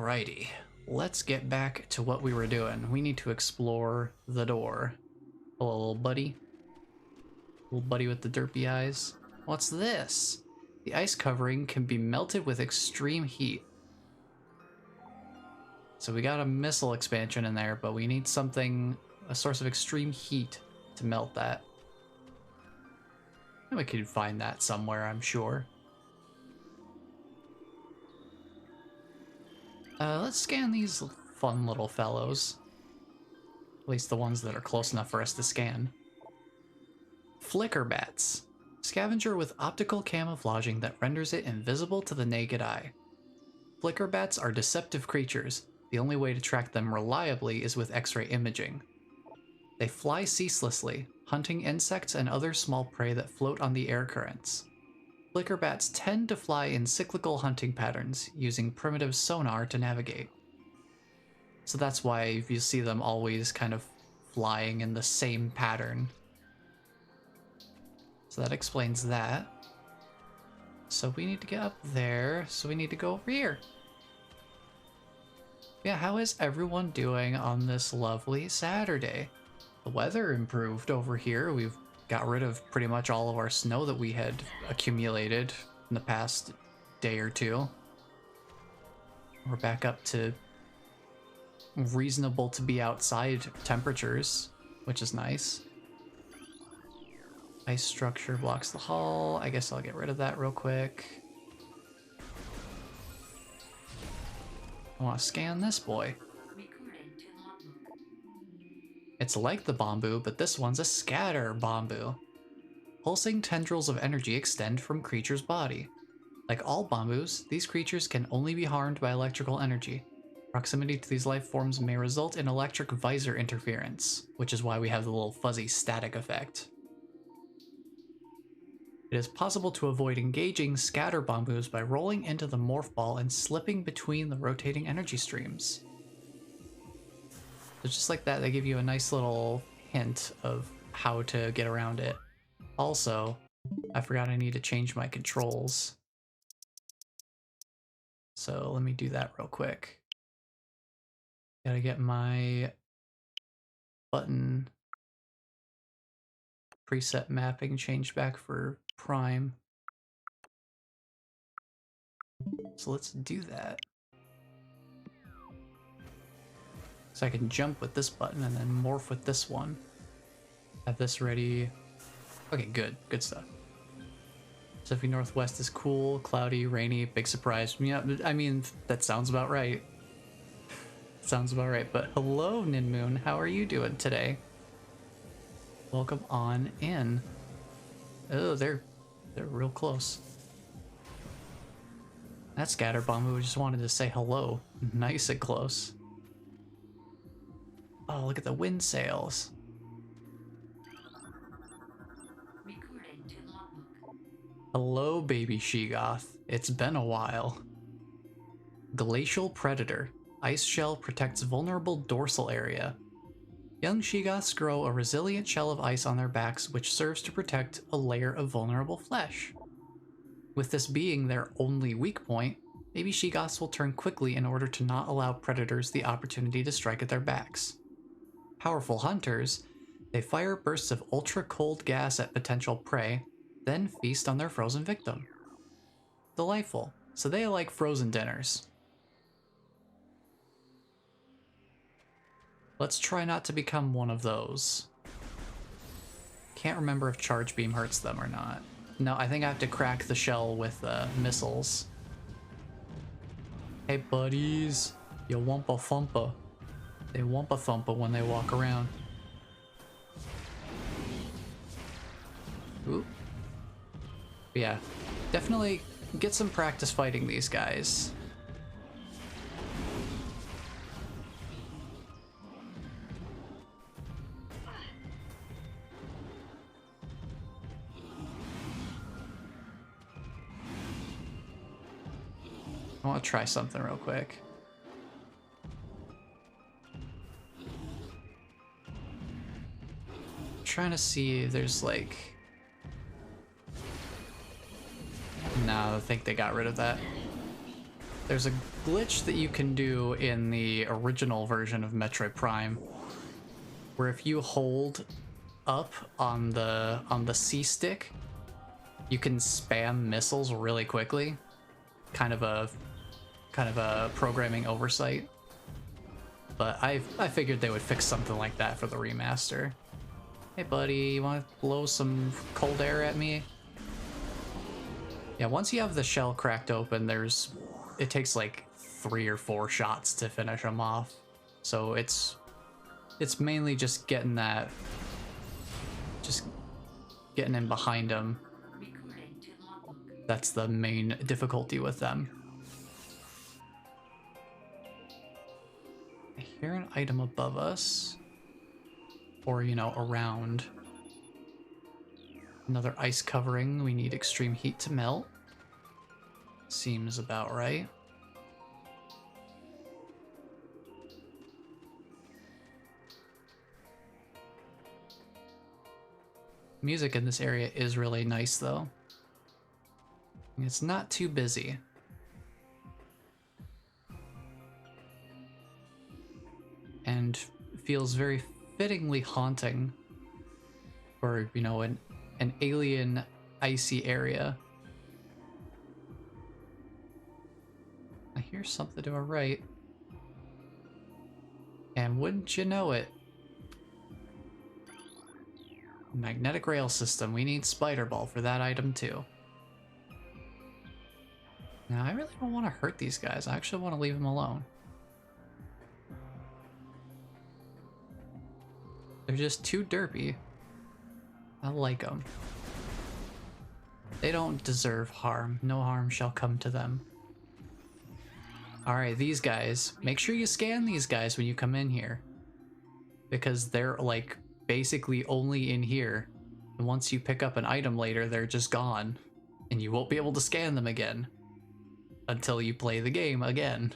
Alrighty, let's get back to what we were doing. We need to explore the door. Hello, little buddy. Little buddy with the derpy eyes. What's this? The ice covering can be melted with extreme heat. So we got a missile expansion in there, but we need something, a source of extreme heat to melt that. And we could find that somewhere, I'm sure. Let's scan these fun little fellows. At least the ones that are close enough for us to scan. Flicker bats. Scavenger with optical camouflaging that renders it invisible to the naked eye. Flicker bats are deceptive creatures. The only way to track them reliably is with X-ray imaging. They fly ceaselessly, hunting insects and other small prey that float on the air currents. Flicker bats tend to fly in cyclical hunting patterns, using primitive sonar to navigate. So that's why you see them always kind of flying in the same pattern. So that explains that. So we need to get up there, so we need to go over here. Yeah, how is everyone doing on this lovely Saturday? The weather improved over here. We've got rid of pretty much all of our snow that we had accumulated in the past day or two. We're back up to reasonable to be outside temperatures, which is nice. Ice structure blocks the hull. I guess I'll get rid of that real quick. I want to scan this boy. It's like the bamboo, but this one's a scatter bamboo. Pulsing tendrils of energy extend from creature's body. Like all bamboos, these creatures can only be harmed by electrical energy. Proximity to these life forms may result in electric visor interference, which is why we have the little fuzzy static effect. It is possible to avoid engaging scatter bamboos by rolling into the morph ball and slipping between the rotating energy streams. So just like that, they give you a nice little hint of how to get around it. Also, I forgot I need to change my controls. So let me do that real quick. Gotta get my button preset mapping changed back for Prime. So let's do that. So I can jump with this button and then morph with this one. Have this ready. Okay, good. Good stuff. Pacific Northwest is cool, cloudy, rainy, big surprise. Yeah, I mean, that sounds about right. Sounds about right. But hello, Ninmoon. How are you doing today? Welcome on in. Oh, they're real close. That scatter bomb just wanted to say hello. Nice and close. Oh, look at the wind sails. Hello, baby Sheegoth. It's been a while. Glacial Predator. Ice shell protects vulnerable dorsal area. Young Sheegoths grow a resilient shell of ice on their backs, which serves to protect a layer of vulnerable flesh. With this being their only weak point, baby Sheegoths will turn quickly in order to not allow predators the opportunity to strike at their backs. Powerful hunters, they fire bursts of ultra-cold gas at potential prey, then feast on their frozen victim. Delightful. So they like frozen dinners. Let's try not to become one of those. Can't remember if Charge Beam hurts them or not. No, I think I have to crack the shell with missiles. Hey buddies, you wumpa thumpa. They wumpa thumpa when they walk around. Ooh. Yeah, definitely get some practice fighting these guys. I want to try something real quick. Trying to see if there's like... No, I think they got rid of that. There's a glitch that you can do in the original version of Metroid Prime, where if you hold up on the C stick, you can spam missiles really quickly. Kind of a programming oversight. But I figured they would fix something like that for the remaster. Hey buddy, you want to blow some cold air at me? Yeah, once you have the shell cracked open, it takes like 3 or 4 shots to finish them off. So it's mainly just getting in behind them. That's the main difficulty with them. I hear an item above us. Or, you know, around. Another ice covering. We need extreme heat to melt. Seems about right. Music in this area is really nice, though. It's not too busy. And feels very fittingly haunting for, you know, an alien icy area. I hear something to our right. And wouldn't you know it? Magnetic rail system. We need Spider Ball for that item too. Now, I really don't want to hurt these guys. I actually want to leave them alone. They're just too derpy. I like them. They don't deserve harm. No harm shall come to them. Alright, these guys. Make sure you scan these guys when you come in here. Because they're, like, basically only in here. And once you pick up an item later, they're just gone. And you won't be able to scan them again. Until you play the game again.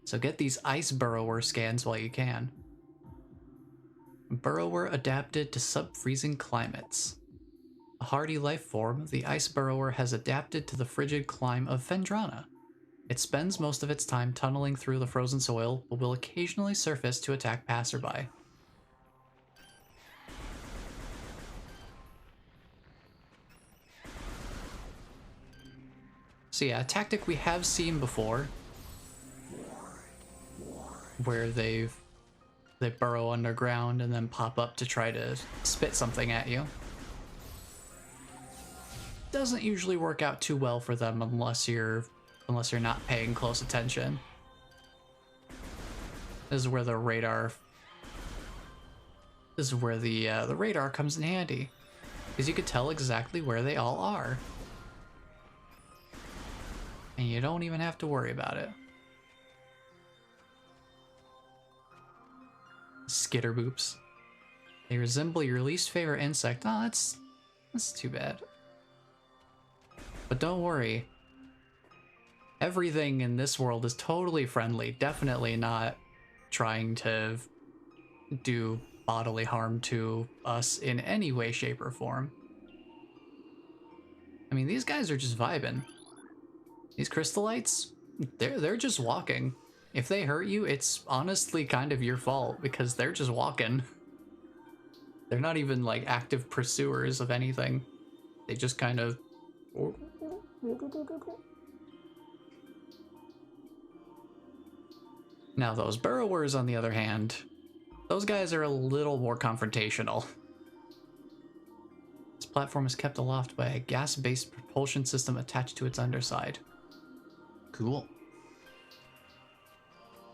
So get these ice burrower scans while you can. Burrower adapted to sub-freezing climates. A hardy life form, the ice burrower has adapted to the frigid climate of Phendrana. It spends most of its time tunneling through the frozen soil, but will occasionally surface to attack passerby. So yeah, a tactic we have seen before, where they burrow underground and then pop up to try to spit something at you. Doesn't usually work out too well for them unless you're not paying close attention. This is where the radar the radar comes in handy, because you could tell exactly where they all are. And you don't even have to worry about it. Skitterboops. They resemble your least favorite insect. Oh, that's too bad. But don't worry. Everything in this world is totally friendly. Definitely not trying to do bodily harm to us in any way, shape, or form. I mean, these guys are just vibing. These crystallites, they're just walking. If they hurt you, it's honestly kind of your fault, because they're just walking. They're not even like active pursuers of anything. They just kind of... Now those burrowers, on the other hand, those guys are a little more confrontational. This platform is kept aloft by a gas-based propulsion system attached to its underside. Cool.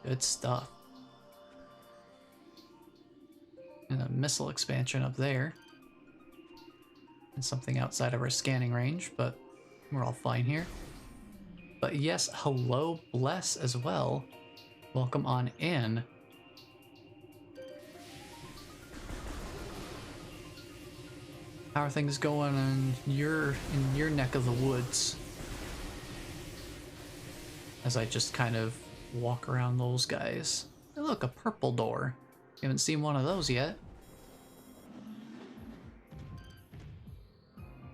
Good stuff. And a missile expansion up there. And something outside of our scanning range, but we're all fine here. But yes, hello, Bless, as well. Welcome on in. How are things going in your neck of the woods? As I just kind of walk around those guys. Hey, look, a purple door. Haven't seen one of those yet.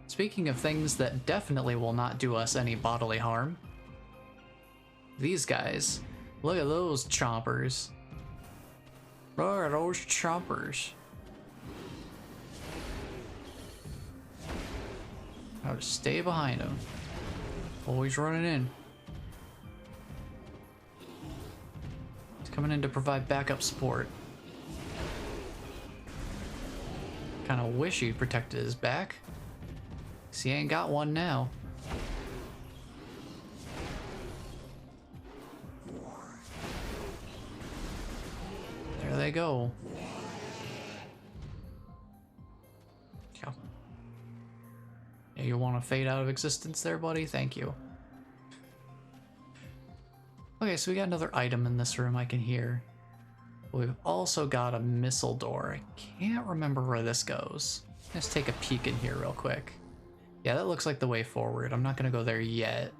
Speaking of things that definitely will not do us any bodily harm, these guys. Look at those chompers. Look at those chompers. I'll just stay behind him. Always running in. He's coming in to provide backup support. Kinda wish he protected his back. 'Cause he ain't got one now. There they go. Yeah, you want to fade out of existence there, buddy? Thank you. Okay, so we got another item in this room I can hear. We've also got a missile door. I can't remember where this goes. Let's take a peek in here real quick. Yeah, that looks like the way forward. I'm not going to go there yet.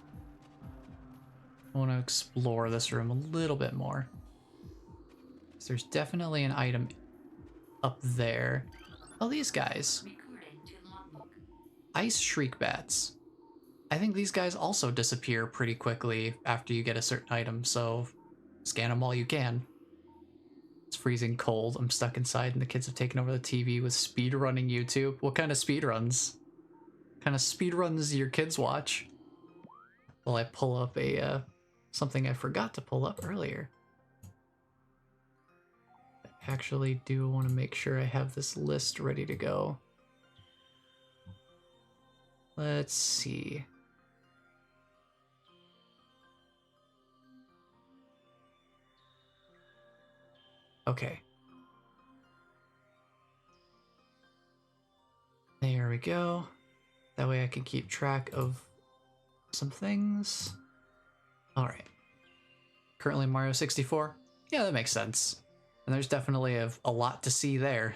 I want to explore this room a little bit more. So there's definitely an item up there. Oh, these guys. Ice shriek bats. I think these guys also disappear pretty quickly after you get a certain item, so scan them while you can. It's freezing cold. I'm stuck inside and the kids have taken over the TV with speedrunning YouTube. What kind of speedruns? What kind of speedruns do your kids watch? Well, I pull up a something I forgot to pull up earlier. I actually do want to make sure I have this list ready to go. Let's see. Okay. There we go. That way I can keep track of some things. Alright. Currently Mario 64? Yeah, that makes sense. And there's definitely a lot to see there.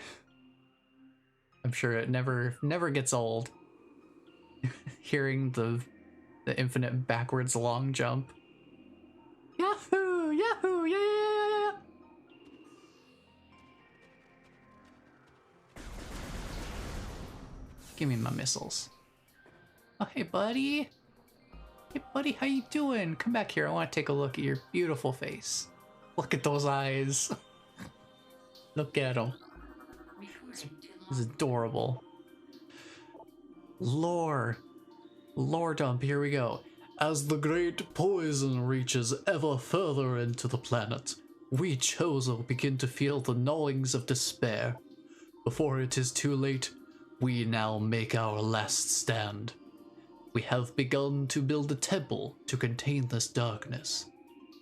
I'm sure it never gets old. Hearing the infinite backwards long jump. Yahoo! Yahoo! Yeah, yeah, yeah, yeah! Give me my missiles. Oh, hey, buddy. Hey, buddy, how you doing? Come back here. I want to take a look at your beautiful face. Look at those eyes. Look at them. It's adorable. Lore dump, here we go. As the great poison reaches ever further into the planet, we Chozo begin to feel the gnawings of despair. Before it is too late, we now make our last stand. We have begun to build a temple to contain this darkness.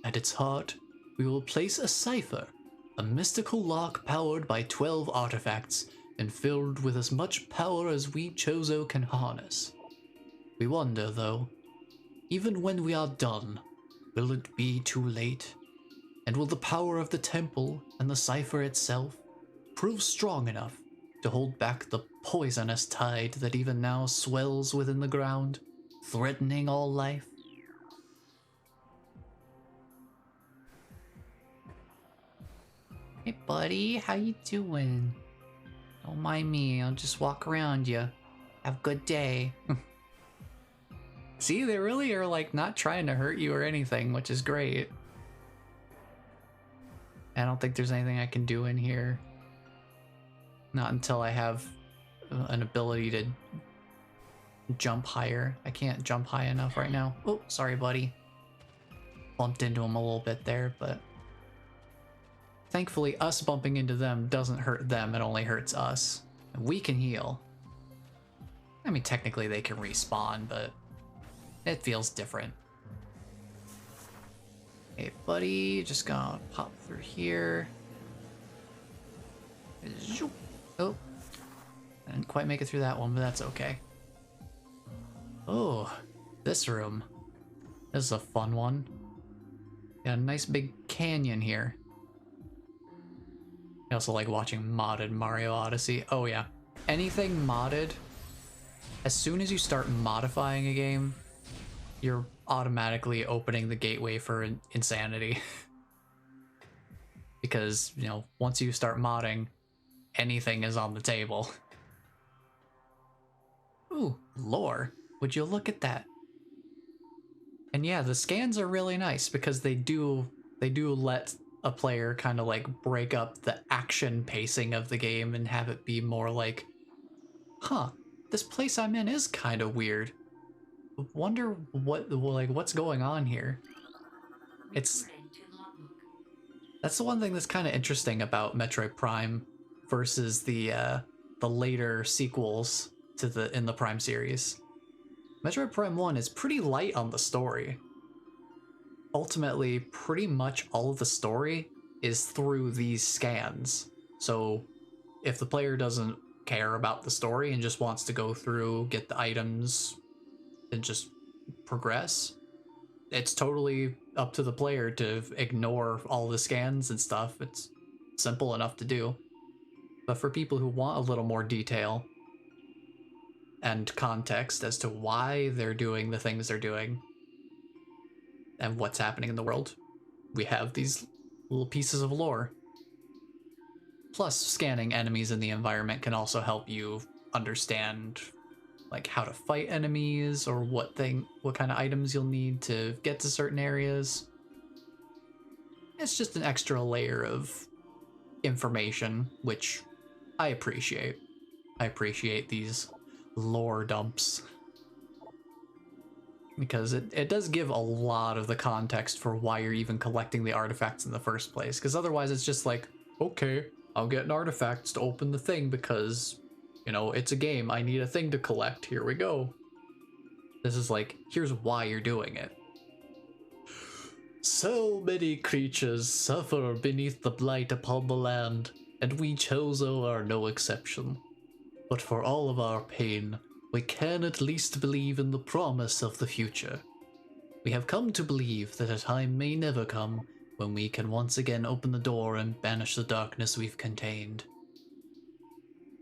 At its heart, we will place a cipher, a mystical lock powered by 12 artifacts and filled with as much power as we Chozo can harness. We wonder, though, even when we are done, will it be too late? And will the power of the temple and the cipher itself prove strong enough to hold back the poisonous tide that even now swells within the ground, threatening all life? Hey buddy, how you doing? Don't mind me, I'll just walk around you. Have a good day. See, they really are like not trying to hurt you or anything, which is great. I don't think there's anything I can do in here. Not until I have an ability to jump higher. I can't jump high enough right now. Oh, sorry, buddy. Bumped into him a little bit there, but thankfully us bumping into them doesn't hurt them, it only hurts us. And we can heal. I mean, technically they can respawn, but it feels different. Hey, buddy, just gonna pop through here. Oh, I didn't quite make it through that one, but that's okay. Oh, this room. This is a fun one. Got a nice big canyon here. I also like watching modded Mario Odyssey. Oh yeah, anything modded, as soon as you start modifying a game, you're automatically opening the gateway for insanity. Because, you know, once you start modding, anything is on the table. Ooh, lore. Would you look at that? And yeah, the scans are really nice because they do let a player kind of like break up the action pacing of the game and have it be more like, huh, this place I'm in is kind of weird. Wonder what's going on here. That's the one thing that's kind of interesting about Metroid Prime versus the later sequels to in the Prime series. Metroid Prime 1 is pretty light on the story. Ultimately, pretty much all of the story is through these scans. So if the player doesn't care about the story and just wants to go through, get the items, and just progress, it's totally up to the player to ignore all the scans and stuff. It's simple enough to do. But for people who want a little more detail and context as to why they're doing the things they're doing and what's happening in the world, we have these little pieces of lore. Plus, scanning enemies in the environment can also help you understand like how to fight enemies or what kind of items you'll need to get to certain areas. It's just an extra layer of information, which I appreciate. I appreciate these lore dumps. Because it does give a lot of the context for why you're even collecting the artifacts in the first place. Because otherwise it's just like, okay, I'll get an artifact to open the thing because, you know, it's a game. I need a thing to collect. Here we go. This is like, here's why you're doing it. So many creatures suffer beneath the blight upon the land, and we Chozo are no exception. But for all of our pain, we can at least believe in the promise of the future. We have come to believe that a time may never come when we can once again open the door and banish the darkness we've contained.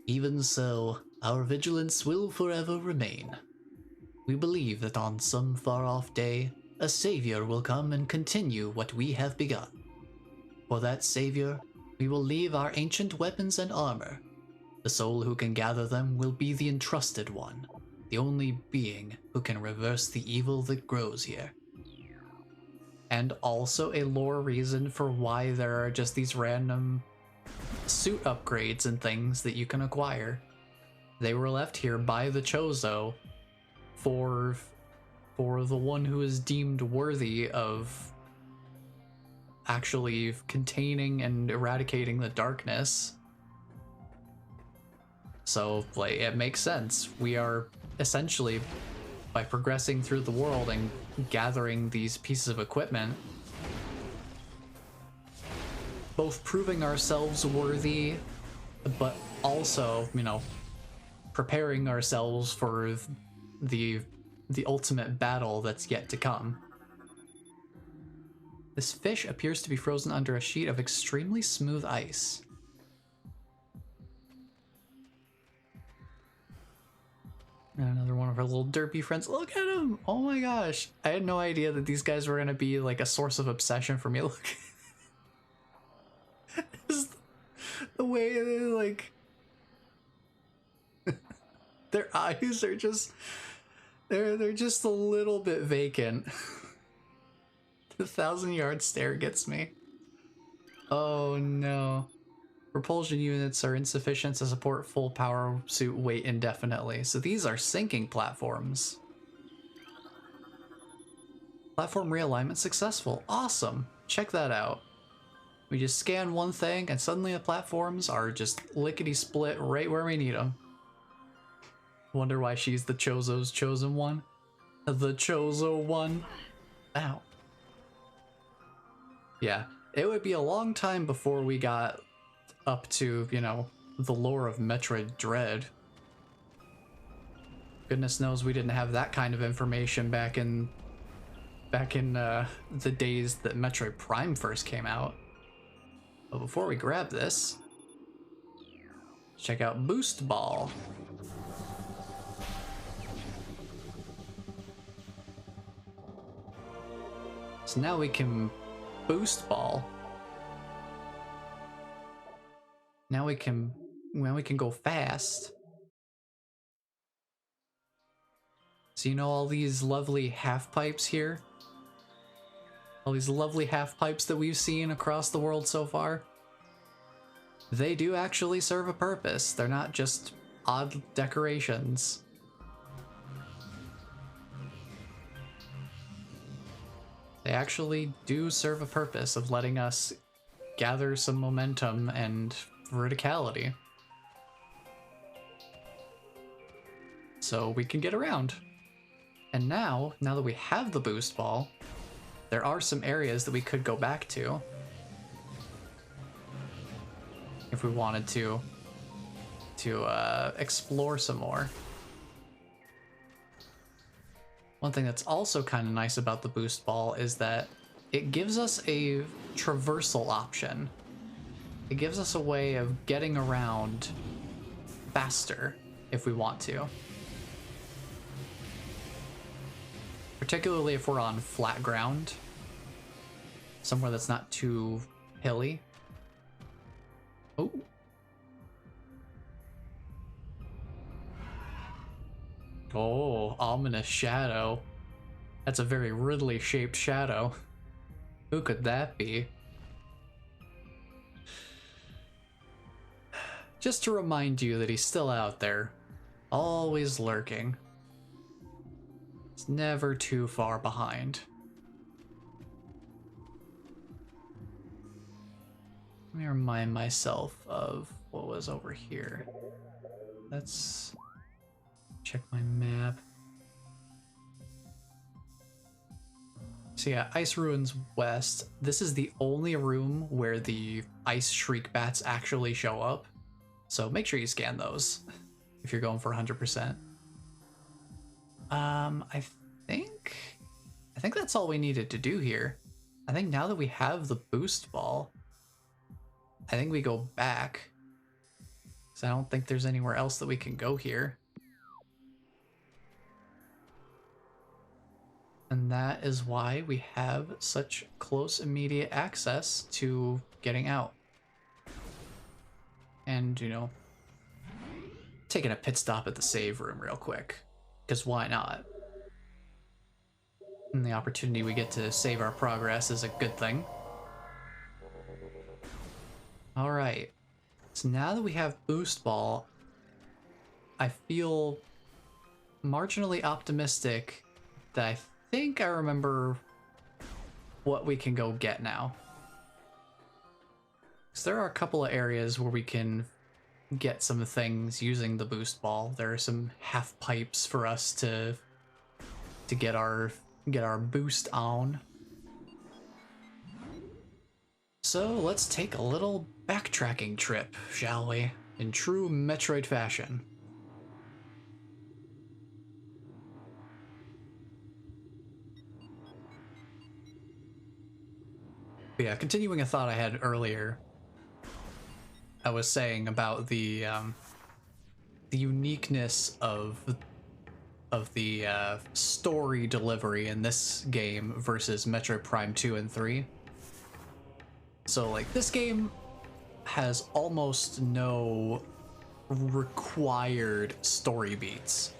Even so, our vigilance will forever remain. We believe that on some far-off day, a savior will come and continue what we have begun. For that savior, we will leave our ancient weapons and armor. The soul who can gather them will be the entrusted one, the only being who can reverse the evil that grows here. And also a lore reason for why there are just these random suit upgrades and things that you can acquire. They were left here by the Chozo for the one who is deemed worthy of actually containing and eradicating the darkness. So, like, it makes sense. We are essentially, by progressing through the world and gathering these pieces of equipment, both proving ourselves worthy, but also, you know, preparing ourselves for the ultimate battle that's yet to come. This fish appears to be frozen under a sheet of extremely smooth ice. And another one of our little derpy friends. Look at him! Oh my gosh! I had no idea that these guys were gonna be like a source of obsession for me. Look, the way they like, their eyes are just they're just a little bit vacant. The 1,000-yard stare gets me. Oh no. Propulsion units are insufficient to support full power suit weight indefinitely. So these are sinking platforms. Platform realignment successful. Awesome. Check that out. We just scan one thing and suddenly the platforms are just lickety split right where we need them. Wonder why she's the Chozo's chosen one. The Chozo one. Ow. Yeah, it would be a long time before we got up to, you know, the lore of Metroid Dread. Goodness knows we didn't have that kind of information back in the days that Metroid Prime first came out. But before we grab this, check out Boost Ball. So now we can Boost Ball. Now we can go fast. So you know all these lovely half pipes here? All these lovely half pipes that we've seen across the world so far, they do actually serve a purpose. They're not just odd decorations. They actually do serve a purpose of letting us gather some momentum and verticality, so we can get around. And now that we have the boost ball, there are some areas that we could go back to if we wanted to explore some more. One thing that's also kind of nice about the boost ball is that it gives us a traversal option. It gives us a way of getting around faster if we want to. Particularly if we're on flat ground, somewhere that's not too hilly. Oh. Oh, ominous shadow. That's a very Ridley-shaped shadow. Who could that be? Just to remind you that he's still out there, always lurking. It's never too far behind. Let me remind myself of what was over here. Let's check my map. So yeah, Ice Ruins West. This is the only room where the ice shriek bats actually show up. So make sure you scan those if you're going for 100%. I think that's all we needed to do here. I think now that we have the boost ball, I think we go back. So I don't think there's anywhere else that we can go here. And that is why we have such close immediate access to getting out. And, you know, taking a pit stop at the save room real quick. Because why not? And the opportunity we get to save our progress is a good thing. Alright. So now that we have Boost Ball, I feel marginally optimistic that I think I remember what we can go get now. So there are a couple of areas where we can get some things using the boost ball. There are some half pipes for us to get our boost on. So let's take a little backtracking trip, shall we? In true Metroid fashion. But yeah, continuing a thought I had earlier, I was saying about the uniqueness of the story delivery in this game versus Metroid Prime 2 and 3. So like this game has almost no required story beats.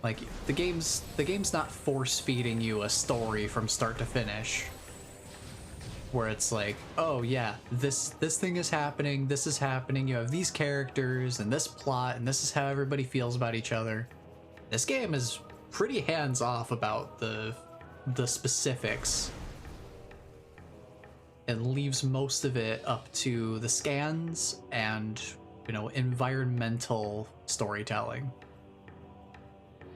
Like the game's not force feeding you a story from start to finish, where it's like, oh yeah, this thing is happening, this is happening, you have these characters and this plot and this is how everybody feels about each other. This game is pretty hands-off about the specifics and leaves most of it up to the scans and, you know, environmental storytelling.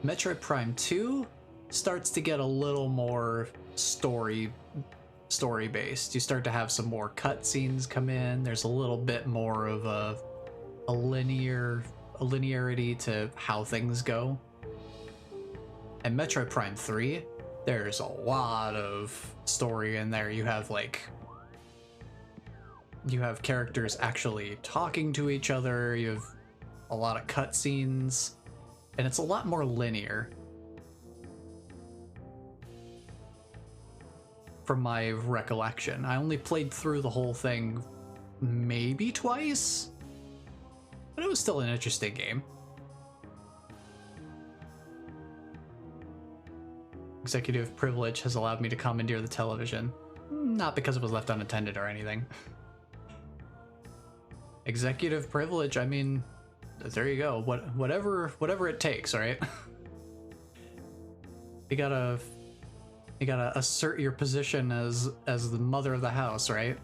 Metroid Prime 2 starts to get a little more story-based. You start to have some more cutscenes come in. There's a little bit more of a linearity to how things go. And Metroid Prime 3, there's a lot of story in there. You have characters actually talking to each other. You have a lot of cutscenes, and it's a lot more linear. From my recollection, I only played through the whole thing maybe twice, but it was still an interesting game. Executive privilege has allowed me to commandeer the television. Not because it was left unattended or anything. Executive privilege, I mean, there you go. Whatever it takes, right? You gotta assert your position as the mother of the house, right?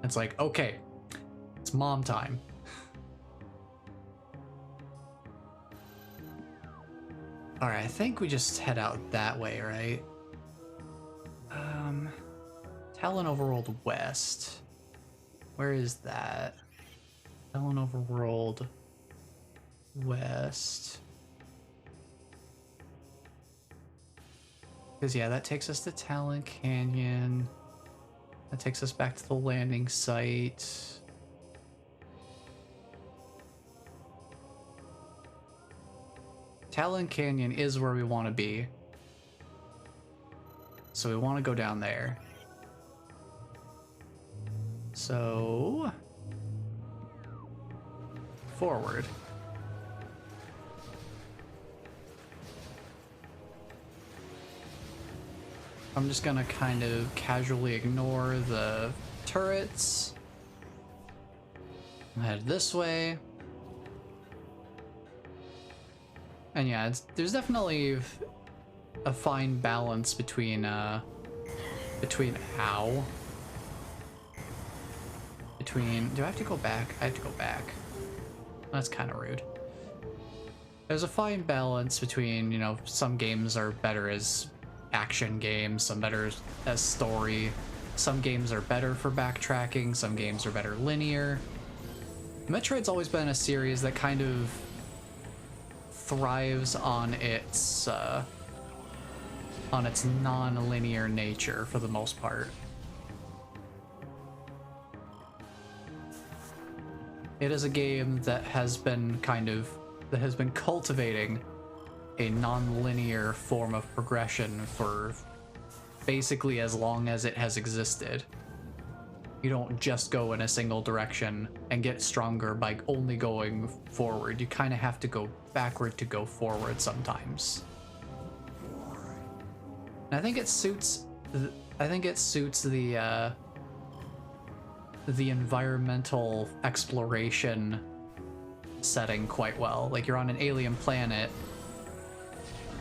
It's like, okay, it's mom time. All right, I think we just head out that way, right? Talon Overworld West. Where is that? Talon Overworld West. Because, yeah, that takes us to Talon Canyon. That takes us back to the landing site. Talon Canyon is where we want to be. So we want to go down there. So... forward. I'm just gonna kind of casually ignore the turrets. Head this way. And yeah, there's definitely a fine balance between how? Do I have to go back? I have to go back. That's kind of rude. There's a fine balance between, you know, some games are better as action games, some better as story. Some games are better for backtracking, some games are better linear. Metroid's always been a series that kind of thrives on its non-linear nature for the most part. It is a game that has been cultivating a non-linear form of progression for basically as long as it has existed. You don't just go in a single direction and get stronger by only going forward. You kind of have to go backward to go forward sometimes. And I think it suits the environmental exploration setting quite well. Like, you're on an alien planet,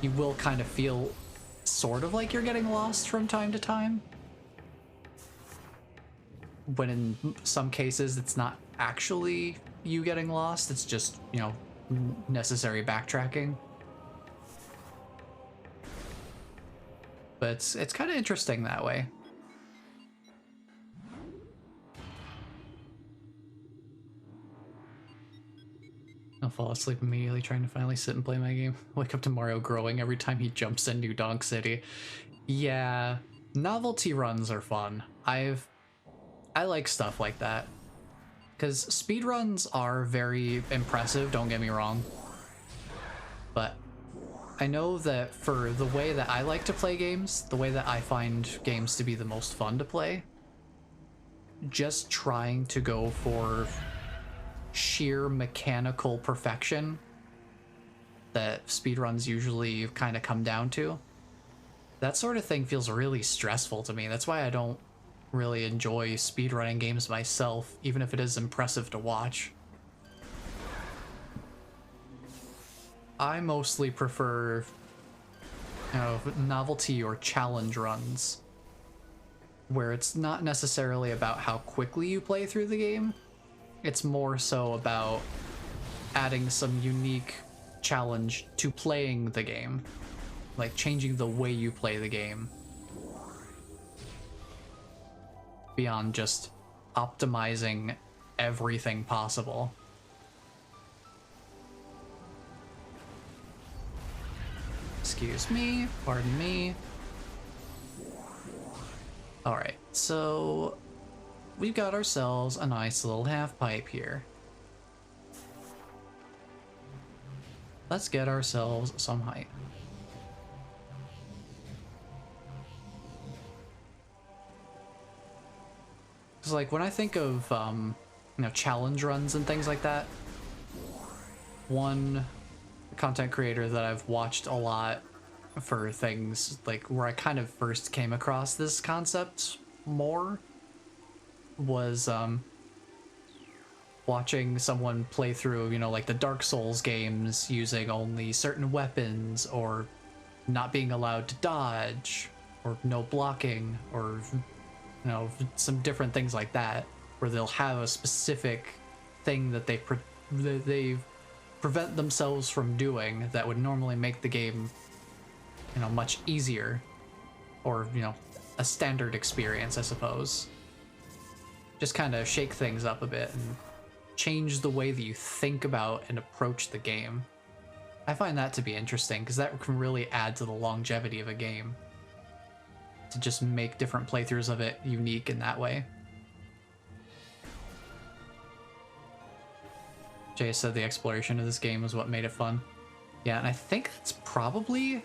you will kind of feel sort of like you're getting lost from time to time, when in some cases it's not actually you getting lost, it's just, you know, necessary backtracking. But it's kind of interesting that way. I'll fall asleep immediately trying to finally sit and play my game. Wake up to Mario growing every time he jumps in New Donk City. Yeah, novelty runs are fun. I like stuff like that. Because speedruns are very impressive, don't get me wrong. But I know that for the way that I like to play games, the way that I find games to be the most fun to play, just trying to go for sheer mechanical perfection that speedruns usually kind of come down to, that sort of thing feels really stressful to me. That's why I don't really enjoy speedrunning games myself, even if it is impressive to watch. I mostly prefer, you know, novelty or challenge runs, where it's not necessarily about how quickly you play through the game. It's more so about adding some unique challenge to playing the game, like changing the way you play the game, beyond just optimizing everything possible. Excuse me, pardon me. All right, so we've got ourselves a nice little half pipe here. Let's get ourselves some height. Because, like, when I think of, you know, challenge runs and things like that, one content creator that I've watched a lot for things, like where I kind of first came across this concept more was watching someone play through, you know, like the Dark Souls games using only certain weapons, or not being allowed to dodge, or no blocking, or, you know, some different things like that, where they'll have a specific thing that they prevent themselves from doing that would normally make the game, you know, much easier, or, you know, a standard experience, I suppose. Just kind of shake things up a bit and change the way that you think about and approach the game. I find that to be interesting because that can really add to the longevity of a game, to just make different playthroughs of it unique in that way. Jay said the exploration of this game was what made it fun. Yeah, and I think that's probably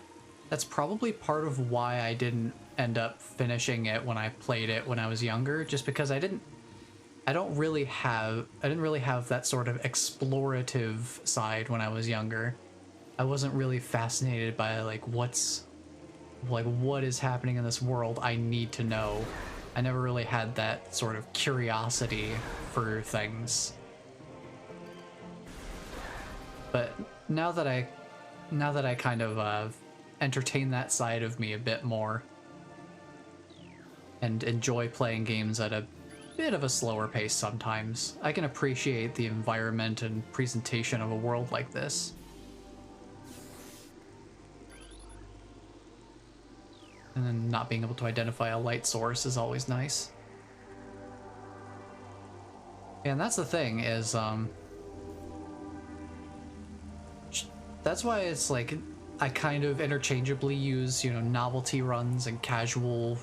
part of why I didn't end up finishing it when I played it when I was younger, just because I didn't really have that sort of explorative side when I was younger. I wasn't really fascinated by like what is happening in this world. I need to know. I never really had that sort of curiosity for things. But now that I kind of entertain that side of me a bit more and enjoy playing games at a bit of a slower pace sometimes, I can appreciate the environment and presentation of a world like this. And then not being able to identify a light source is always nice. And that's the thing, is that's why it's like I kind of interchangeably use, you know, novelty runs and casual,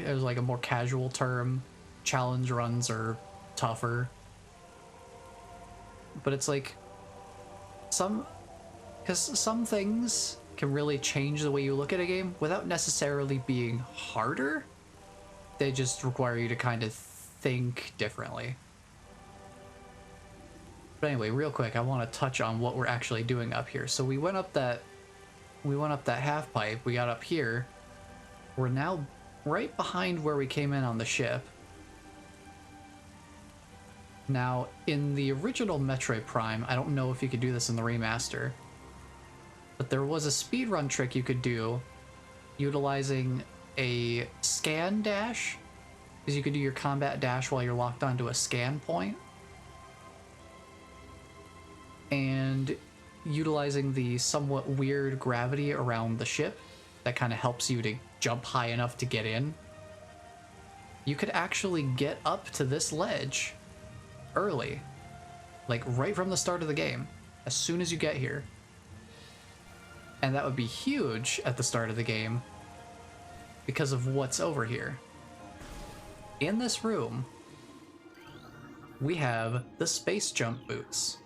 as like a more casual term. Challenge runs are tougher. But it's like because some things can really change the way you look at a game without necessarily being harder. They just require you to kind of think differently. But anyway, real quick, I want to touch on what we're actually doing up here. So we went up that half pipe, we got up here. We're now right behind where we came in on the ship. Now, in the original Metroid Prime, I don't know if you could do this in the remaster, but there was a speedrun trick you could do utilizing a scan dash, because you could do your combat dash while you're locked onto a scan point, and utilizing the somewhat weird gravity around the ship that kind of helps you to jump high enough to get in. You could actually get up to this ledge early, like right from the start of the game, as soon as you get here. And that would be huge at the start of the game because of what's over here. In this room, we have the space jump boots.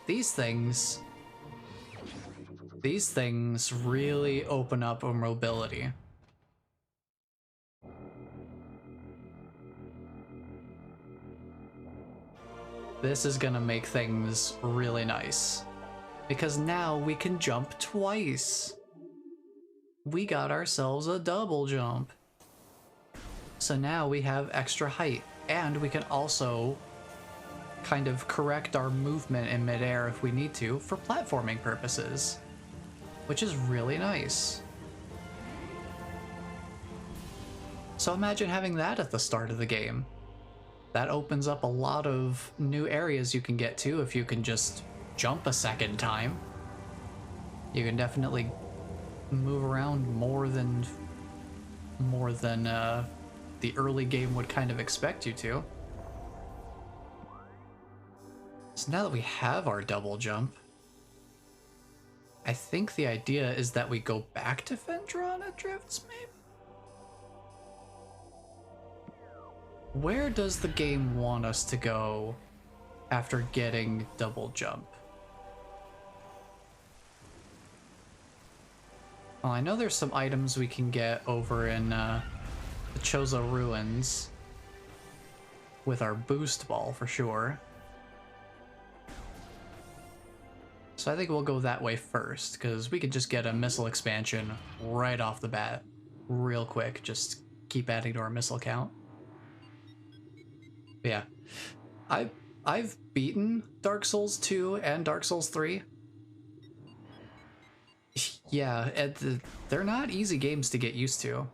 These things really open up our mobility. This is gonna make things really nice, because now we can jump twice. We got ourselves a double jump. So now we have extra height, and we can also kind of correct our movement in midair if we need to for platforming purposes, which is really nice. So imagine having that at the start of the game. That opens up a lot of new areas you can get to if you can just jump a second time. You can definitely move around more than the early game would kind of expect you to. So now that we have our double jump, I think the idea is that we go back to Phendrana Drifts, maybe? Where does the game want us to go after getting double jump? Well, I know there's some items we can get over in the Chozo Ruins with our boost ball for sure. So So I think we'll go that way first, because we could just get a missile expansion right off the bat, real quick. Just keep adding to our missile count. But yeah, I've beaten Dark Souls 2 and Dark Souls 3. Yeah, they're not easy games to get used to.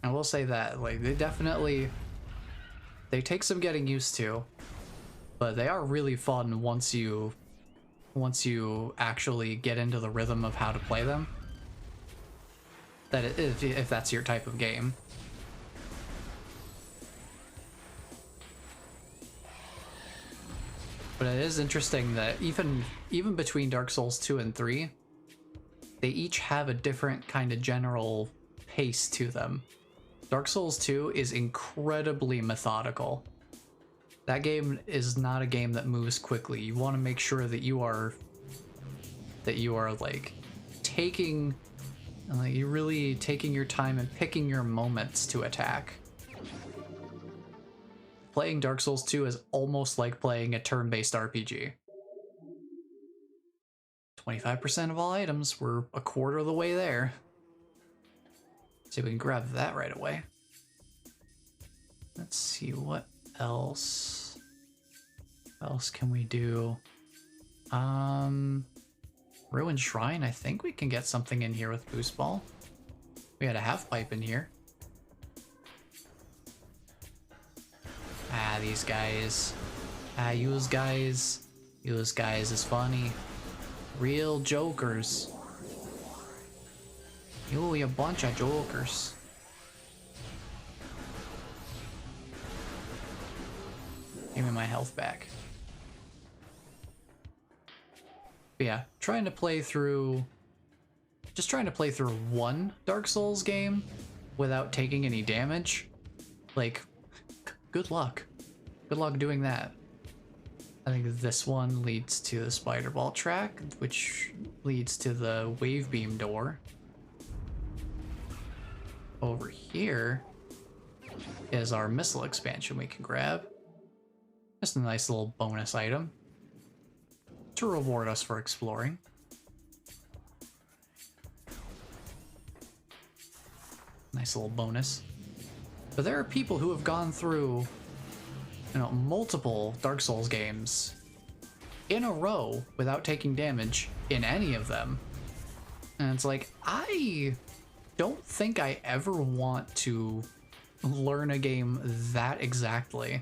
I will say that, like, they take some getting used to, but they are really fun once you actually get into the rhythm of how to play them. If that's your type of game. But it is interesting that even between Dark Souls 2 and 3, they each have a different kind of general pace to them. Dark Souls 2 is incredibly methodical. That game is not a game that moves quickly. You want to make sure that you are like you're really taking your time and picking your moments to attack. Playing Dark Souls 2 is almost like playing a turn-based RPG. 25% of all items, we're a quarter of the way there. See if we can grab that right away. Let's see what else. What else can we do? Ruined Shrine, I think we can get something in here with Boost Ball. We had a half pipe in here. Ah, these guys. Ah, yous guys. Yous guys is funny. Real jokers. You a bunch of jokers. Give me my health back. But yeah, just trying to play through one Dark Souls game without taking any damage. Like, good luck. Good luck doing that. I think this one leads to the Spider Ball track, which leads to the Wave Beam door. Over here is our missile expansion we can grab. Just a nice little bonus item to reward us for exploring. Nice little bonus. But there are people who have gone through, multiple Dark Souls games in a row without taking damage in any of them. And it's like, I don't think I ever want to learn a game that exactly.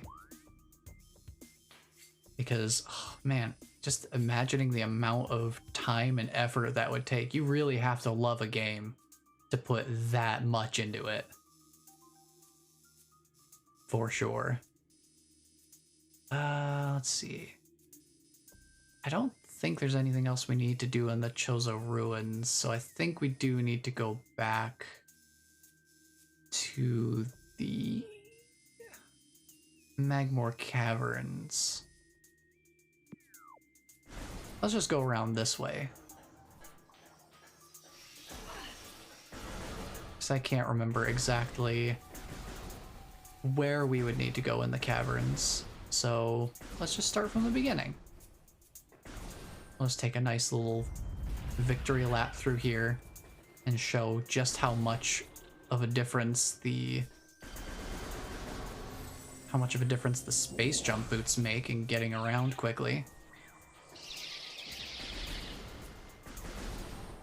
Because, oh, man, just imagining the amount of time and effort that would take. You really have to love a game to put that much into it. For sure. Let's see. I don't think there's anything else we need to do in the Chozo Ruins, so I think we do need to go back to the Magmoor Caverns. Let's just go around this way. Because I can't remember exactly where we would need to go in the caverns. So let's just start from the beginning. Let's take a nice little victory lap through here and show just how much of a difference the space jump boots make in getting around quickly.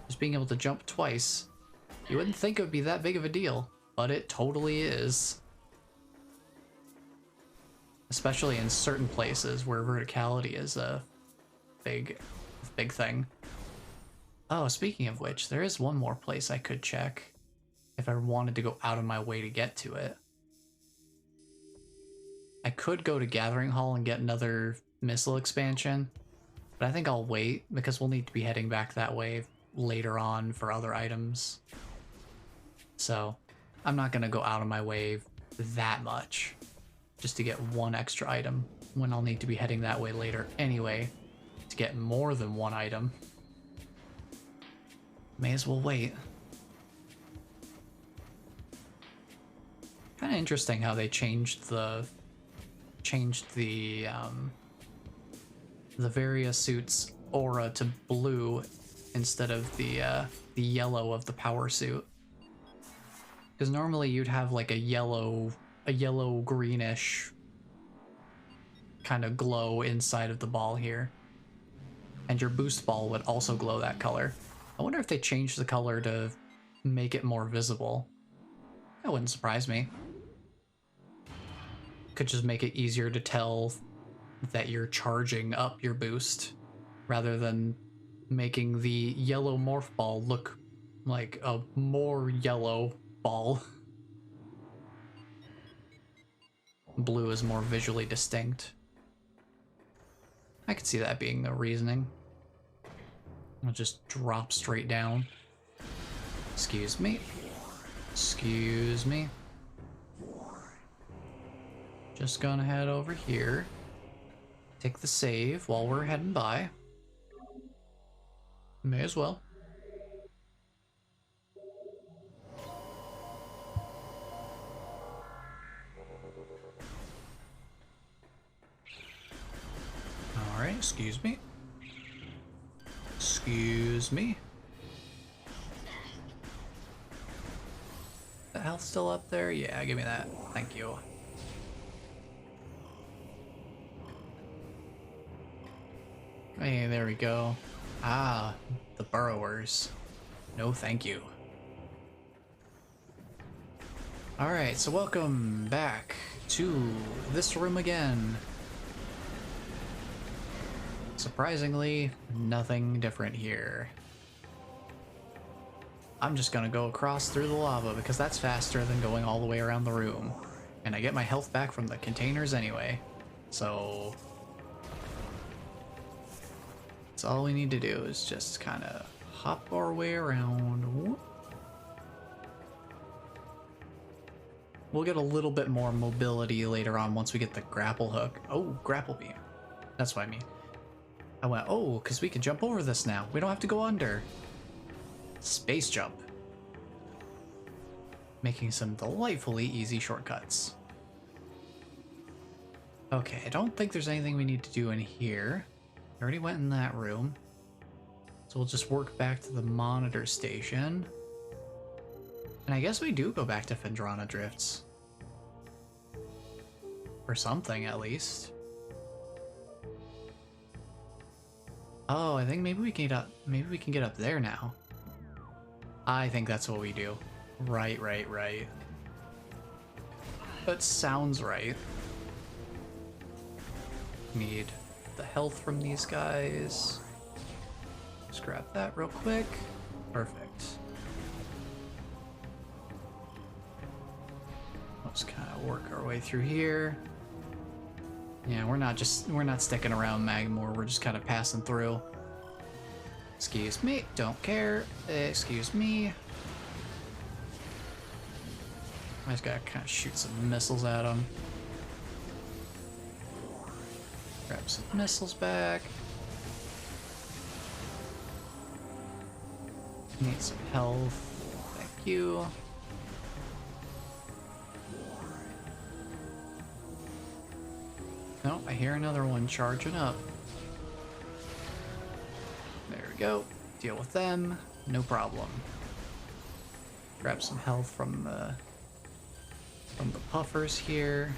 Just being able to jump twice, you wouldn't think it would be that big of a deal, but it totally is. Especially in certain places where verticality is a big thing. Oh, speaking of which, there is one more place I could check if I wanted to go out of my way to get to it. I could go to Gathering Hall and get another missile expansion, but I think I'll wait because we'll need to be heading back that way later on for other items. So I'm not going to go out of my way that much just to get one extra item when I'll need to be heading that way later anyway to get more than one item. May as well wait. Kind of interesting how they changed the various suits aura to blue instead of the yellow of the power suit. Because normally you'd have like a yellow greenish kind of glow inside of the ball here. And your boost ball would also glow that color. I wonder if they changed the color to make it more visible. That wouldn't surprise me. Could just make it easier to tell that you're charging up your boost rather than making the yellow morph ball look like a more yellow ball. Blue is more visually distinct. I could see that being the reasoning. I'll just drop straight down. Excuse me. Excuse me. Just gonna head over here. Take the save while we're heading by. May as well. Alright, excuse me. Excuse me. The health still up there? Yeah, give me that. Thank you. Hey, there we go. Ah, the burrowers. No thank you. Alright, so welcome back to this room again. Surprisingly, nothing different here. I'm just gonna go across through the lava because that's faster than going all the way around the room. And I get my health back from the containers anyway. So that's all we need to do is just kind of hop our way around. Whoop. We'll get a little bit more mobility later on once we get the grapple hook. Oh, grapple beam. That's what I mean. I went, oh, because we can jump over this now. We don't have to go under. Space jump. Making some delightfully easy shortcuts. Okay, I don't think there's anything we need to do in here. I already went in that room. So we'll just work back to the monitor station. And I guess we do go back to Phendrana Drifts. Or something, at least. Oh, I think maybe we can get up there now. I think that's what we do. Right. That sounds right. Need the health from these guys. Just grab that real quick. Perfect. Let's kind of work our way through here. Yeah, we're not sticking around Magmore, we're just kind of passing through. Excuse me, don't care. Excuse me. I just gotta kind of shoot some missiles at him. Grab some missiles back. Need some health. Thank you. No, I hear another one charging up. There we go. Deal with them. No problem. Grab some health from the puffers here.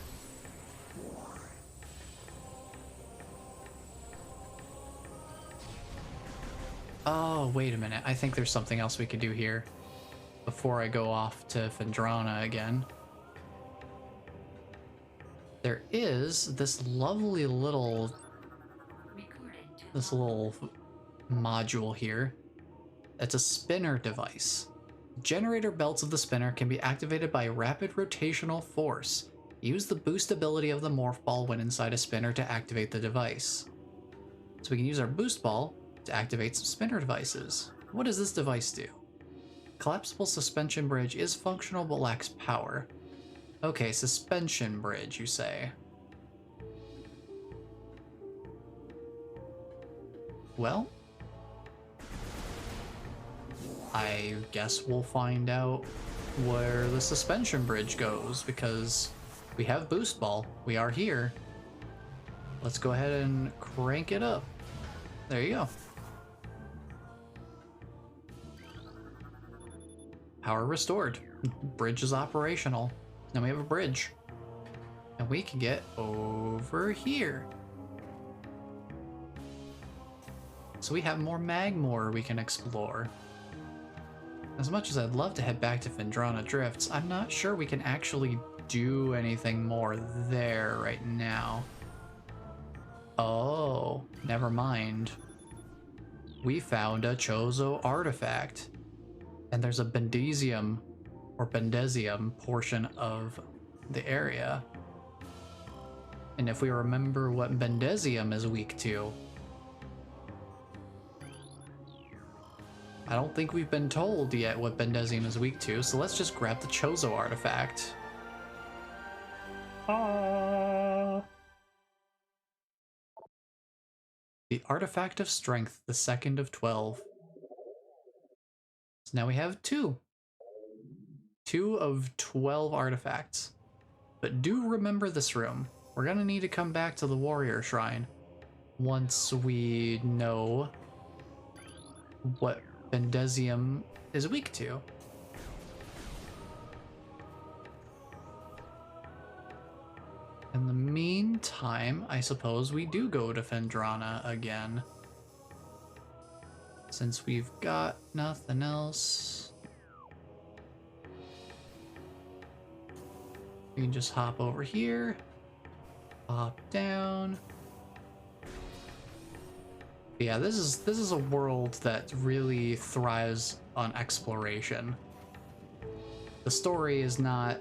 Oh, wait a minute. I think there's something else we could do here before I go off to Phendrana again. There is this lovely little module here. It's a spinner device. Generator belts of the spinner can be activated by rapid rotational force. Use the boost ability of the morph ball when inside a spinner to activate the device. So we can use our boost ball to activate some spinner devices. What does this device do? Collapsible suspension bridge is functional but lacks power. Okay, suspension bridge, you say. Well, I guess we'll find out where the suspension bridge goes, because we have boost ball. We are here. Let's go ahead and crank it up. There you go. Power restored. Bridge is operational. Now we have a bridge. And we can get over here. So we have more Magmore we can explore. As much as I'd love to head back to Phendrana Drifts, I'm not sure we can actually do anything more there right now. Oh, never mind. We found a Chozo artifact. And there's a Bendesium or Bendesium portion of the area. And if we remember what Bendesium is weak to, I don't think we've been told yet what Bendesium is weak to, so let's just grab the Chozo artifact. The Artifact of Strength, the second of 12. So now we have 2. 2 of 12 artifacts. But do remember this room. We're gonna need to come back to the Warrior Shrine once we know what Bendesium is weak to. In the meantime, I suppose we do go to Phendrana again. Since we've got nothing else. We can just hop over here. Hop down. Yeah, this is a world that really thrives on exploration. The story is not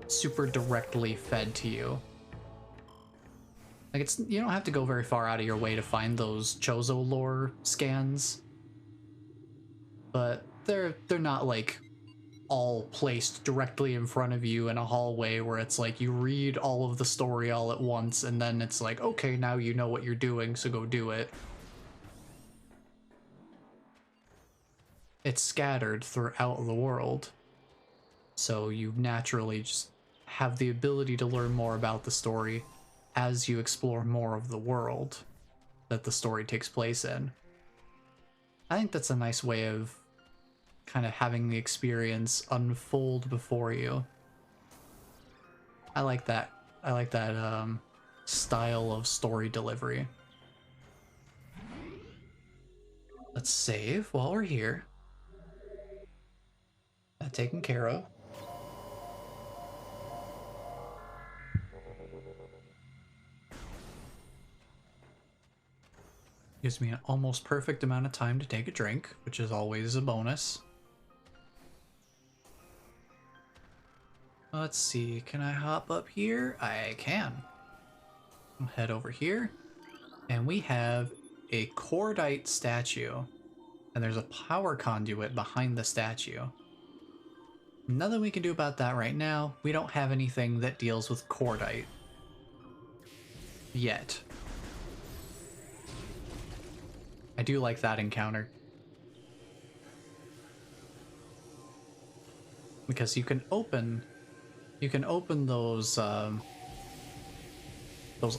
super directly fed to you. Like, you don't have to go very far out of your way to find those Chozo lore scans. But they're not like all placed directly in front of you in a hallway where it's like you read all of the story all at once and then it's like, okay, now you know what you're doing, so go do it. It's scattered throughout the world. So you naturally just have the ability to learn more about the story as you explore more of the world that the story takes place in. I think that's a nice way of kind of having the experience unfold before you. I like that. I like that style of story delivery. Let's save while we're here. That taken care of. Gives me an almost perfect amount of time to take a drink, which is always a bonus. Let's see, can I hop up here? I can. I'll head over here, and we have a cordite statue, and there's a power conduit behind the statue. Nothing we can do about that right now. We don't have anything that deals with cordite yet. I do like that encounter. Because you can open those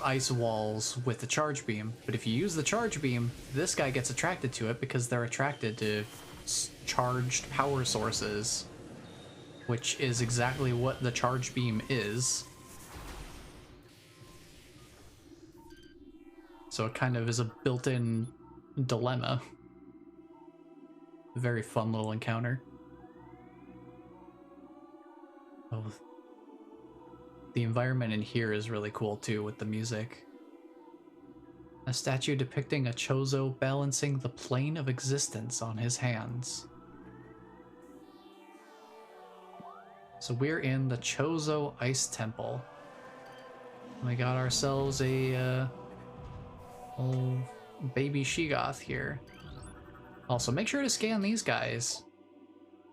ice walls with the charge beam, but if you use the charge beam, this guy gets attracted to it because they're attracted to charged power sources, which is exactly what the charge beam is. So it kind of is a built-in dilemma. A very fun little encounter. Oh, the environment in here is really cool too with the music. A statue depicting a Chozo balancing the plane of existence on his hands. So we're in the Chozo Ice Temple. We got ourselves a old baby Sheegoth here. Also, make sure to scan these guys.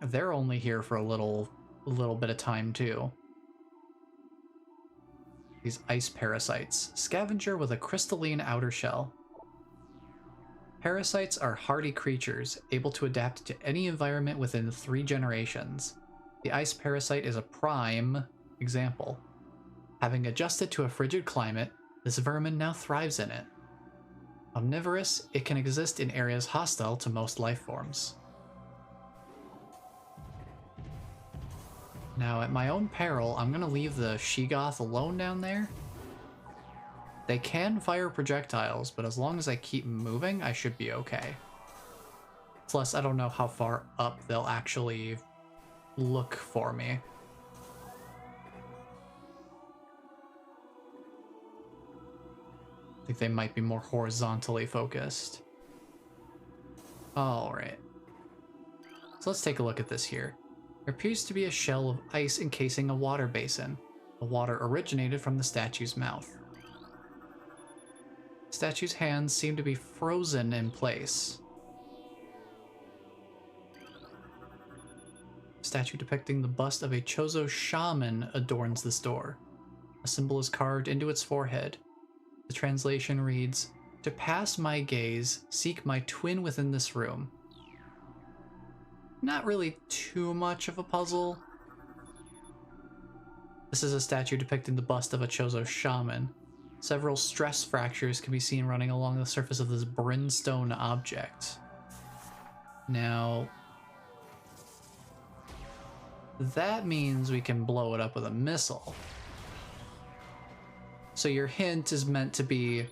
They're only here for a little bit of time too. These ice parasites. Scavenger with a crystalline outer shell. Parasites are hardy creatures, able to adapt to any environment within 3 generations. The ice parasite is a prime example. Having adjusted to a frigid climate, this vermin now thrives in it. Omnivorous, it can exist in areas hostile to most life forms. Now, at my own peril, I'm gonna leave the Sheegoth alone down there. They can fire projectiles, but as long as I keep moving, I should be okay. Plus, I don't know how far up they'll actually look for me. I think they might be more horizontally focused. Alright. So let's take a look at this here. There appears to be a shell of ice encasing a water basin. The water originated from the statue's mouth. The statue's hands seem to be frozen in place. A statue depicting the bust of a Chozo shaman adorns this door. A symbol is carved into its forehead. The translation reads, "To pass my gaze, seek my twin within this room." Not really too much of a puzzle. This is a statue depicting the bust of a Chozo shaman. Several stress fractures can be seen running along the surface of this brimstone object. Now, that means we can blow it up with a missile. So your hint is meant to be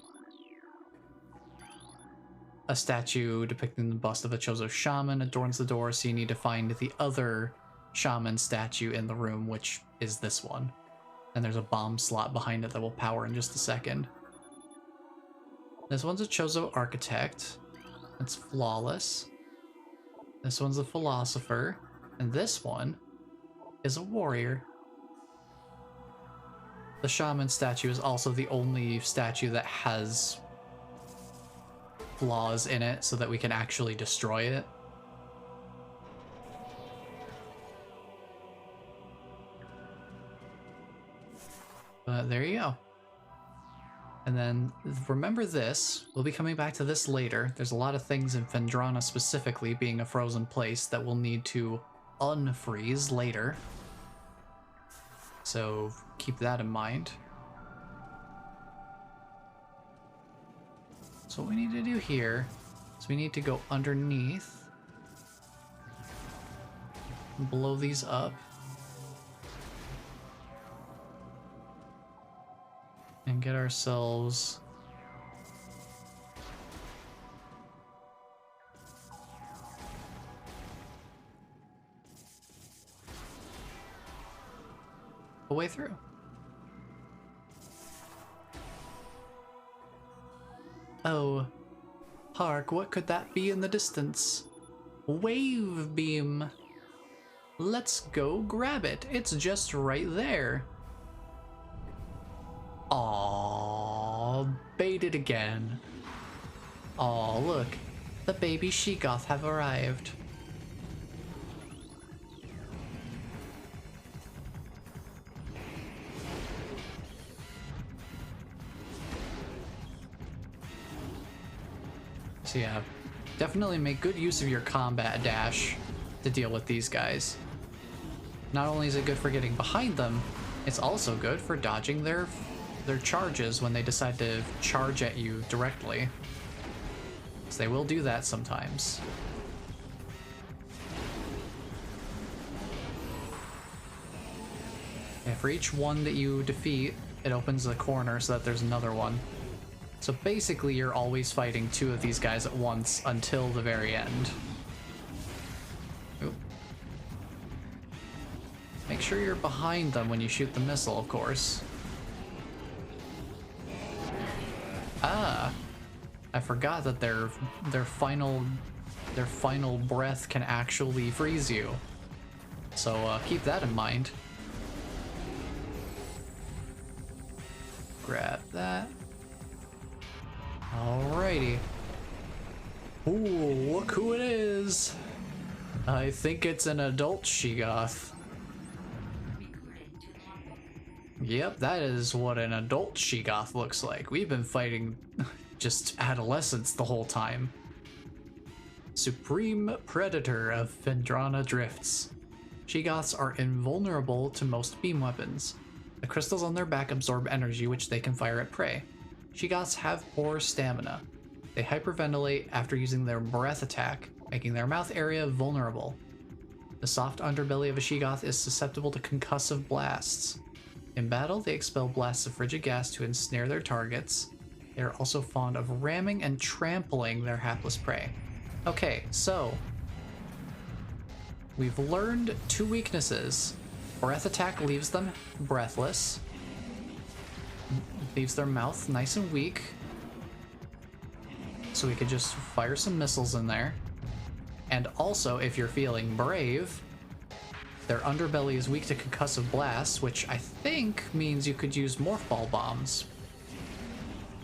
a statue depicting the bust of a Chozo shaman adorns the door, so you need to find the other shaman statue in the room, which is this one. And there's a bomb slot behind it that will power in just a second. This one's a Chozo architect. It's flawless. This one's a philosopher. And this one is a warrior. The shaman statue is also the only statue that has flaws in it so that we can actually destroy it. But there you go. And then remember this, we'll be coming back to this later. There's a lot of things in Phendrana specifically being a frozen place that we'll need to unfreeze later. So keep that in mind. So what we need to do here is we need to go underneath, blow these up, and get ourselves a way through. Oh, hark, what could that be in the distance? Wave beam. Let's go grab it. It's just right there. Aww, baited again. Aw, look, the baby Sheegoth have arrived. So yeah, definitely make good use of your combat dash to deal with these guys. Not only is it good for getting behind them, it's also good for dodging their charges when they decide to charge at you directly. So they will do that sometimes. Yeah, for each one that you defeat, it opens a corner so that there's another one. So basically you're always fighting two of these guys at once until the very end. Oop. Make sure you're behind them when you shoot the missile, of course. Ah, I forgot that their final breath can actually freeze you. So keep that in mind. Grab that. Alrighty. Ooh, look who it is. I think it's an adult Sheegoth. Yep, that is what an adult Sheegoth looks like. We've been fighting just adolescents the whole time. Supreme Predator of Phendrana Drifts. Sheegoths are invulnerable to most beam weapons. The crystals on their back absorb energy which they can fire at prey. Sheegoths have poor stamina. They hyperventilate after using their breath attack, making their mouth area vulnerable. The soft underbelly of a Sheegoth is susceptible to concussive blasts. In battle, they expel blasts of frigid gas to ensnare their targets. They are also fond of ramming and trampling their hapless prey. Okay, so we've learned 2 weaknesses. Breath attack leaves them breathless. Leaves their mouth nice and weak. So we could just fire some missiles in there. And also, if you're feeling brave, their underbelly is weak to concussive blasts, which I think means you could use Morphball bombs.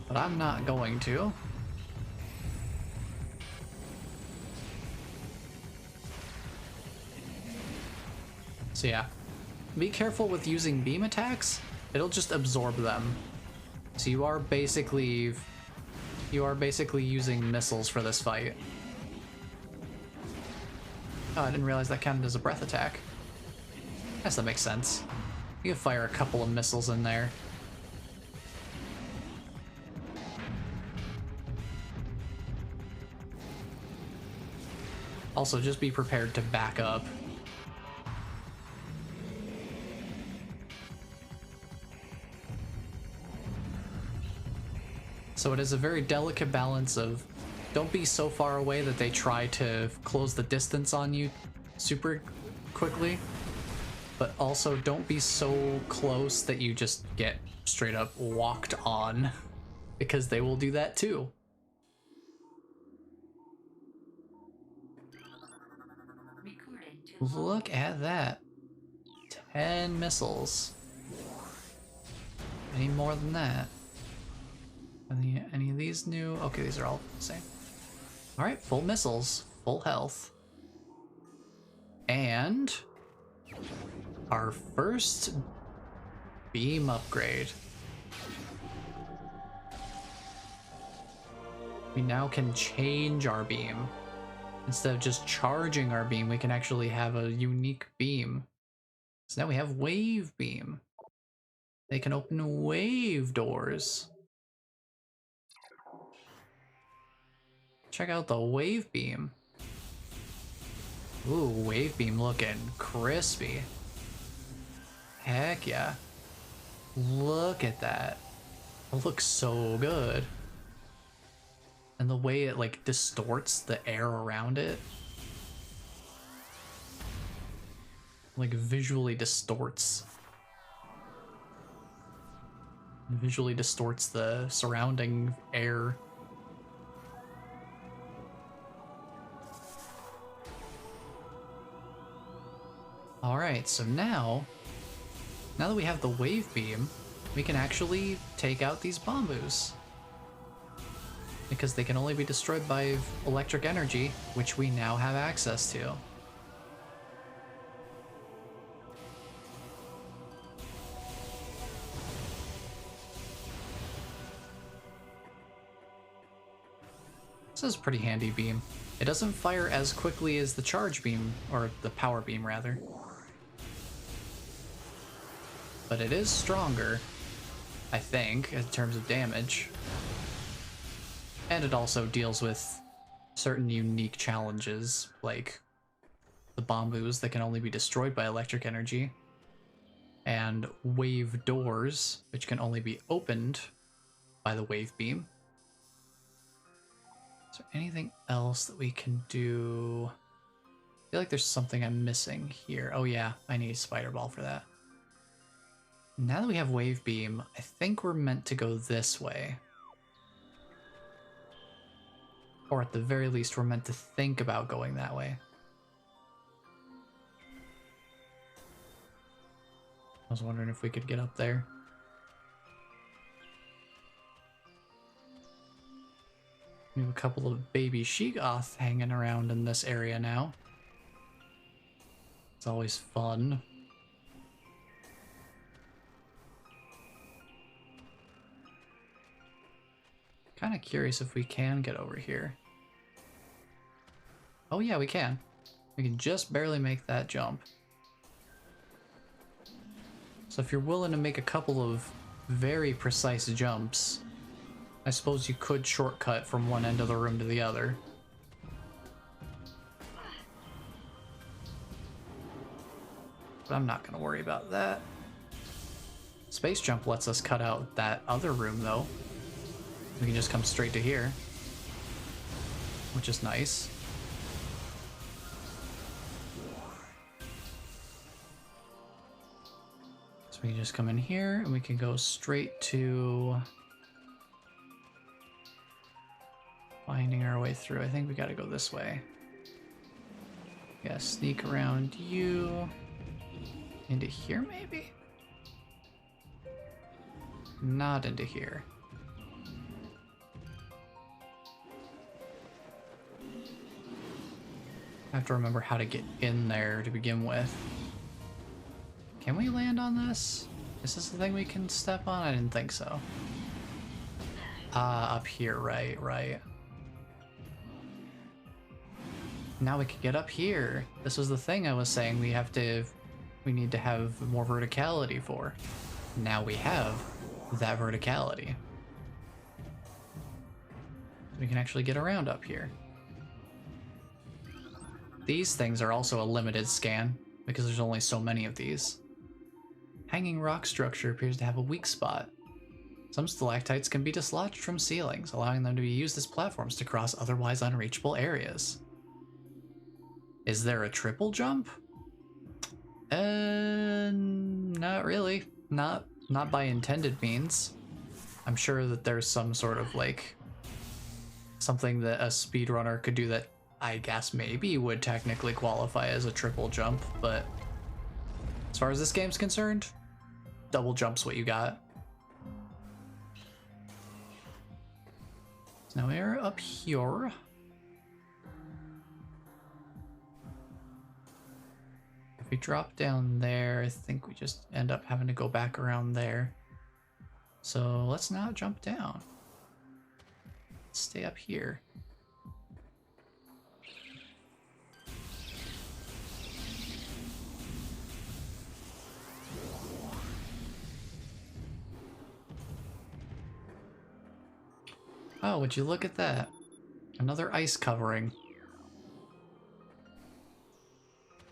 But I'm not going to. So yeah, be careful with using beam attacks. It'll just absorb them. So you are basically using missiles for this fight. Oh, I didn't realize that counted as a breath attack. Guess that makes sense. You can fire a couple of missiles in there. Also, just be prepared to back up. So it is a very delicate balance of don't be so far away that they try to close the distance on you super quickly, but also don't be so close that you just get straight up walked on, because they will do that too. Look at that. 10 missiles. Any more than that? Any of these new? Okay, these are all the same. Alright, full missiles, full health. And our first beam upgrade. We now can change our beam. Instead of just charging our beam, we can actually have a unique beam. So now we have wave beam. They can open wave doors. Check out the wave beam. Ooh, wave beam looking crispy. Heck yeah. Look at that. It looks so good. And the way it like distorts the air around it. Like visually distorts. Visually distorts the surrounding air. Alright, so now that we have the wave beam, we can actually take out these Bombus. Because they can only be destroyed by electric energy, which we now have access to. This is a pretty handy beam. It doesn't fire as quickly as the charge beam, or the power beam rather. But it is stronger, I think, in terms of damage. And it also deals with certain unique challenges, like the Bombus that can only be destroyed by electric energy, and wave doors, which can only be opened by the wave beam. Is there anything else that we can do? I feel like there's something I'm missing here. Oh yeah, I need a spider ball for that. Now that we have wave beam, I think we're meant to go this way. Or at the very least, we're meant to think about going that way. I was wondering if we could get up there. We have a couple of baby Sheegoth hanging around in this area now. It's always fun. Kind of curious if we can get over here. Oh yeah, we can. We can just barely make that jump. So if you're willing to make a couple of very precise jumps, I suppose you could shortcut from one end of the room to the other. But I'm not going to worry about that. Space jump lets us cut out that other room, though. We can just come straight to here, which is nice. So we can just come in here, and we can go straight to finding our way through. I think we got to go this way. Yeah, sneak around you. Into here, maybe? Not into here. I have to remember how to get in there to begin with. Can we land on this? Is this the thing we can step on? I didn't think so. Ah, up here, right. Now we can get up here. This was the thing I was saying we need to have more verticality for. Now we have that verticality. We can actually get around up here. These things are also a limited scan because there's only so many of these. Hanging rock structure appears to have a weak spot. Some stalactites can be dislodged from ceilings, allowing them to be used as platforms to cross otherwise unreachable areas. Is there a triple jump? Not really. Not by intended means. I'm sure that there's some sort of like something that a speedrunner could do that I guess maybe would technically qualify as a triple jump, but as far as this game's concerned, double jump's what you got. So now we're up here. If we drop down there, I think we just end up having to go back around there. So let's not jump down. Let's stay up here. Oh, would you look at that? Another ice covering.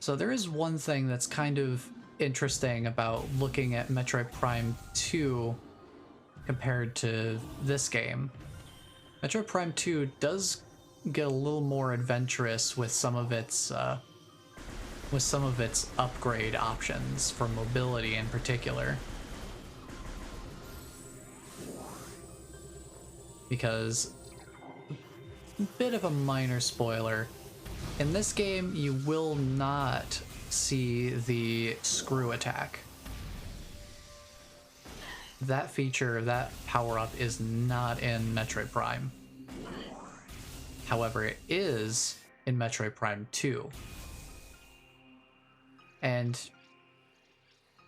So there is one thing that's kind of interesting about looking at Metroid Prime 2 compared to this game. Metroid Prime 2 does get a little more adventurous with some of its upgrade options for mobility in particular. Because, a bit of a minor spoiler, in this game you will not see the screw attack. That feature, that power-up is not in Metroid Prime. However, it is in Metroid Prime 2. And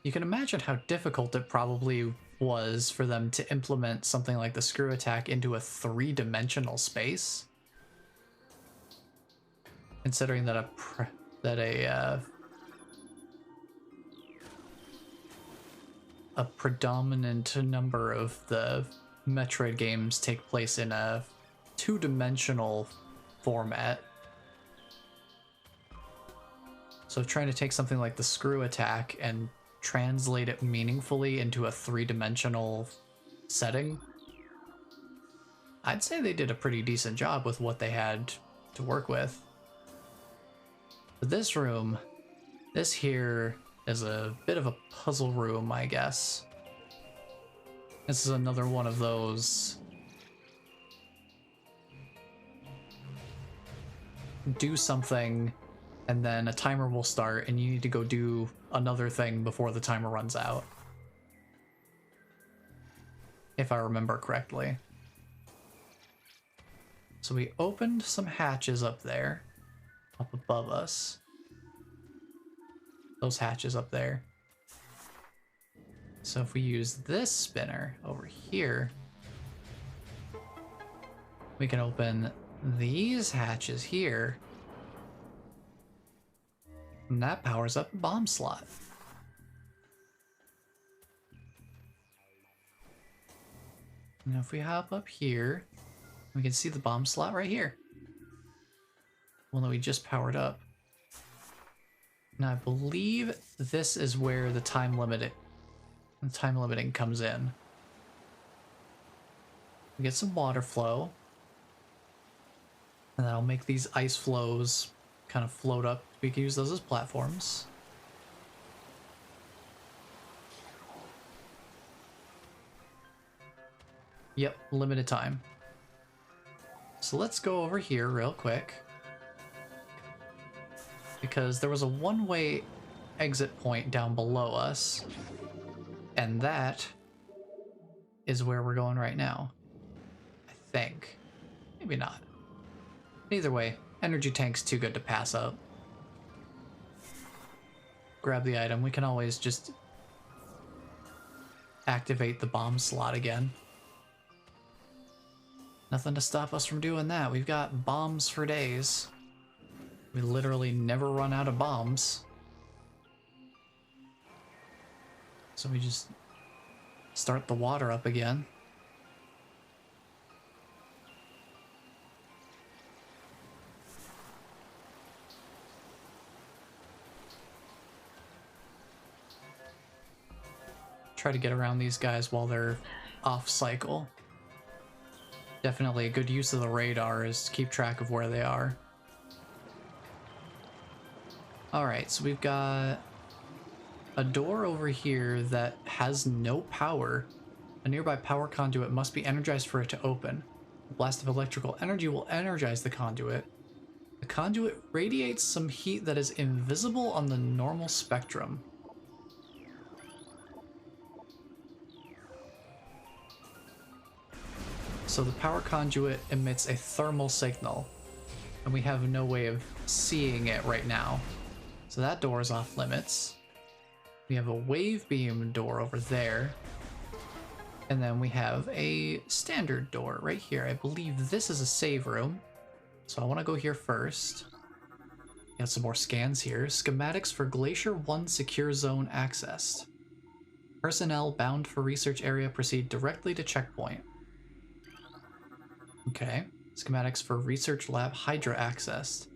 you can imagine how difficult it probably was for them to implement something like the screw attack into a three-dimensional space. Considering that a predominant number of the Metroid games take place in a two-dimensional format. So trying to take something like the screw attack and translate it meaningfully into a three-dimensional setting, I'd say they did a pretty decent job with what they had to work with. But this room, this here is a bit of a puzzle room, I guess. This is another one of those do something and then a timer will start and you need to go do another thing before the timer runs out. If I remember correctly. So we opened some hatches up there, up above us. Those hatches up there. So if we use this spinner over here, we can open these hatches here. And that powers up a bomb slot. Now if we hop up here, we can see the bomb slot right here. One that we just powered up. And I believe this is where the time limiting comes in. We get some water flow. And that'll make these ice flows kind of float up. We can use those as platforms. Yep, limited time. So let's go over here real quick. Because there was a one-way exit point down below us. And that is where we're going right now. I think. Maybe not. Either way, energy tank's too good to pass up. Grab the item. We can always just activate the bomb slot again. Nothing to stop us from doing that. We've got bombs for days. We literally never run out of bombs. So we just start the water up again. Try to get around these guys while they're off cycle. Definitely a good use of the radar is to keep track of where they are. Alright, so we've got a door over here that has no power. A nearby power conduit must be energized for it to open. A blast of electrical energy will energize the conduit. The conduit radiates some heat that is invisible on the normal spectrum. So the power conduit emits a thermal signal, and we have no way of seeing it right now. So that door is off limits. We have a wave beam door over there. And then we have a standard door right here. I believe this is a save room. So I want to go here first. Got some more scans here. Schematics for Glacier 1 secure zone accessed. Personnel bound for research area proceed directly to checkpoint. Okay. Schematics for Research Lab Hydra accessed.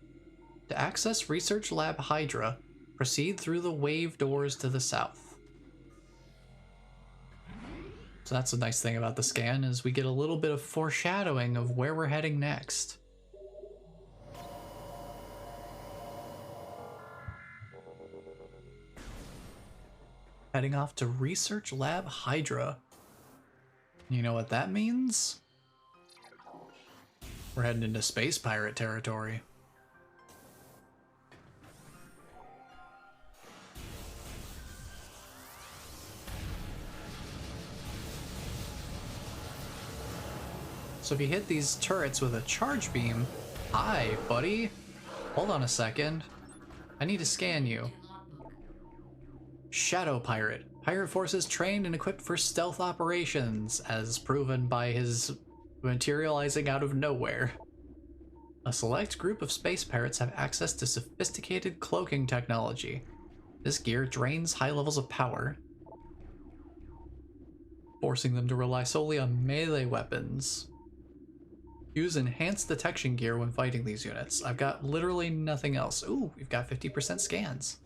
To access Research Lab Hydra, proceed through the wave doors to the south. So that's a nice thing about the scan, is we get a little bit of foreshadowing of where we're heading next. Heading off to Research Lab Hydra. You know what that means? We're heading into space pirate territory. So if you hit these turrets with a charge beam... Hi, buddy. Hold on a second. I need to scan you. Shadow Pirate. Pirate forces trained and equipped for stealth operations, as proven by his materializing out of nowhere. A select group of space pirates have access to sophisticated cloaking technology. This gear drains high levels of power, forcing them to rely solely on melee weapons. Use enhanced detection gear when fighting these units. I've got literally nothing else. Ooh, we've got 50% scans.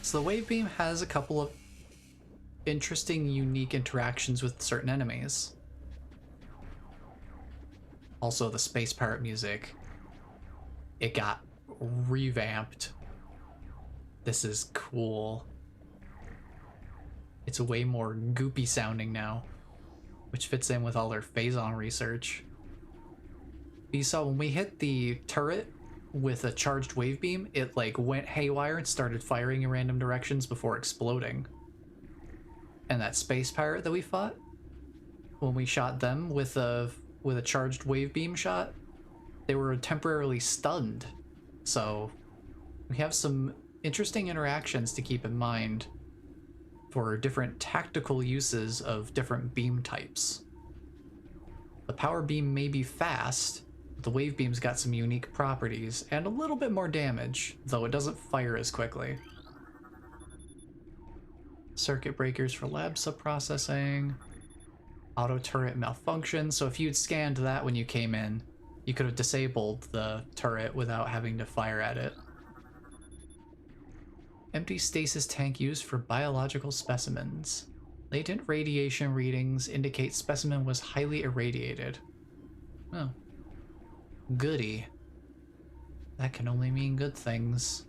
So the wave beam has a couple of interesting, unique interactions with certain enemies. Also, the space pirate music, it got revamped. This is cool. It's way more goopy sounding now, which fits in with all their phazon research. You saw when we hit the turret with a charged wave beam, it like went haywire and started firing in random directions before exploding. And that space pirate that we fought, when we shot them with a charged wave beam shot, they were temporarily stunned. So we have some interesting interactions to keep in mind for different tactical uses of different beam types. The power beam may be fast, but the wave beam's got some unique properties and a little bit more damage, though it doesn't fire as quickly. Circuit breakers for lab subprocessing. Auto turret malfunction. So if you'd scanned that when you came in, you could have disabled the turret without having to fire at it. Empty stasis tank used for biological specimens. Latent radiation readings indicate specimen was highly irradiated. Oh. Goody. That can only mean good things.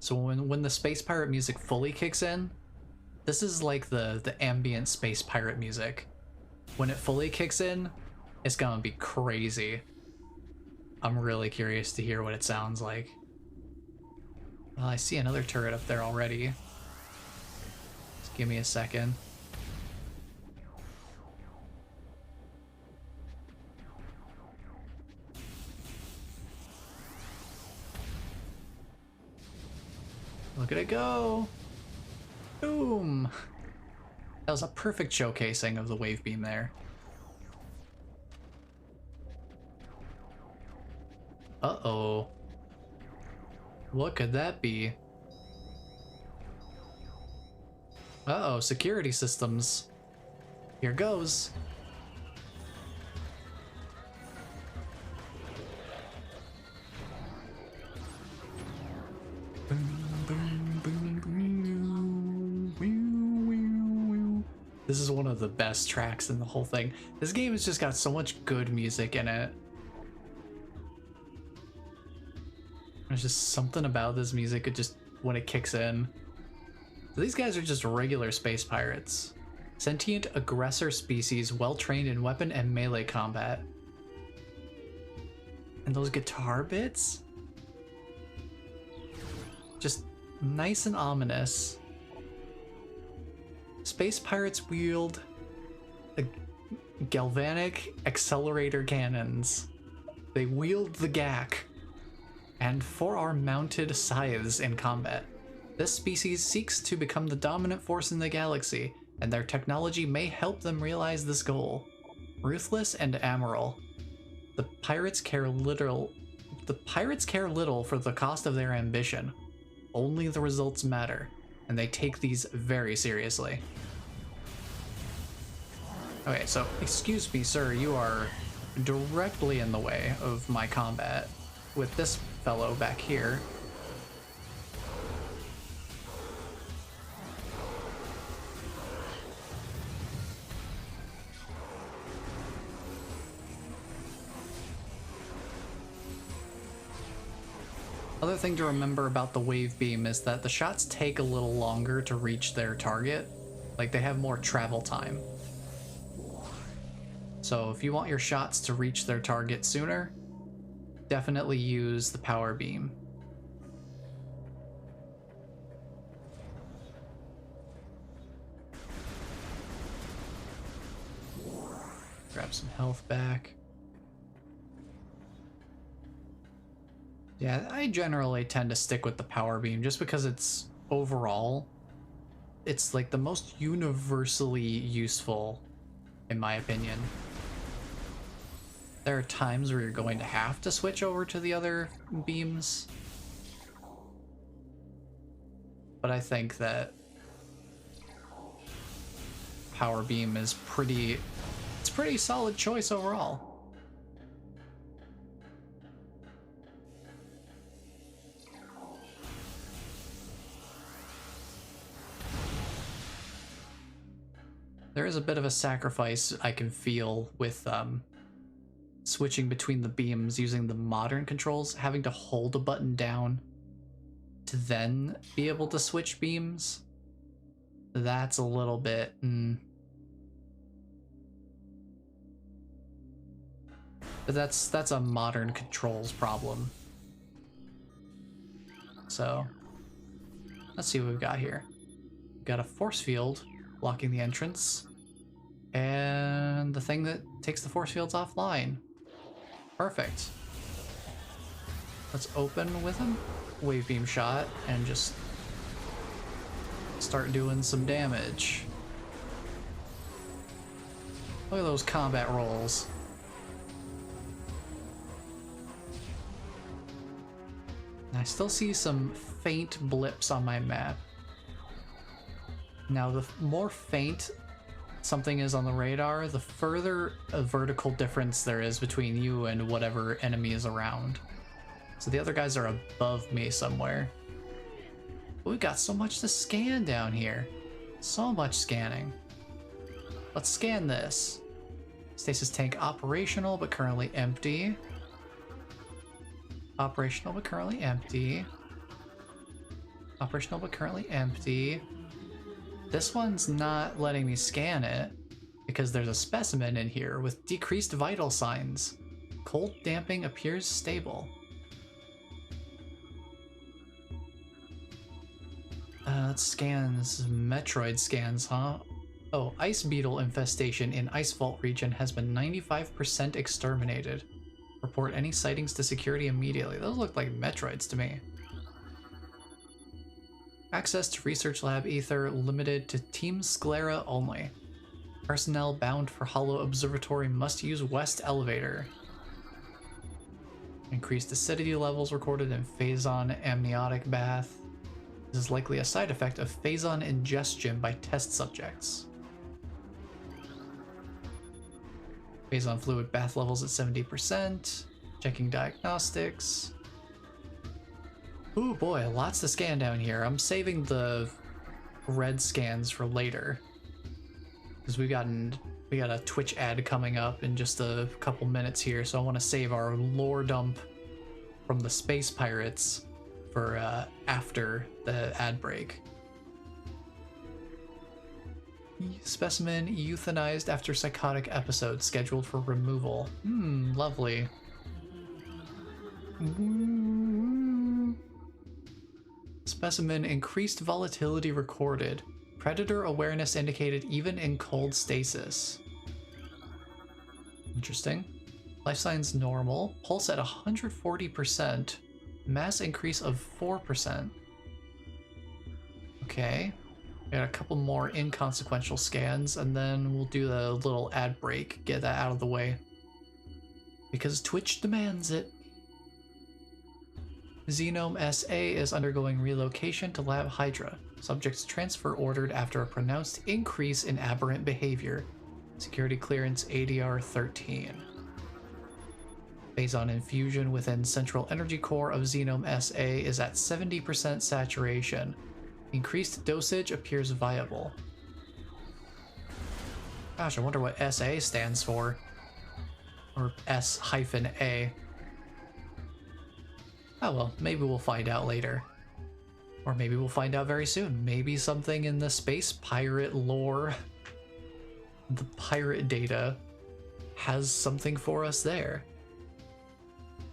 So when the space pirate music fully kicks in, this is like the ambient space pirate music. When it fully kicks in, it's gonna be crazy. I'm really curious to hear what it sounds like. Well, I see another turret up there already. Just give me a second. Look at it go! Boom! That was a perfect showcasing of the wave beam there. Uh-oh. What could that be? Uh-oh, security systems. Here goes. This is one of the best tracks in the whole thing. This game has just got so much good music in it. There's just something about this music, it just, when it kicks in. So these guys are just regular space pirates. Sentient aggressor species, well trained in weapon and melee combat. And those guitar bits? Just nice and ominous. Space pirates wield galvanic accelerator cannons. They wield the GAC and forearm mounted scythes in combat. This species seeks to become the dominant force in the galaxy, and their technology may help them realize this goal. Ruthless and amoral, the pirates care little for the cost of their ambition. Only the results matter, and they take these very seriously. Okay, so excuse me, sir, you are directly in the way of my combat with this fellow back here. Other thing to remember about the wave beam is that the shots take a little longer to reach their target. Like, they have more travel time. So if you want your shots to reach their target sooner, definitely use the power beam. Grab some health back. Yeah, I generally tend to stick with the power beam just because it's overall, it's like the most universally useful, in my opinion. There are times where you're going to have to switch over to the other beams, but I think that power beam is it's a pretty solid choice overall. There is a bit of a sacrifice I can feel with switching between the beams using the modern controls, having to hold a button down to then be able to switch beams. That's a little bit... But that's a modern controls problem. So, let's see what we've got here. We've got a force field blocking the entrance, and the thing that takes the force fields offline. Perfect. Let's open with him. Wave beam shot and just start doing some damage. Look at those combat rolls. I still see some faint blips on my map. Now, the more faint something is on the radar, the further a vertical difference there is between you and whatever enemy is around. So the other guys are above me somewhere. We've got so much to scan down here. So much scanning. Let's scan this. Stasis tank operational, but currently empty. Operational, but currently empty. Operational, but currently empty. This one's not letting me scan it because there's a specimen in here with decreased vital signs. Cold damping appears stable. Let's scan. This is Metroid scans, huh? Oh, ice beetle infestation in Ice Vault region has been 95% exterminated. Report any sightings to security immediately. Those look like Metroids to me. Access to research lab ether limited to Team Sclera only. Personnel bound for Hollow Observatory must use West Elevator. Increased acidity levels recorded in Phazon amniotic bath. This is likely a side effect of Phazon ingestion by test subjects. Phazon fluid bath levels at 70%. Checking diagnostics. Ooh boy, lots to scan down here. I'm saving the red scans for later. Because we got a Twitch ad coming up in just a couple minutes here, so I want to save our lore dump from the space pirates for after the ad break. Specimen euthanized after psychotic episode scheduled for removal. Lovely. Specimen increased volatility recorded. Predator awareness indicated even in cold stasis. Interesting. Life signs normal. Pulse at 140%. Mass increase of 4%. Okay. We got a couple more inconsequential scans, and then we'll do the little ad break, get that out of the way. Because Twitch demands it. Xenome SA is undergoing relocation to Lab Hydra. Subject's transfer ordered after a pronounced increase in aberrant behavior. Security clearance ADR 13. Phazon infusion within central energy core of Xenome SA is at 70% saturation. Increased dosage appears viable. Gosh, I wonder what SA stands for. Or S-A. Oh well, maybe we'll find out later. Or maybe we'll find out very soon. Maybe something in the space pirate lore, the pirate data, has something for us there.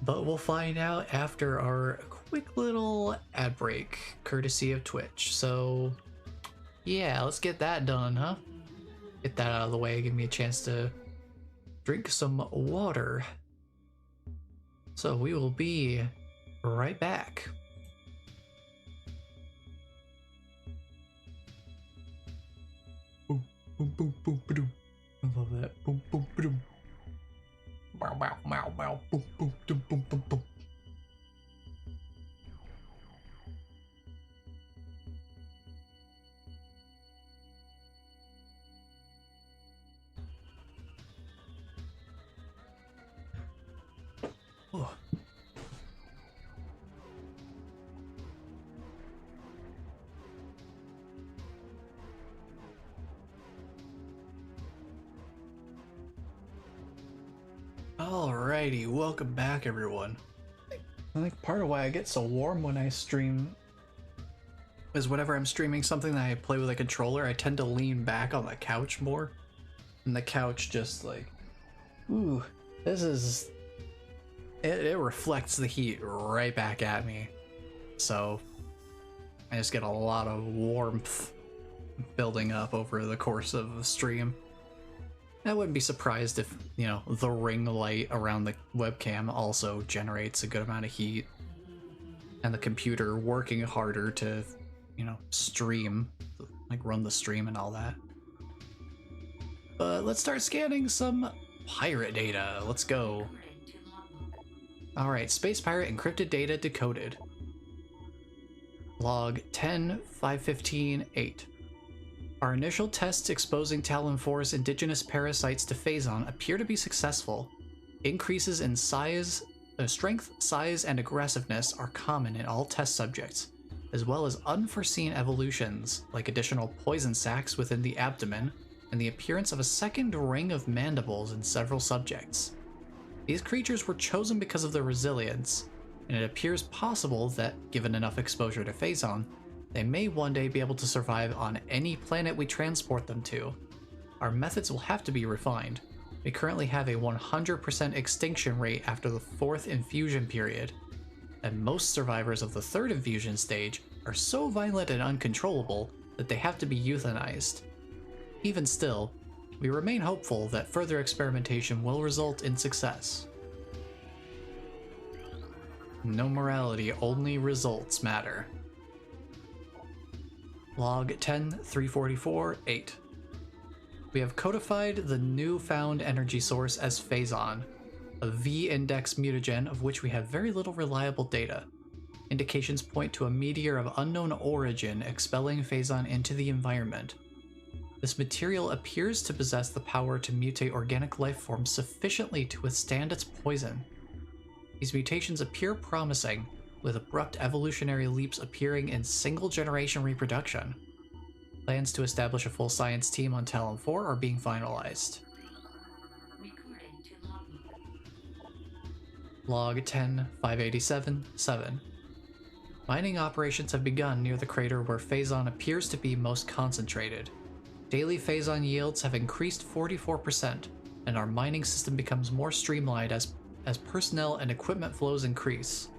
But we'll find out after our quick little ad break, courtesy of Twitch. So yeah, let's get that done, huh? Get that out of the way, give me a chance to drink some water. So we will be right back. Boom, boom, boom, boom, boom. I love that. Boom, boom, boom. Bow, bow, bow, bow. Boom, boom, boom, boom, boom, boom. Oh. Alrighty, welcome back everyone. I think part of why I get so warm when I stream is whenever I'm streaming something that I play with a controller, I tend to lean back on the couch more. And the couch just like, ooh, this is... It reflects the heat right back at me. So I just get a lot of warmth building up over the course of the stream. I wouldn't be surprised if, you know, the ring light around the webcam also generates a good amount of heat. And the computer working harder to, you know, stream, like run the stream and all that. But let's start scanning some pirate data. Let's go. Alright, Space Pirate encrypted data decoded. Log 10-515-8. Our initial tests exposing Talon 4's indigenous parasites to Phazon appear to be successful. Increases in strength, size, and aggressiveness are common in all test subjects, as well as unforeseen evolutions, like additional poison sacs within the abdomen, and the appearance of a second ring of mandibles in several subjects. These creatures were chosen because of their resilience, and it appears possible that, given enough exposure to Phazon, they may one day be able to survive on any planet we transport them to. Our methods will have to be refined. We currently have a 100% extinction rate after the 4th infusion period, and most survivors of the 3rd infusion stage are so violent and uncontrollable that they have to be euthanized. Even still, we remain hopeful that further experimentation will result in success. No morality, only results matter. Log 10-344-8. We have codified the newfound energy source as Phazon, a V-index mutagen of which we have very little reliable data. Indications point to a meteor of unknown origin expelling Phazon into the environment. This material appears to possess the power to mutate organic life forms sufficiently to withstand its poison. These mutations appear promising, with abrupt evolutionary leaps appearing in single-generation reproduction. Plans to establish a full science team on Talon 4 are being finalized. Log 10-587-7. Mining operations have begun near the crater where Phazon appears to be most concentrated. Daily Phazon yields have increased 44%, and our mining system becomes more streamlined as personnel and equipment flows increase.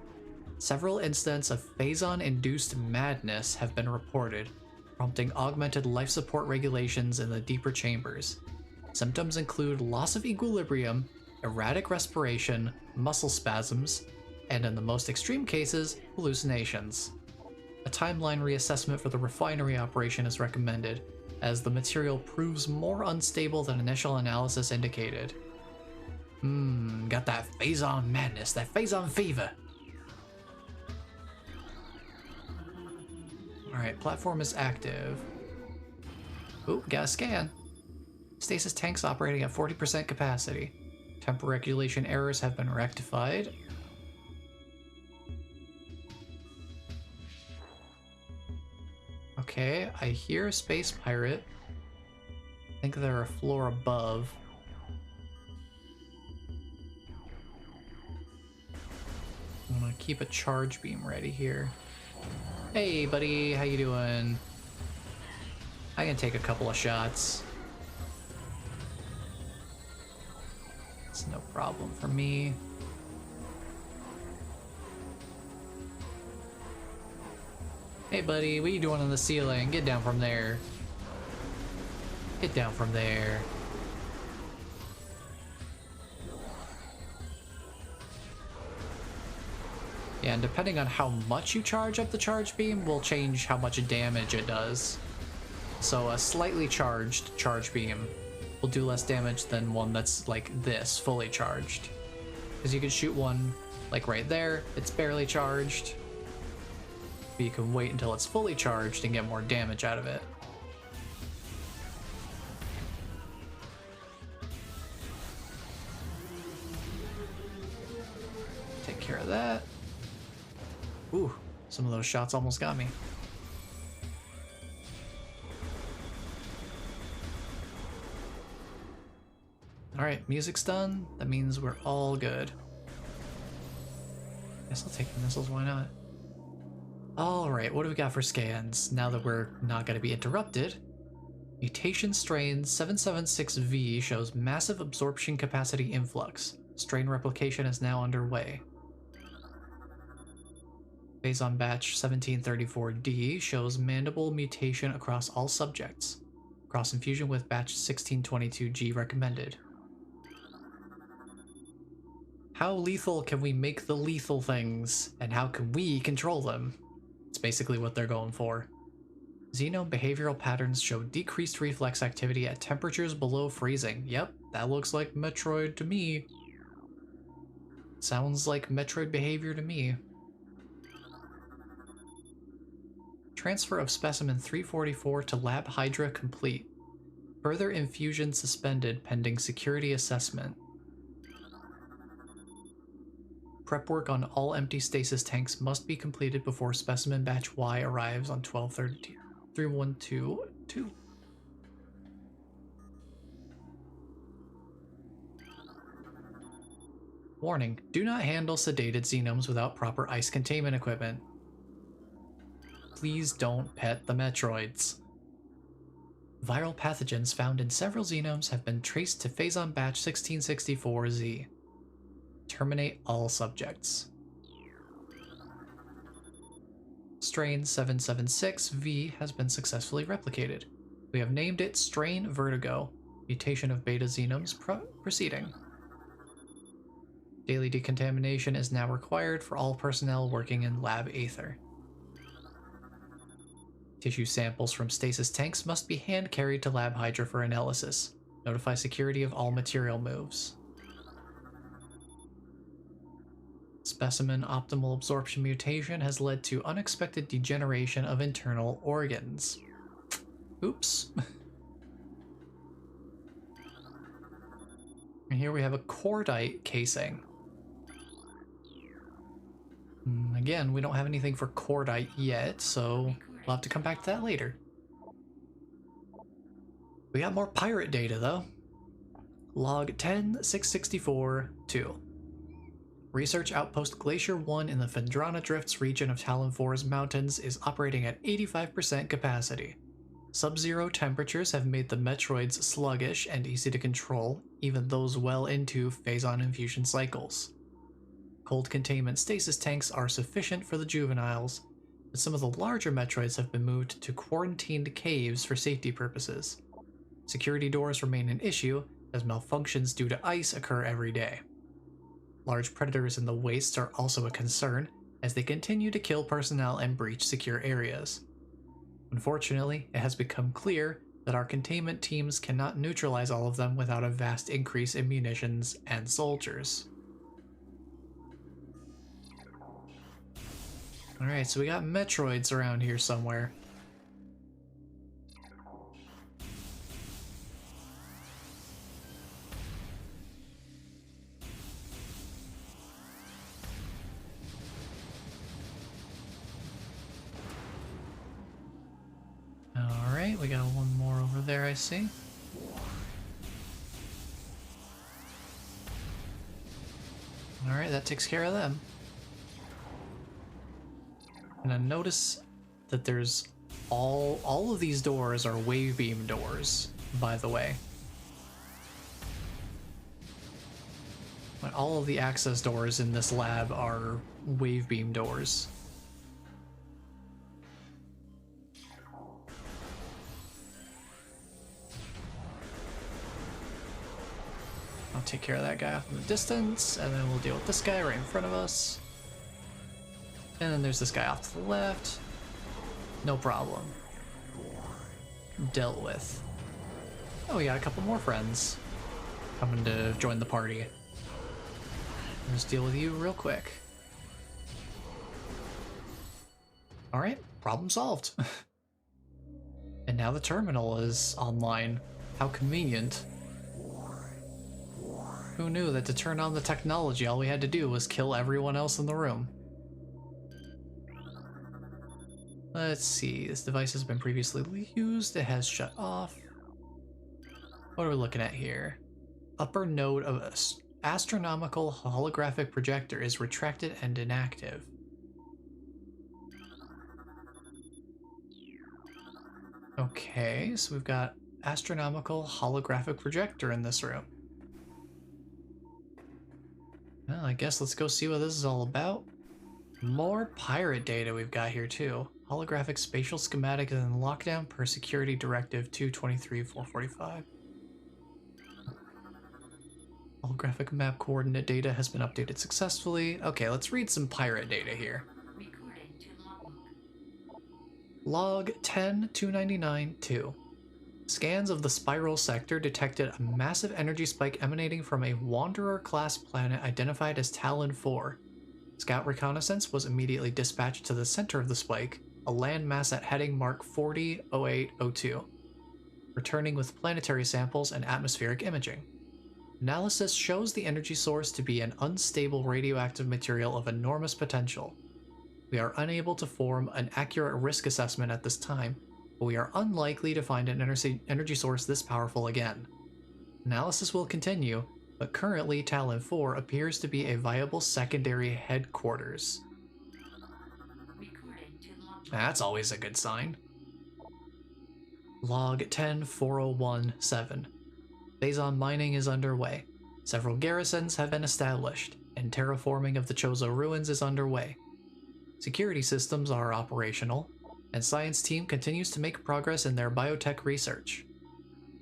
Several incidents of Phazon-induced madness have been reported, prompting augmented life support regulations in the deeper chambers. Symptoms include loss of equilibrium, erratic respiration, muscle spasms, and in the most extreme cases, hallucinations. A timeline reassessment for the refinery operation is recommended, as the material proves more unstable than initial analysis indicated. Got that Phazon madness, that Phazon fever. Alright, platform is active. Ooh, got a scan. Stasis tanks operating at 40% capacity. Temper regulation errors have been rectified. Okay, I hear a space pirate. I think they're a floor above. I'm gonna keep a charge beam ready here. Hey buddy, how you doing? I can take a couple of shots. It's no problem for me. Hey buddy, what are you doing on the ceiling? Get down from there. Get down from there. Yeah, and depending on how much you charge up the charge beam will change how much damage it does. So a slightly charged charge beam will do less damage than one that's like this, fully charged. Because you can shoot one like right there, it's barely charged. But you can wait until it's fully charged and get more damage out of it. Take care of that. Ooh, some of those shots almost got me. Alright, music's done. That means we're all good. Guess I'll take the missiles, why not? Alright, what do we got for scans? Now that we're not going to be interrupted. Mutation strain 776V shows massive absorption capacity influx. Strain replication is now underway. Phazon batch 1734D shows mandible mutation across all subjects. Cross infusion with batch 1622G recommended. How lethal can we make the lethal things, and how can we control them? It's basically what they're going for. Xenome behavioral patterns show decreased reflex activity at temperatures below freezing. Yep, that looks like Metroid to me. Sounds like Metroid behavior to me. Transfer of specimen 344 to Lab Hydra complete. Further infusion suspended pending security assessment. Prep work on all empty stasis tanks must be completed before specimen batch Y arrives on 12/31/2. Warning, do not handle sedated xenomes without proper ice containment equipment. Please don't pet the Metroids. Viral pathogens found in several xenomes have been traced to Phazon batch 1664Z. Terminate all subjects. Strain 776V has been successfully replicated. We have named it Strain Vertigo. Mutation of beta xenomes proceeding. Daily decontamination is now required for all personnel working in Lab Aether. Tissue samples from stasis tanks must be hand-carried to Lab Hydra for analysis. Notify security of all material moves. Specimen optimal absorption mutation has led to unexpected degeneration of internal organs. Oops. And here we have a cordite casing. Again, we don't have anything for cordite yet, so we'll have to come back to that later. We got more pirate data, though. Log 10-664-2. Research Outpost Glacier 1 in the Phendrana Drifts region of Talon 4's mountains is operating at 85% capacity. Sub-zero temperatures have made the Metroids sluggish and easy to control, even those well into Phazon infusion cycles. Cold containment stasis tanks are sufficient for the juveniles, but some of the larger Metroids have been moved to quarantined caves for safety purposes. Security doors remain an issue, as malfunctions due to ice occur every day. Large predators in the wastes are also a concern, as they continue to kill personnel and breach secure areas. Unfortunately, it has become clear that our containment teams cannot neutralize all of them without a vast increase in munitions and soldiers. Alright, so we got Metroids around here somewhere. Alright, we got one more over there, I see. Alright, that takes care of them. And I notice that there's all of these doors are wave beam doors, by the way. But all of the access doors in this lab are wave beam doors. I'll take care of that guy off in the distance, and then we'll deal with this guy right in front of us. And then there's this guy off to the left. No problem. Dealt with. Oh, we got a couple more friends coming to join the party. I'll just deal with you real quick. Alright, problem solved. And now the terminal is online. How convenient. Who knew that to turn on the technology, all we had to do was kill everyone else in the room? Let's see, this device has been previously used, it has shut off. What are we looking at here? Upper node of an astronomical holographic projector is retracted and inactive. Okay, so we've got astronomical holographic projector in this room. Well, I guess let's go see what this is all about. More pirate data we've got here too. Holographic spatial schematic is in lockdown per security directive 223-445. Holographic map coordinate data has been updated successfully. Okay, let's read some pirate data here. Log 10-299-2. Scans of the spiral sector detected a massive energy spike emanating from a Wanderer-class planet identified as Talon 4. Scout reconnaissance was immediately dispatched to the center of the spike, a landmass at heading mark 400802, returning with planetary samples and atmospheric imaging. Analysis shows the energy source to be an unstable radioactive material of enormous potential. We are unable to form an accurate risk assessment at this time, but we are unlikely to find an energy source this powerful again. Analysis will continue, but currently Talon 4 appears to be a viable secondary headquarters. That's always a good sign. Log 104017. Phazon mining is underway. Several garrisons have been established, and terraforming of the Chozo ruins is underway. Security systems are operational, and science team continues to make progress in their biotech research.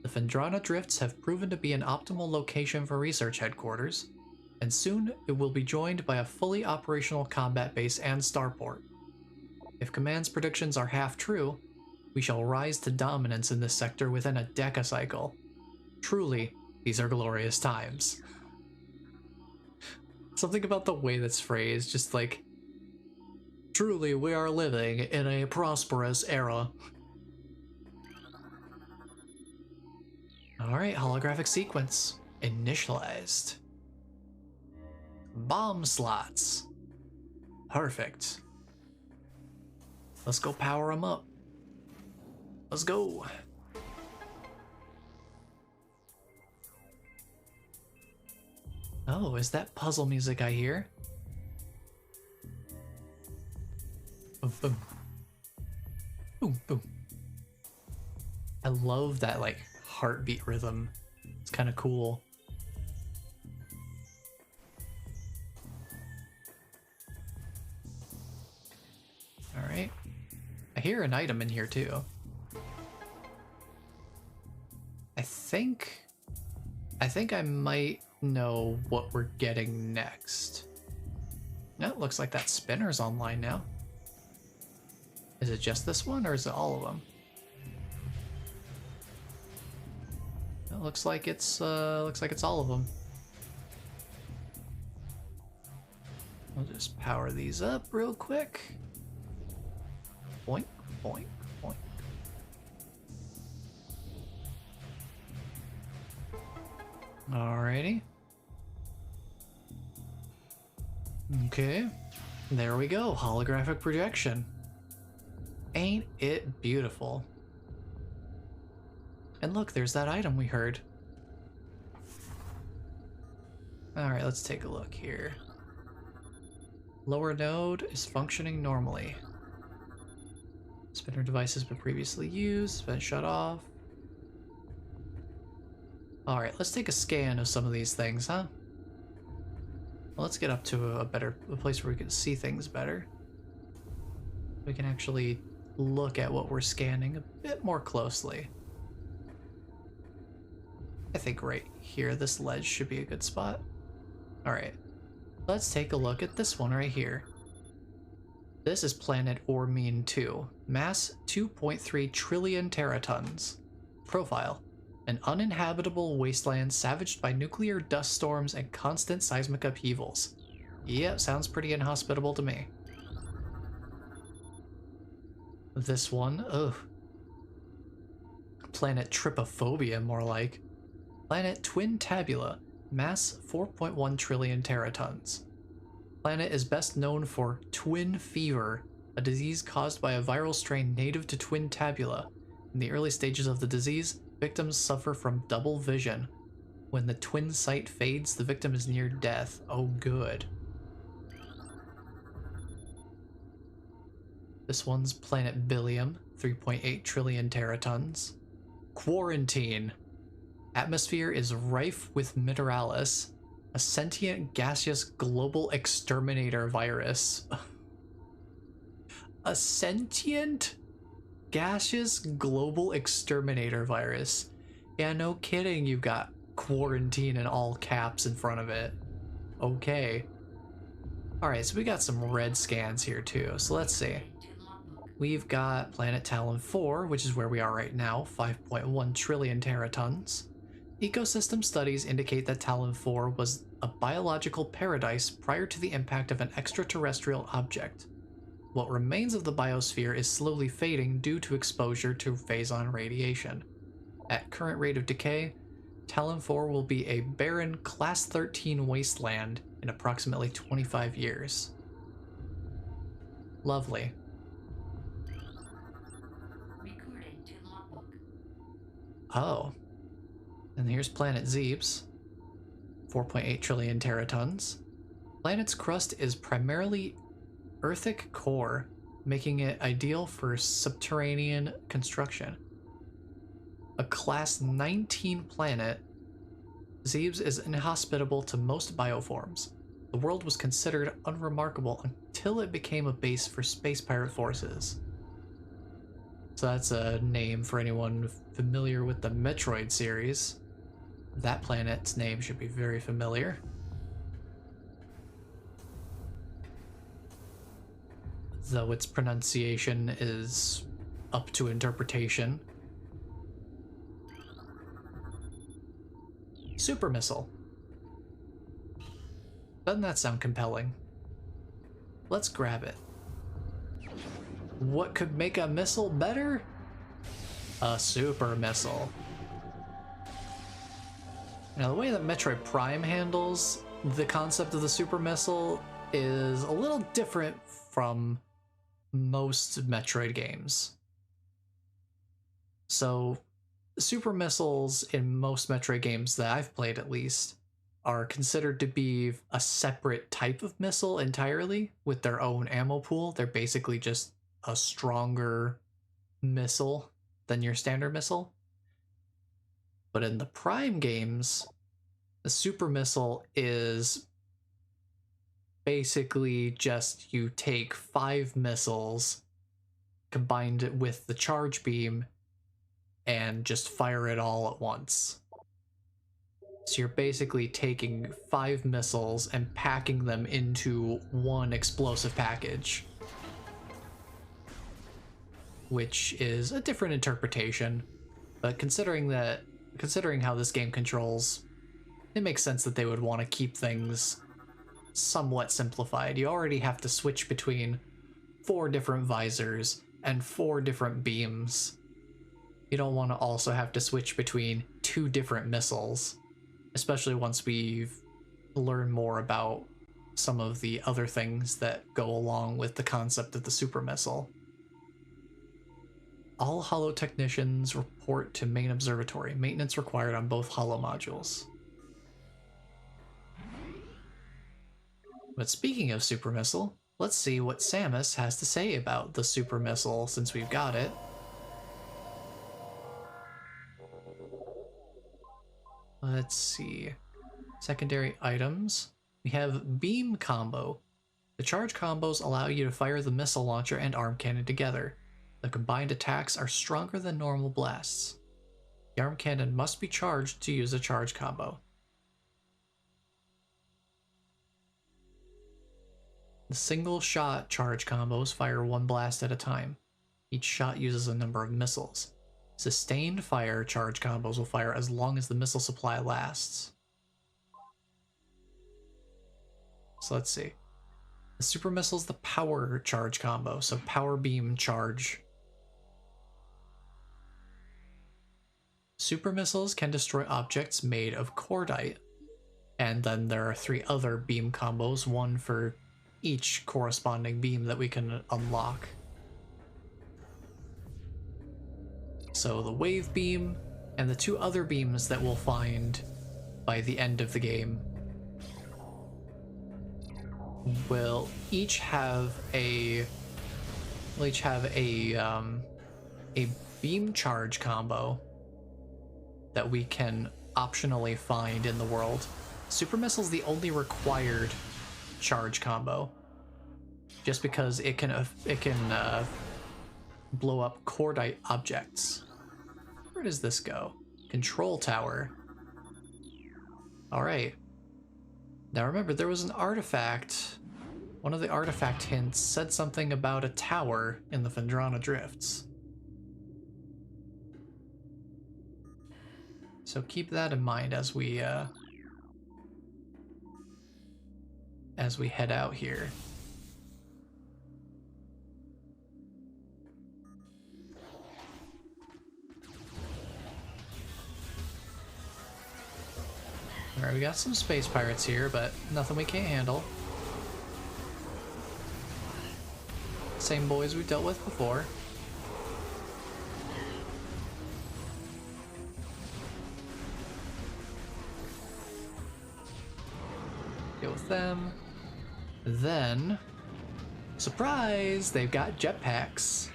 The Phendrana Drifts have proven to be an optimal location for research headquarters, and soon it will be joined by a fully operational combat base and starport. If Command's predictions are half true, we shall rise to dominance in this sector within a decacycle. Truly, these are glorious times. Something about the way that's phrased, just like, truly we are living in a prosperous era. Alright, holographic sequence. Initialized. Bomb slots. Perfect. Let's go power them up. Let's go. Oh, is that puzzle music I hear? Boom, boom. Boom, boom. I love that, like, heartbeat rhythm. It's kind of cool. Alright. I hear an item in here, too. I think I might know what we're getting next. No, it looks like that spinner's online now. Is it just this one, or is it all of them? It looks like it's all of them. I'll just power these up real quick. Boink, boink, boink. Alrighty. Okay, there we go, holographic projection. Ain't it beautiful? And look, there's that item we heard. Alright, let's take a look here. Lower node is functioning normally. Spinner device has been previously used, been shut off. Alright, let's take a scan of some of these things, huh? Well, let's get up to a place where we can see things better. We can actually look at what we're scanning a bit more closely. I think right here, this ledge should be a good spot. Alright, let's take a look at this one right here. This is planet Ormine 2. Mass 2.3 trillion teratons. Profile: an uninhabitable wasteland savaged by nuclear dust storms and constant seismic upheavals. Yep, sounds pretty inhospitable to me. This one, ugh. Planet Trypophobia, more like. Planet Twin Tabula, mass 4.1 trillion teratons. Planet is best known for twin fever, a disease caused by a viral strain native to Twin Tabula. In the early stages of the disease, victims suffer from double vision. When the twin sight fades, the victim is near death. Oh, good. This one's planet Billium, 3.8 trillion teratons. Quarantine. Atmosphere is rife with Mineralis, a sentient gaseous global exterminator virus. A sentient gaseous global exterminator virus. Yeah, no kidding, you've got quarantine in all caps in front of it. Okay. Alright, so we got some red scans here too, so let's see. We've got planet Talon 4, which is where we are right now, 5.1 trillion teratons. Ecosystem studies indicate that Talon 4 was a biological paradise prior to the impact of an extraterrestrial object. What remains of the biosphere is slowly fading due to exposure to phazon radiation. At current rate of decay, Talon 4 will be a barren Class 13 wasteland in approximately 25 years. Lovely. Recording to logbook. Oh. And here's planet Zebes. 4.8 trillion teratons. Planet's crust is primarily earthic core, making it ideal for subterranean construction. A Class 19 planet, Zebes is inhospitable to most bioforms. The world was considered unremarkable until it became a base for space pirate forces. So that's a name for anyone familiar with the Metroid series. That planet's name should be very familiar. Though its pronunciation is up to interpretation. Super missile. Doesn't that sound compelling? Let's grab it. What could make a missile better? A super missile. Now, the way that Metroid Prime handles the concept of the super missile is a little different from most Metroid games. So, super missiles in most Metroid games that I've played, at least, are considered to be a separate type of missile entirely with their own ammo pool. They're basically just a stronger missile than your standard missile. But in the Prime games, the super missile is basically just you take 5 missiles, combined it with the charge beam, and just fire it all at once. So you're basically taking 5 missiles and packing them into one explosive package, which is a different interpretation, but considering how this game controls, it makes sense that they would want to keep things somewhat simplified. You already have to switch between 4 different visors and 4 different beams. You don't want to also have to switch between 2 different missiles, especially once we've learned more about some of the other things that go along with the concept of the super missile. All holo technicians report to main observatory. Maintenance required on both holo modules. But speaking of super missile, let's see what Samus has to say about the super missile since we've got it. Let's see. Secondary items. We have beam combo. The charge combos allow you to fire the missile launcher and arm cannon together. The combined attacks are stronger than normal blasts. The arm cannon must be charged to use a charge combo. The single shot charge combos fire 1 blast at a time. Each shot uses a number of missiles. Sustained fire charge combos will fire as long as the missile supply lasts. So let's see. The super missile is the power charge combo, so power beam charge. Super missiles can destroy objects made of cordite, and then there are 3 other beam combos, one for each corresponding beam that we can unlock. So the wave beam and the 2 other beams that we'll find by the end of the game will each have a beam charge combo that we can optionally find in the world. Super missile's the only required charge combo, just because it can blow up cordite objects. Where does this go? Control tower. All right. Now remember, there was an artifact. One of the artifact hints said something about a tower in the Phendrana Drifts. So keep that in mind as we head out here. we got some space pirates here, but nothing we can't handle. Same boys we've dealt with before. Deal with them. Then, surprise, they've got jetpacks.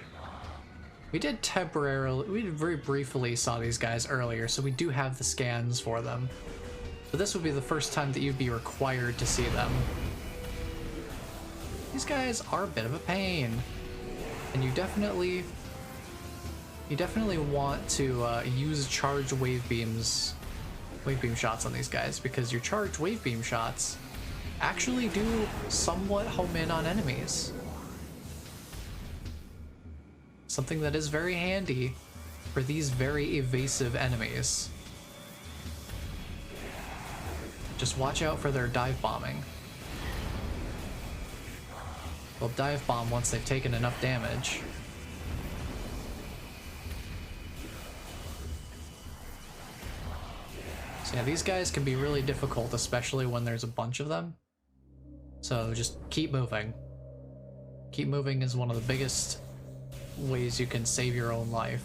We did very briefly saw these guys earlier, so we do have the scans for them. But this would be the first time that you'd be required to see them. These guys are a bit of a pain. And you definitely want to use charged wave beam shots on these guys, because your charged wave beam shots actually do somewhat home in on enemies. Something that is very handy for these very evasive enemies. Just watch out for their dive bombing. They'll dive bomb once they've taken enough damage. So yeah, these guys can be really difficult, especially when there's a bunch of them. So just keep moving. Keep moving is one of the biggest ways you can save your own life.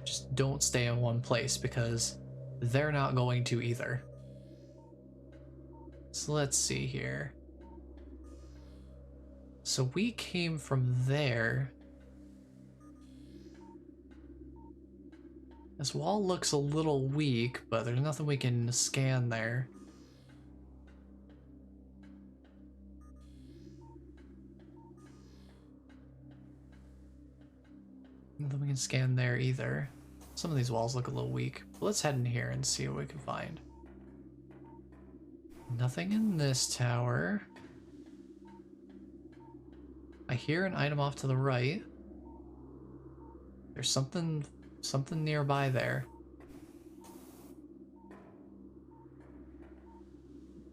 Just don't stay in one place, because they're not going to either. So let's see here. So we came from there. This wall looks a little weak, but there's nothing we can scan there. Nothing we can scan there either. Some of these walls look a little weak. But let's head in here and see what we can find. Nothing in this tower. I hear an item off to the right. There's something nearby there.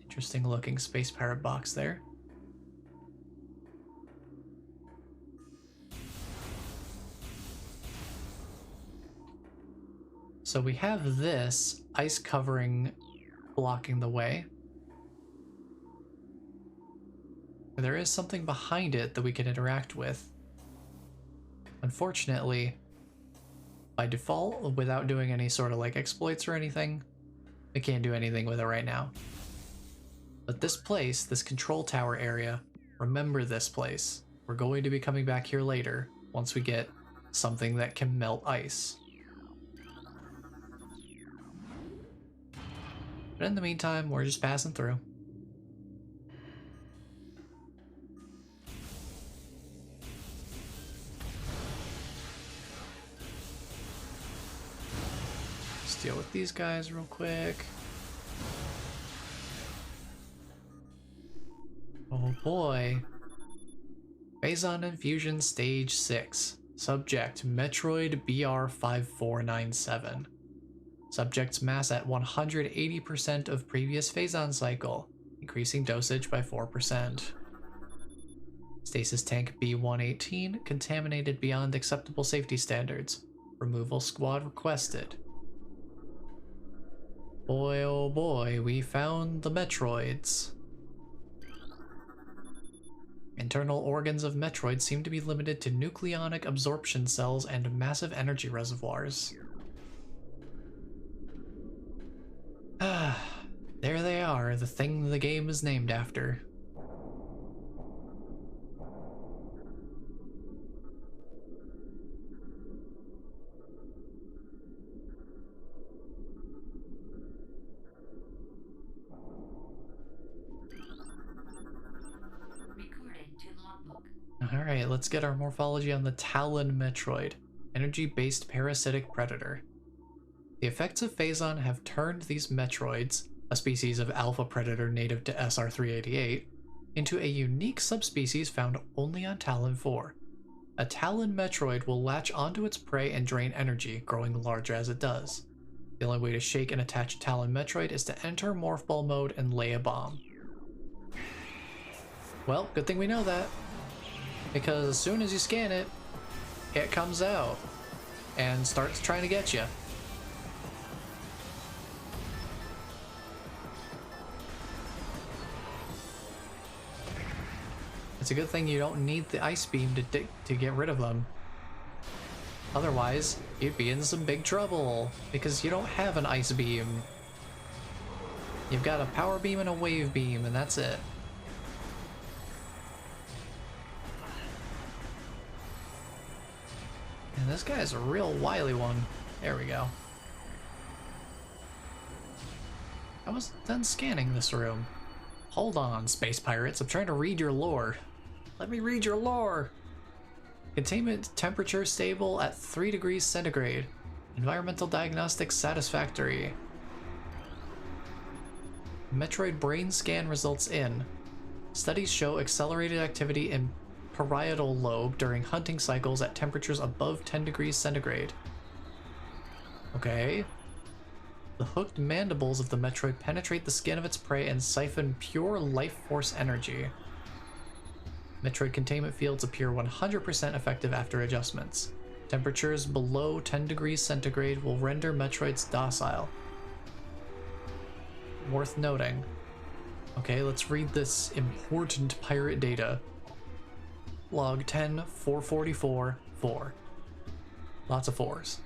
Interesting looking space pirate box there. So we have this ice covering blocking the way. There is something behind it that we can interact with. Unfortunately, by default, without doing any sort of like exploits or anything, we can't do anything with it right now. But this place, this control tower area, remember this place. We're going to be coming back here later once we get something that can melt ice. But in the meantime, we're just passing through. Let's deal with these guys real quick. Oh boy. Phazon Infusion Stage 6. Subject Metroid BR5497. Subject's mass at 180% of previous Phazon cycle, increasing dosage by 4%. Stasis tank B118, contaminated beyond acceptable safety standards. Removal squad requested. Boy oh boy, we found the Metroids. Internal organs of Metroid seem to be limited to nucleonic absorption cells and massive energy reservoirs. There they are, the thing the game is named after. Alright, let's get our morphology on the Talon Metroid, energy-based parasitic predator. The effects of Phazon have turned these Metroids, a species of alpha predator native to SR388, into a unique subspecies found only on Talon 4. A Talon Metroid will latch onto its prey and drain energy, growing larger as it does. The only way to shake an attached Talon Metroid is to enter Morph Ball mode and lay a bomb. Well, good thing we know that, because as soon as you scan it, it comes out and starts trying to get you. It's a good thing you don't need the ice beam to get rid of them. Otherwise, you'd be in some big trouble, because you don't have an ice beam. You've got a power beam and a wave beam, and that's it. And this guy's a real wily one. There we go. I was done scanning this room. Hold on, space pirates. I'm trying to read your lore. Let me read your lore. Containment temperature stable at 3 degrees centigrade. Environmental diagnostics satisfactory. Metroid brain scan results in. Studies show accelerated activity in parietal lobe during hunting cycles at temperatures above 10 degrees centigrade. Okay. The hooked mandibles of the Metroid penetrate the skin of its prey and siphon pure life force energy. Metroid containment fields appear 100% effective after adjustments. Temperatures below 10 degrees centigrade will render Metroids docile. Worth noting. Okay, let's read this important pirate data. Log 10-444-4. Lots of 4s.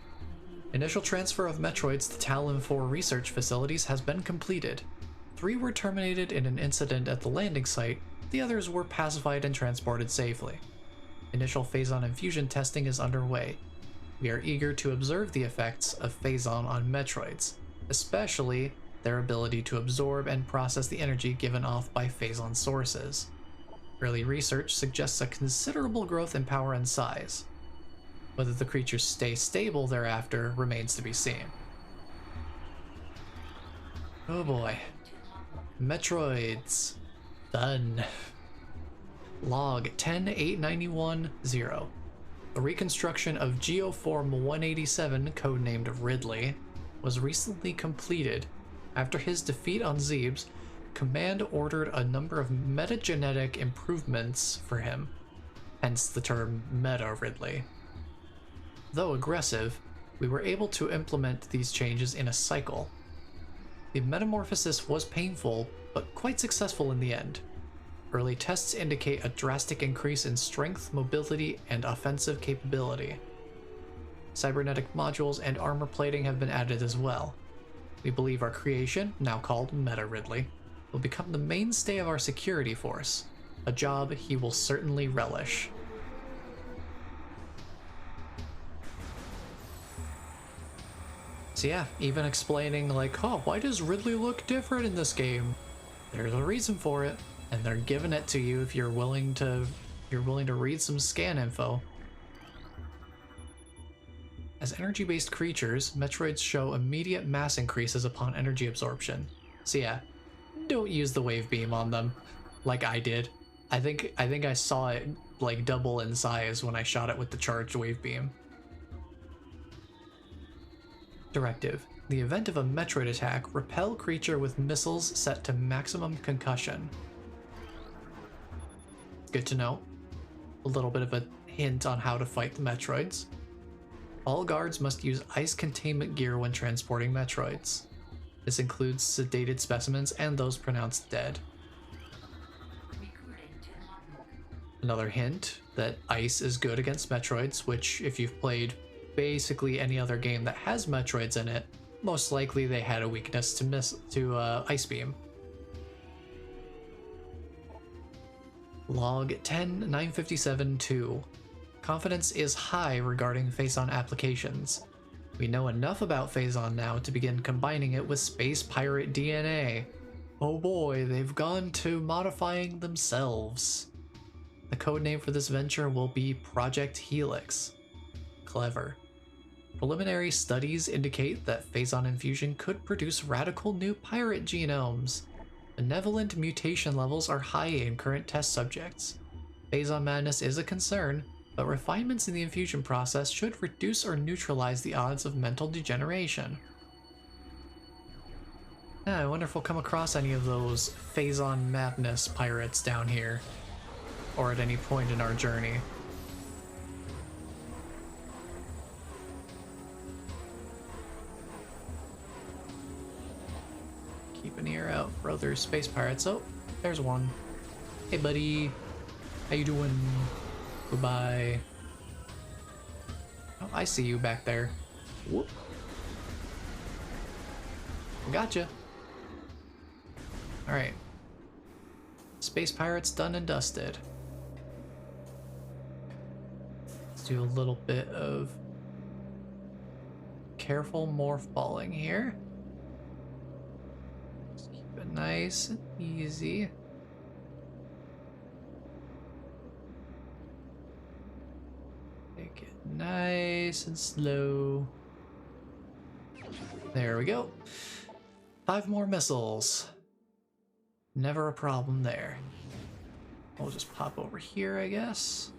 Initial transfer of Metroids to Talon 4 research facilities has been completed. 3 were terminated in an incident at the landing site, the others were pacified and transported safely. Initial Phazon infusion testing is underway. We are eager to observe the effects of Phazon on Metroids, especially their ability to absorb and process the energy given off by Phazon sources. Early research suggests a considerable growth in power and size. Whether the creatures stay stable thereafter remains to be seen. Oh boy. Metroids. Done. Log 10-891-0. A reconstruction of Geoform 187, codenamed Ridley, was recently completed. After his defeat on Zebes, Command ordered a number of metagenetic improvements for him, hence the term Meta Ridley. Though aggressive, we were able to implement these changes in a cycle. The metamorphosis was painful, but quite successful in the end. Early tests indicate a drastic increase in strength, mobility, and offensive capability. Cybernetic modules and armor plating have been added as well. We believe our creation, now called Meta Ridley, will become the mainstay of our security force, a job he will certainly relish. So yeah, even explaining like, oh, why does Ridley look different in this game? There's a reason for it, and they're giving it to you if you're willing to read some scan info. As energy-based creatures, Metroids show immediate mass increases upon energy absorption. So yeah, don't use the wave beam on them, like I did. I think I saw it like double in size when I shot it with the charged wave beam. Directive. The event of a Metroid attack, repel creature with missiles set to maximum concussion. Good to know. A little bit of a hint on how to fight the Metroids. All guards must use ice containment gear when transporting Metroids. This includes sedated specimens and those pronounced dead. Another hint that ice is good against Metroids, which if you've played basically any other game that has Metroids in it, most likely they had a weakness to Ice Beam. Log 10-957-2. Confidence is high regarding Phazon applications. We know enough about Phazon now to begin combining it with space pirate DNA. Oh boy, they've gone to modifying themselves. The codename for this venture will be Project Helix. Clever. Preliminary studies indicate that Phazon infusion could produce radical new pirate genomes. Benevolent mutation levels are high in current test subjects. Phazon madness is a concern, but refinements in the infusion process should reduce or neutralize the odds of mental degeneration. I wonder if we'll come across any of those Phazon madness pirates down here, or at any point in our journey. Keep an ear out for other space pirates. Oh, there's one. Hey, buddy. How you doing? Goodbye. Oh, I see you back there. Whoop. Gotcha. Alright. Space Pirates done and dusted. Let's do a little bit of careful morph balling here. Just keep it nice and easy. Take it nice and slow. There we go. 5 more missiles. Never a problem there. We'll just pop over here, I guess.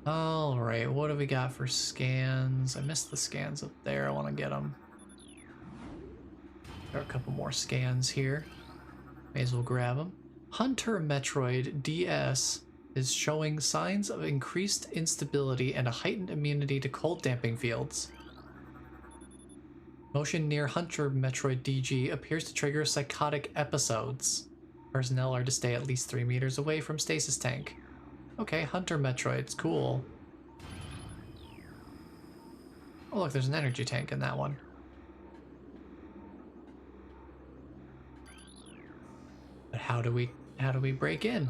Alright, what do we got for scans? I missed the scans up there. I want to get them. There are a couple more scans here. May as well grab them. Hunter Metroid DS is showing signs of increased instability and a heightened immunity to cold damping fields. Motion near Hunter Metroid DG appears to trigger psychotic episodes. Personnel are to stay at least 3 meters away from stasis tank. Okay, Hunter Metroid's cool. Oh look, there's an energy tank in that one. But how do we break in?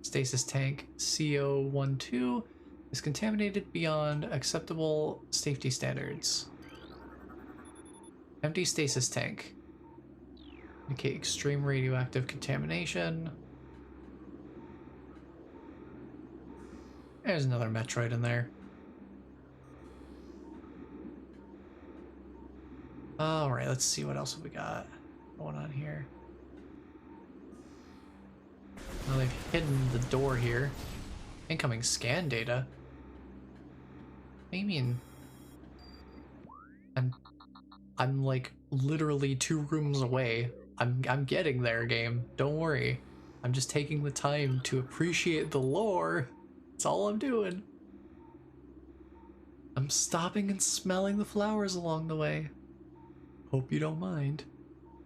Stasis tank CO12 is contaminated beyond acceptable safety standards. Empty stasis tank. Indicate extreme radioactive contamination. There's another Metroid in there. Alright, let's see what else have we got going on here. Well, they've hidden the door here. Incoming scan data. What do you mean? I'm like literally 2 rooms away. I'm getting there, game. Don't worry. I'm just taking the time to appreciate the lore. That's all I'm doing. I'm stopping and smelling the flowers along the way. Hope you don't mind.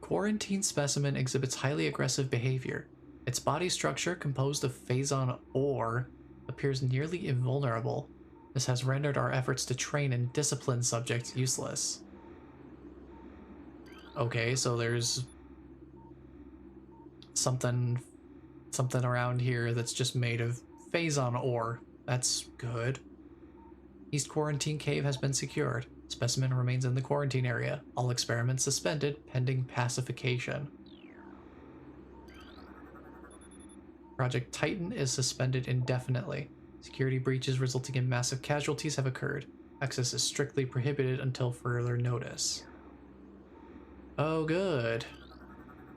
Quarantine specimen exhibits highly aggressive behavior. Its body structure, composed of phazon ore, appears nearly invulnerable. This has rendered our efforts to train and discipline subjects useless. Okay, so there's something around here that's just made of phazon ore. That's good. East Quarantine Cave has been secured. Specimen remains in the quarantine area. All experiments suspended pending pacification. Project Titan is suspended indefinitely. Security breaches resulting in massive casualties have occurred. Access is strictly prohibited until further notice. Oh, good.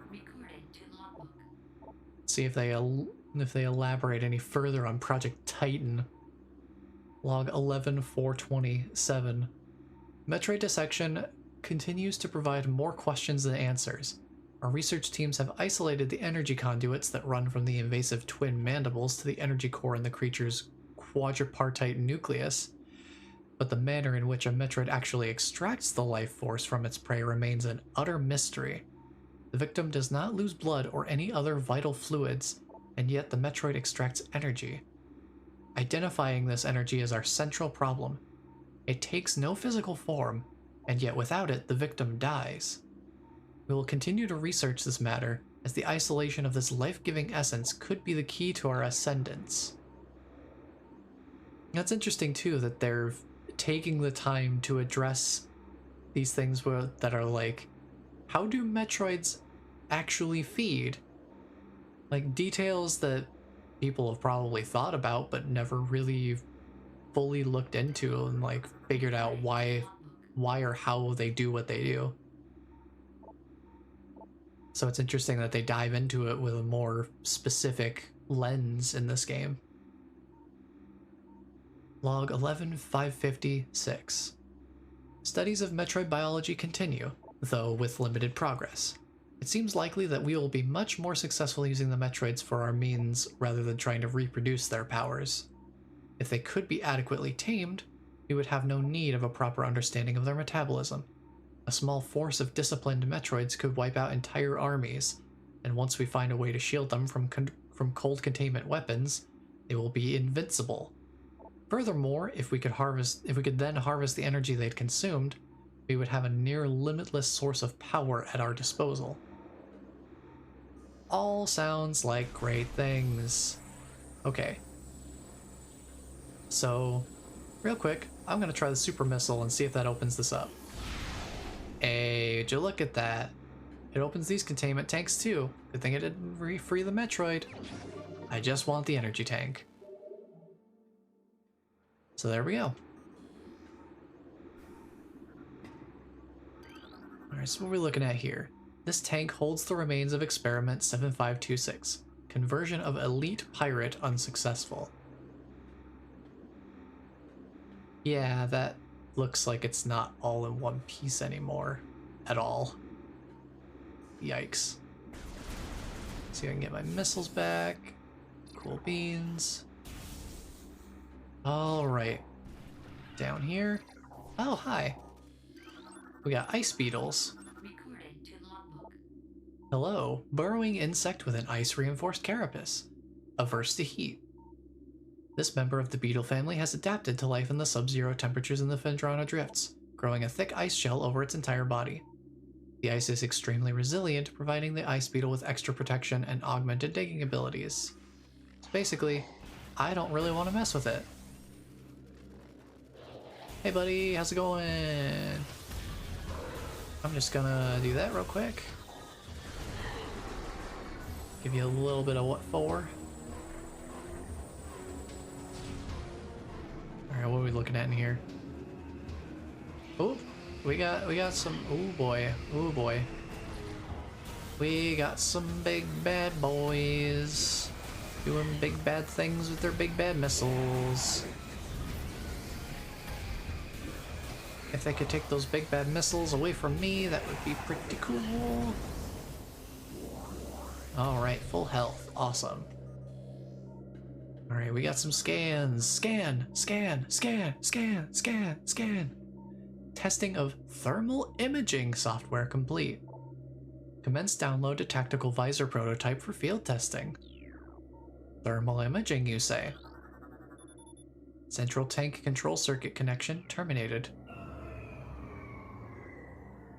Recording to logbook. See if they elaborate any further on Project Titan. Log 11-427. Metroid Dissection continues to provide more questions than answers. Our research teams have isolated the energy conduits that run from the invasive twin mandibles to the energy core in the creature's quadripartite nucleus, but the manner in which a Metroid actually extracts the life force from its prey remains an utter mystery. The victim does not lose blood or any other vital fluids, and yet the Metroid extracts energy. Identifying this energy is our central problem. It takes no physical form, and yet without it, the victim dies. We will continue to research this matter, as the isolation of this life-giving essence could be the key to our ascendance. That's interesting too, that they're taking the time to address these things that are like, how do Metroids actually feed? Like, details that people have probably thought about but never really fully looked into and like figured out why or how they do what they do. So it's interesting that they dive into it with a more specific lens in this game. Log 11-556. Studies of Metroid biology continue, though with limited progress. It seems likely that we will be much more successful using the Metroids for our means rather than trying to reproduce their powers. If they could be adequately tamed, we would have no need of a proper understanding of their metabolism. A small force of disciplined Metroids could wipe out entire armies, and once we find a way to shield them from cold containment weapons, they will be invincible. Furthermore, if we could then harvest the energy they'd consumed, we would have a near limitless source of power at our disposal. All sounds like great things. Okay. So, real quick, I'm gonna try the super missile and see if that opens this up. Hey, would you look at that? It opens these containment tanks too. Good thing it didn't re-free the Metroid. I just want the energy tank. So there we go. Alright, so what are we looking at here? This tank holds the remains of Experiment 7526. Conversion of Elite Pirate unsuccessful. Yeah, that looks like it's not all in one piece anymore. At all. Yikes. See if I can get my missiles back. Cool beans. Alright. Down here. Oh, hi. We got ice beetles. Recording to logbook. Hello. Burrowing insect with an ice-reinforced carapace. Averse to heat. This member of the beetle family has adapted to life in the sub-zero temperatures in the Phendrana Drifts, growing a thick ice shell over its entire body. The ice is extremely resilient, providing the ice beetle with extra protection and augmented digging abilities. So basically, I don't really want to mess with it. Hey buddy, how's it going? I'm just gonna do that real quick. Give you a little bit of what for. Alright, what are we looking at in here? Oh, we got some, oh boy, we got some big bad boys doing big bad things with their big bad missiles. If they could take those big bad missiles away from me, that would be pretty cool. Alright, full health, awesome. Alright, we got some scans. Scan. Testing of thermal imaging software complete. Commence download to tactical visor prototype for field testing. Thermal imaging, you say? Central tank control circuit connection terminated.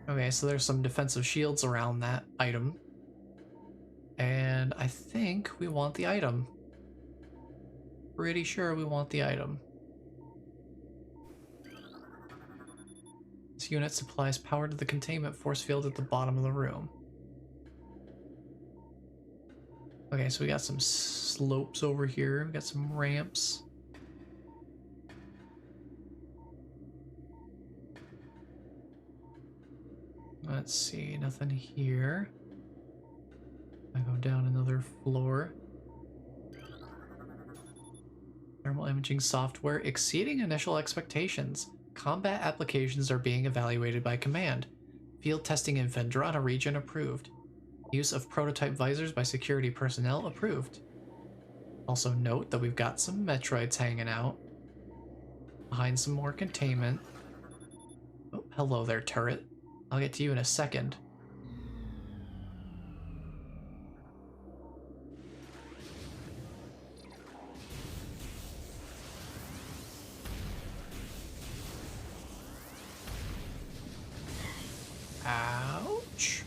Okay, so there's some defensive shields around that item. And I think we want the item. Pretty sure we want the item. This unit supplies power to the containment force field at the bottom of the room. Okay, so we got some slopes over here. We got some ramps. Let's see, nothing here. I go down another floor. Thermal imaging software exceeding initial expectations. Combat applications are being evaluated by command. Field testing in Phendrana region approved. Use of prototype visors by security personnel approved. Also note that we've got some Metroids hanging out. Behind some more containment. Oh, hello there, turret. I'll get to you in a second. Ouch.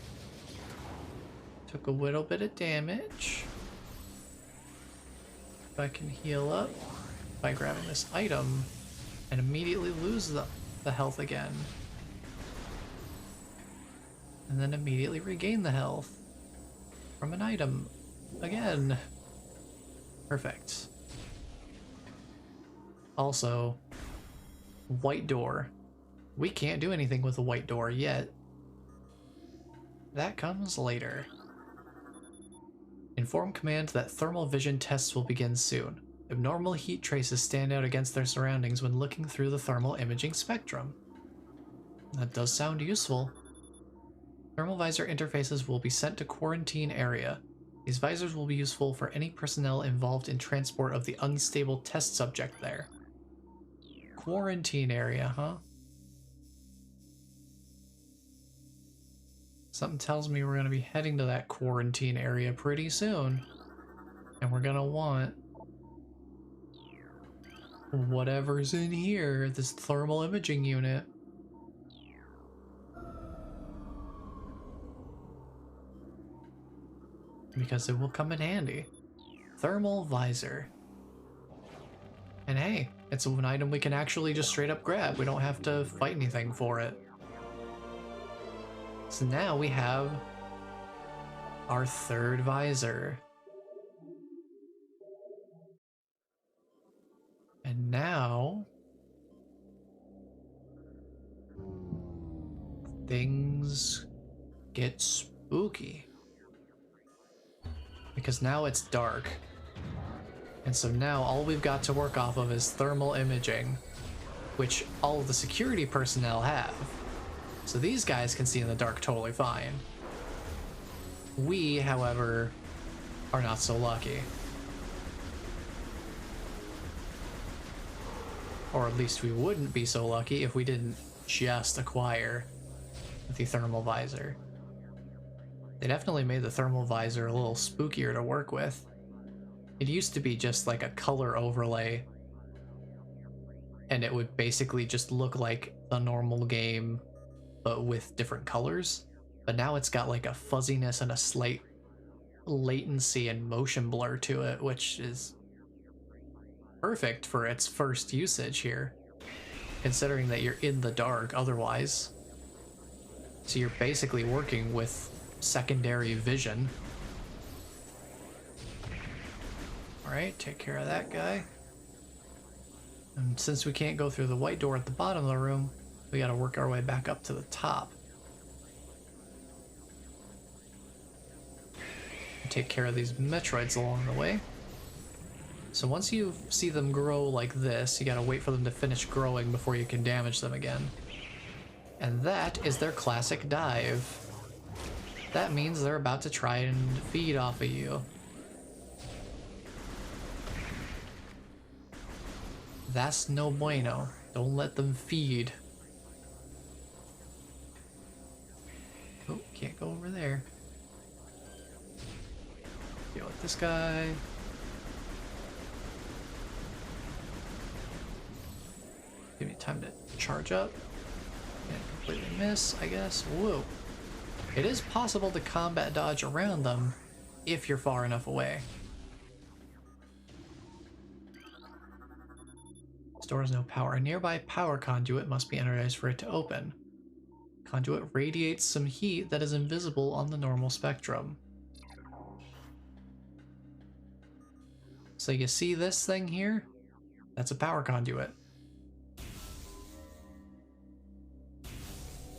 Took a little bit of damage. If I can heal up by grabbing this item and immediately lose the health again. And then immediately regain the health from an item again. Perfect. Also, white door. We can't do anything with a white door yet. That comes later. Inform command that thermal vision tests will begin soon. Abnormal heat traces stand out against their surroundings when looking through the thermal imaging spectrum. That does sound useful. Thermal visor interfaces will be sent to quarantine area. These visors will be useful for any personnel involved in transport of the unstable test subject there. Quarantine area, huh? Something tells me we're going to be heading to that quarantine area pretty soon. And we're going to want whatever's in here, this thermal imaging unit. Because it will come in handy. Thermal visor. And hey, it's an item we can actually just straight up grab. We don't have to fight anything for it. So now we have our third visor. And now things get spooky. Because now it's dark. And so now all we've got to work off of is thermal imaging, which all of the security personnel have. So these guys can see in the dark totally fine. We, however, are not so lucky. Or at least we wouldn't be so lucky if we didn't just acquire the thermal visor. They definitely made the thermal visor a little spookier to work with. It used to be just like a color overlay, and it would basically just look like the normal game, but with different colors. But now it's got like a fuzziness and a slight latency and motion blur to it, which is perfect for its first usage here, considering that you're in the dark otherwise. So you're basically working with secondary vision. Alright, take care of that guy. And since we can't go through the white door at the bottom of the room, we gotta work our way back up to the top. Take care of these Metroids along the way. So once you see them grow like this, you gotta wait for them to finish growing before you can damage them again. And that is their classic dive. That means they're about to try and feed off of you. That's no bueno. Don't let them feed. Oh, can't go over there. Deal with this guy. Give me time to charge up. And completely miss, I guess. Whoa. It is possible to combat dodge around them if you're far enough away. Stores no power. A nearby power conduit must be energized for it to open. Conduit radiates some heat that is invisible on the normal spectrum. So you see this thing here? That's a power conduit.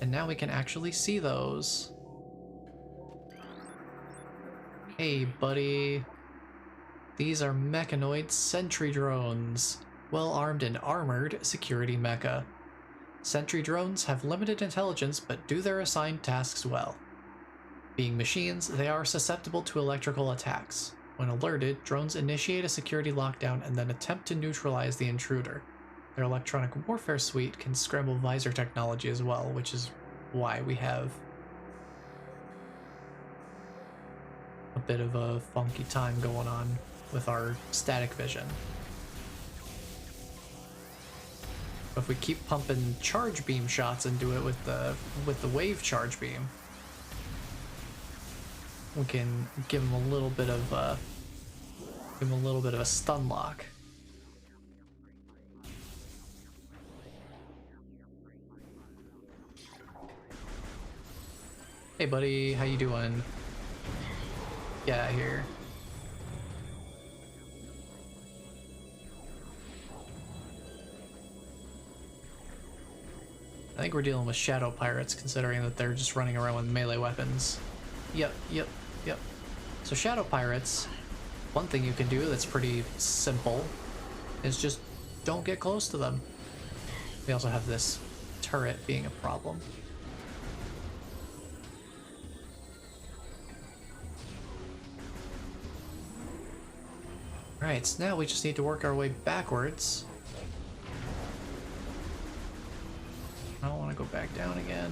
And now we can actually see those. Hey, buddy. These are mechanoid sentry drones. Well-armed and armored security mecha. Sentry drones have limited intelligence but do their assigned tasks well. Being machines, they are susceptible to electrical attacks. When alerted, drones initiate a security lockdown and then attempt to neutralize the intruder. Their electronic warfare suite can scramble visor technology as well, which is why we have a bit of a funky time going on with our static vision. If we keep pumping charge beam shots into it with the wave charge beam, we can give him a little bit of a stun lock. Hey buddy, how you doing? Get out of here. I think we're dealing with shadow pirates, considering that they're just running around with melee weapons. Yep. So shadow pirates, one thing you can do that's pretty simple is just don't get close to them. We also have this turret being a problem. Alright, so now we just need to work our way backwards. I don't want to go back down again.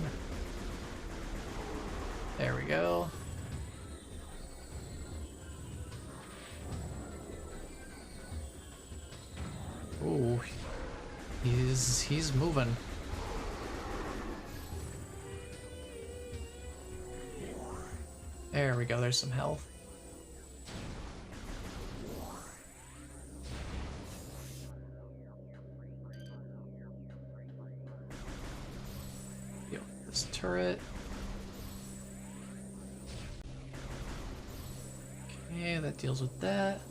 There go. Ooh, he's moving. There we go, there's some health. Yo, this turret. Okay, that deals with that.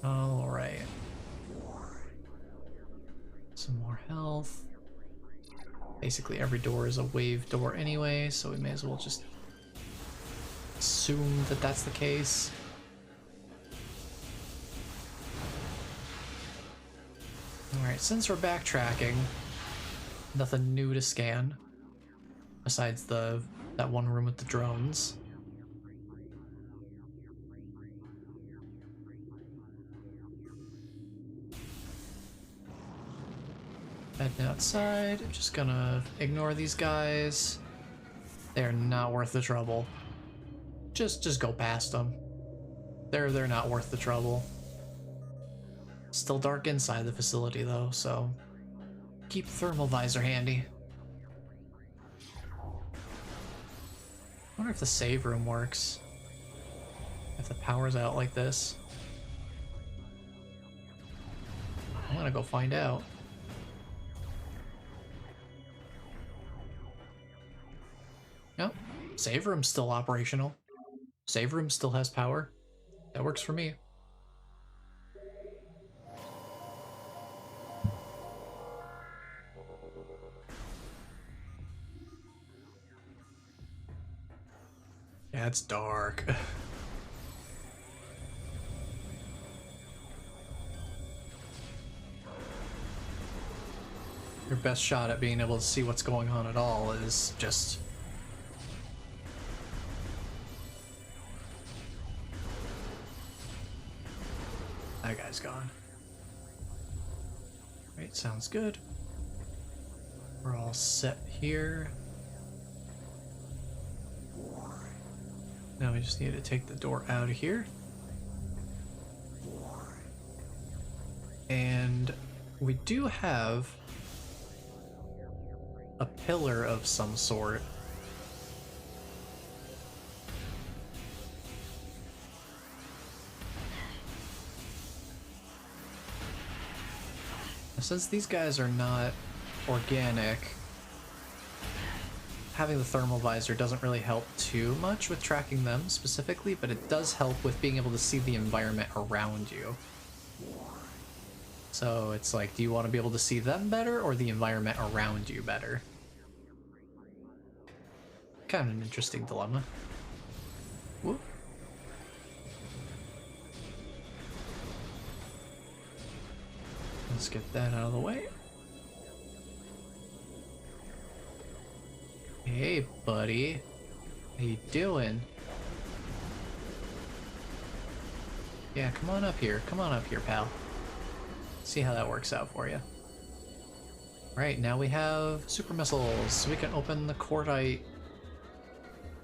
Alright. Some more health. Basically every door is a wave door anyway, so we may as well just assume that that's the case. Alright, since we're backtracking, nothing new to scan besides that one room with the drones. Heading outside, I'm just gonna ignore these guys. They're not worth the trouble. Just go past them. They're not worth the trouble. Still dark inside the facility though, so keep thermal visor handy. I wonder if the save room works. If the power's out like this. I'm gonna go find out. Nope. Save room's still operational. Save room still has power. That works for me. Yeah, it's dark. Your best shot at being able to see what's going on at all is just... That guy's gone. Right, sounds good. We're all set here. Now we just need to take the door out of here. And we do have a pillar of some sort. Since these guys are not organic, having the thermal visor doesn't really help too much with tracking them specifically, but it does help with being able to see the environment around you. So it's like, do you want to be able to see them better or the environment around you better? Kind of an interesting dilemma. Whoop. Let's get that out of the way. Hey, buddy. How you doing? Yeah, come on up here. Come on up here, pal. See how that works out for you. Right, now we have super missiles. So we can open the cordite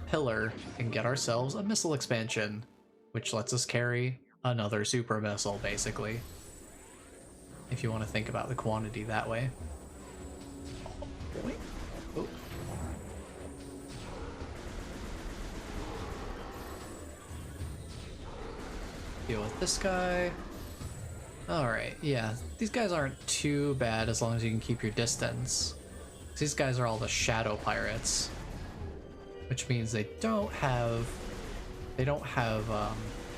pillar and get ourselves a missile expansion, which lets us carry another super missile, basically. If you want to think about the quantity that way. Oh, boy. Oh. Deal with this guy. Alright, yeah. These guys aren't too bad as long as you can keep your distance. These guys are all the shadow pirates. Which means they don't have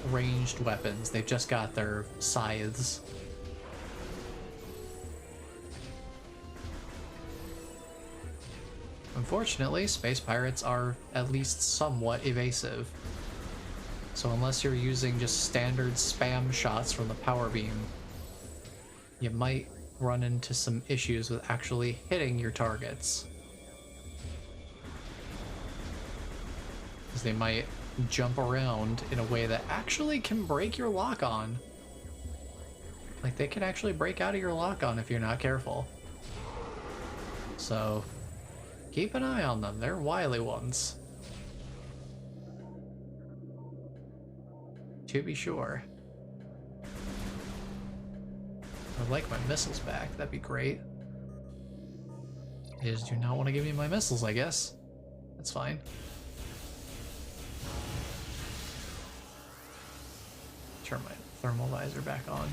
ranged weapons. They've just got their scythes. Unfortunately, space pirates are at least somewhat evasive. So unless you're using just standard spam shots from the power beam, you might run into some issues with actually hitting your targets. Because they might jump around in a way that actually can break your lock-on. Like, they can actually break out of your lock-on if you're not careful. So Keep an eye on them, they're wily ones. To be sure. I'd like my missiles back, that'd be great. They just do not want to give me my missiles, I guess. That's fine. Turn my thermal visor back on.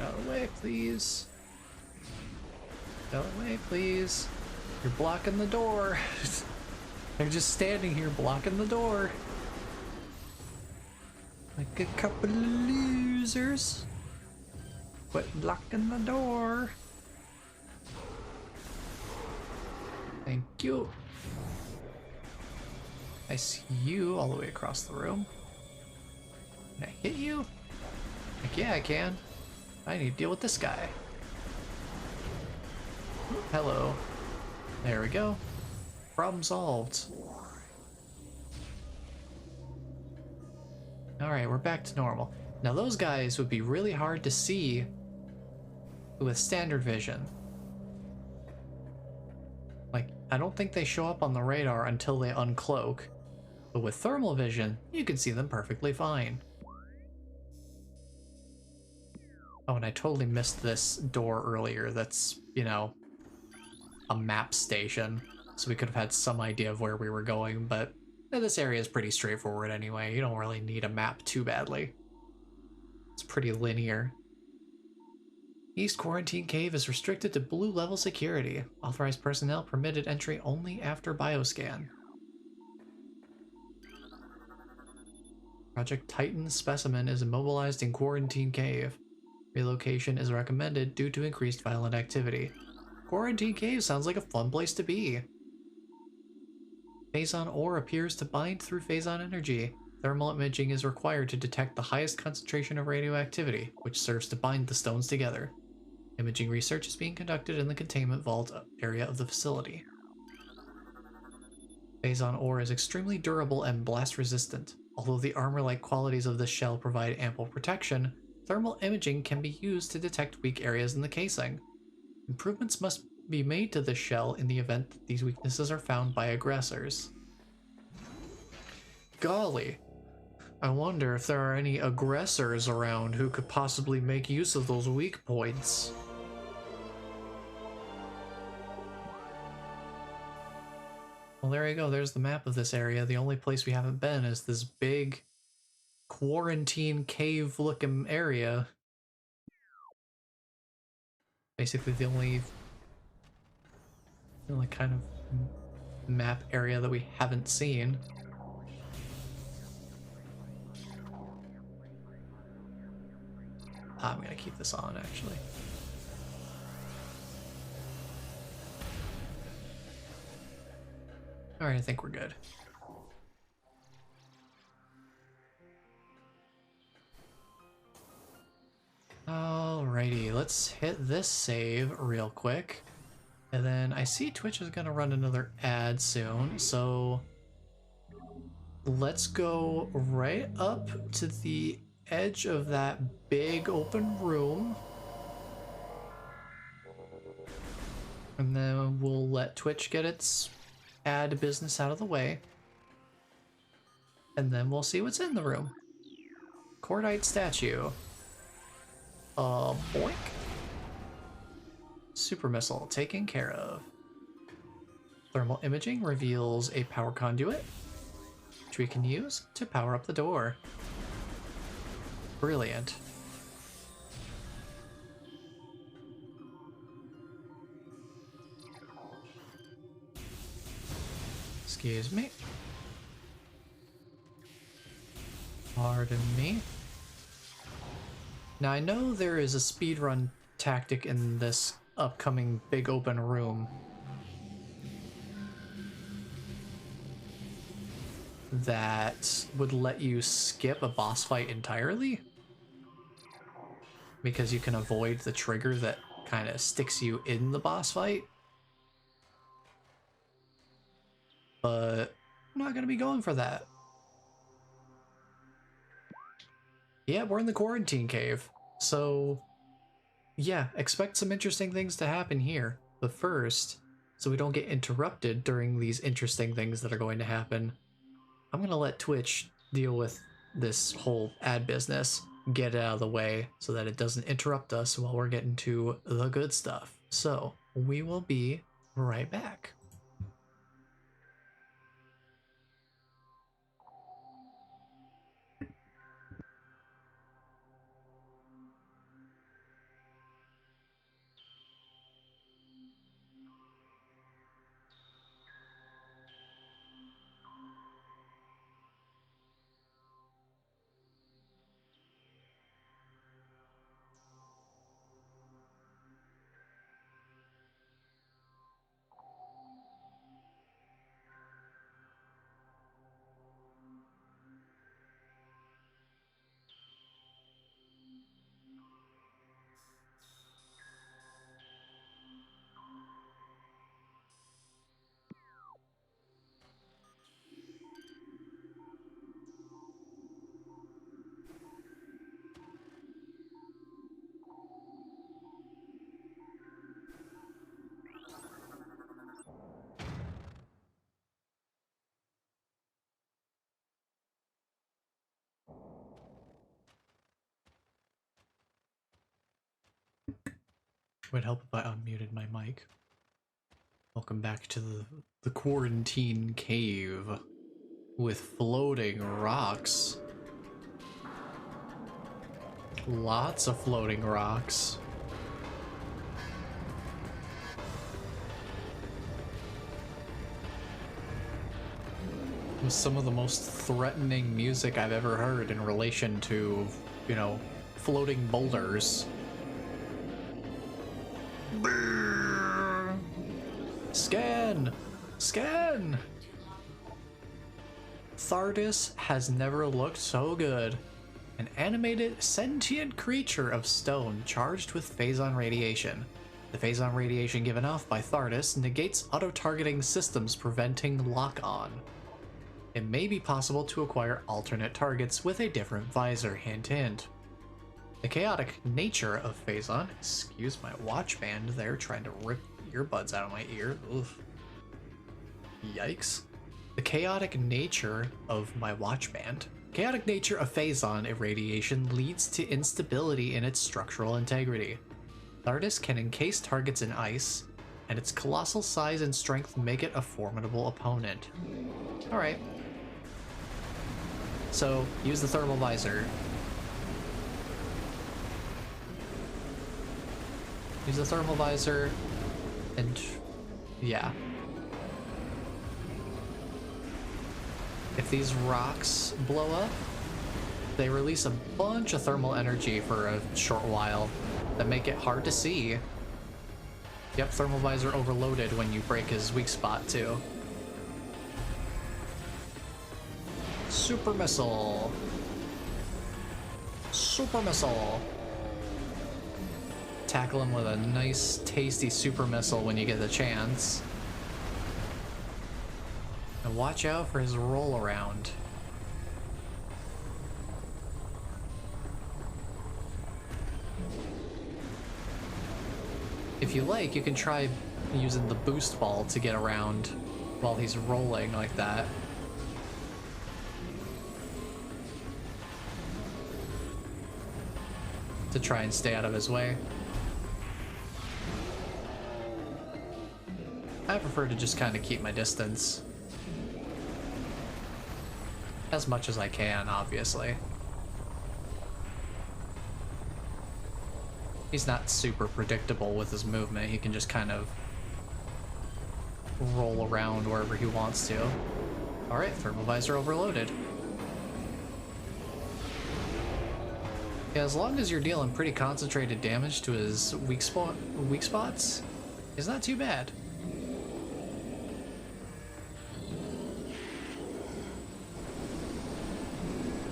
Out of the way, please. Out of the way, please. You're blocking the door. They're just standing here blocking the door. Like a couple of losers. Quit blocking the door. Thank you. I see you all the way across the room. Can I hit you? Like, yeah, I can. I need to deal with this guy. Hello. There we go. Problem solved. Alright, we're back to normal. Now those guys would be really hard to see with standard vision. Like, I don't think they show up on the radar until they uncloak. But with thermal vision, you can see them perfectly fine. Oh, and I totally missed this door earlier that's, you know, a map station. So we could have had some idea of where we were going, but this area is pretty straightforward anyway. You don't really need a map too badly. It's pretty linear. East Quarantine Cave is restricted to blue level security. Authorized personnel permitted entry only after bioscan. Project Titan specimen is immobilized in Quarantine Cave. Relocation is recommended due to increased violent activity. Quarantine Cave sounds like a fun place to be. Phazon ore appears to bind through Phazon energy. Thermal imaging is required to detect the highest concentration of radioactivity, which serves to bind the stones together. Imaging research is being conducted in the containment vault area of the facility. Phazon ore is extremely durable and blast resistant. Although the armor-like qualities of this shell provide ample protection, thermal imaging can be used to detect weak areas in the casing. Improvements must be made to this shell in the event that these weaknesses are found by aggressors. Golly, I wonder if there are any aggressors around who could possibly make use of those weak points. Well, there you go. There's the map of this area. The only place we haven't been is this big quarantine cave-looking area. Basically the only kind of map area that we haven't seen. I'm gonna keep this on, actually. Alright, I think we're good. Alrighty, let's hit this save real quick. And then I see Twitch is gonna run another ad soon, so let's go right up to the edge of that big open room. And then we'll let Twitch get its ad business out of the way. And then we'll see what's in the room. Cordite statue. Boink. Super missile taken care of. Thermal imaging reveals a power conduit, which we can use to power up the door. Brilliant. Excuse me. Pardon me. Now I know there is a speedrun tactic in this upcoming big open room that would let you skip a boss fight entirely, because you can avoid the trigger that kind of sticks you in the boss fight. but I'm not gonna be going for that. Yeah, we're in the quarantine cave, so yeah, expect some interesting things to happen here. But first, so we don't get interrupted during these interesting things that are going to happen, I'm gonna let Twitch deal with this whole ad business, get it out of the way so that it doesn't interrupt us while we're getting to the good stuff. So we will be right back. Would help if I unmuted my mic. Welcome back to the quarantine cave with floating rocks. Lots of floating rocks. With some of the most threatening music I've ever heard in relation to, you know, floating boulders. Scan! Scan! Thardis has never looked so good. An animated, sentient creature of stone charged with phazon radiation. The phazon radiation given off by Thardis negates auto-targeting systems, preventing lock-on. It may be possible to acquire alternate targets with a different visor, hint hint. The chaotic nature of phazon, excuse my watch band there trying to rip earbuds out of my ear, oof. Yikes. The chaotic nature of my watch band. Chaotic nature of phazon irradiation leads to instability in its structural integrity. Thardis can encase targets in ice, and its colossal size and strength make it a formidable opponent. Alright. So, use the thermal visor. Use the thermal visor, and yeah. If these rocks blow up, they release a bunch of thermal energy for a short while that make it hard to see. Yep, thermal visor overloaded when you break his weak spot too. Super missile. Super missile. Tackle him with a nice, tasty super missile when you get the chance. And watch out for his roll around. If you like, you can try using the boost ball to get around while he's rolling like that. To try and stay out of his way. I prefer to just kind of keep my distance. As much as I can, obviously. He's not super predictable with his movement. He can just kind of roll around wherever he wants to. Alright, thermal visor overloaded. Yeah, as long as you're dealing pretty concentrated damage to his weak spots, it's not too bad.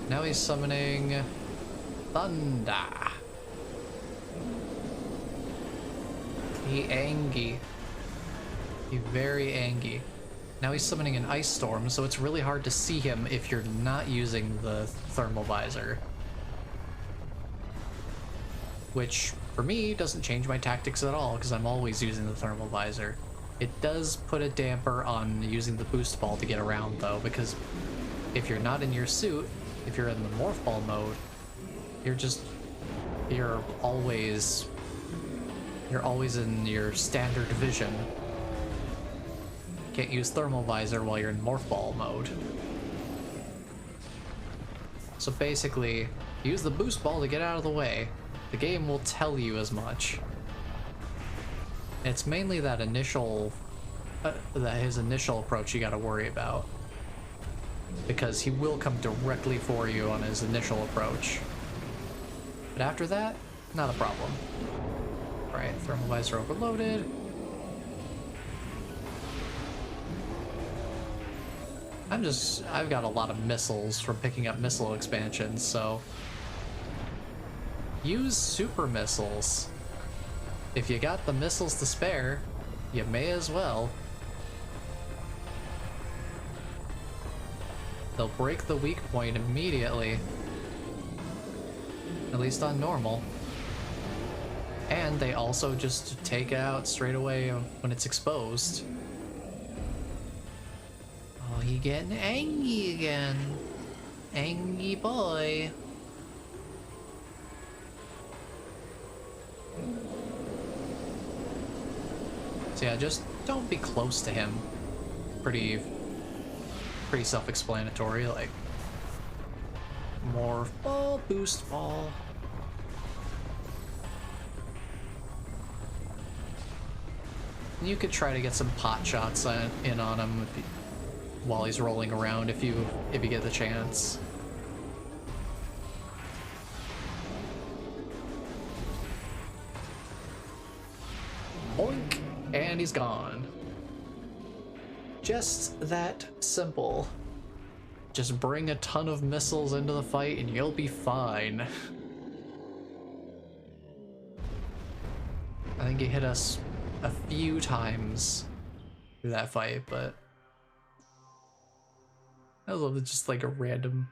Now he's summoning Thunder. He angry. He very angry. Now he's summoning an ice storm, so it's really hard to see him if you're not using the thermal visor. Which, for me, doesn't change my tactics at all, because I'm always using the thermal visor. It does put a damper on using the boost ball to get around, though, because if you're not in your suit, if you're in the morph ball mode, you're always in your standard vision. Can't use thermal visor while you're in morph ball mode. So basically, use the boost ball to get out of the way. The game will tell you as much. It's mainly that his initial approach you gotta worry about. Because he will come directly for you on his initial approach. But after that, not a problem. Alright, thermal visor overloaded. I've got a lot of missiles from picking up missile expansions, so use super missiles. If you got the missiles to spare, you may as well. They'll break the weak point immediately. At least on normal. And they also just take it out straight away when it's exposed. Oh, he getting angry again. Angry boy. So yeah, just don't be close to him. Pretty self-explanatory, like morph ball, boost ball. You could try to get some pot shots in on him while he's rolling around if you get the chance. Boink, and he's gone. Just that simple. Just bring a ton of missiles into the fight and you'll be fine. I think he hit us a few times through that fight, but I love it. Just like a random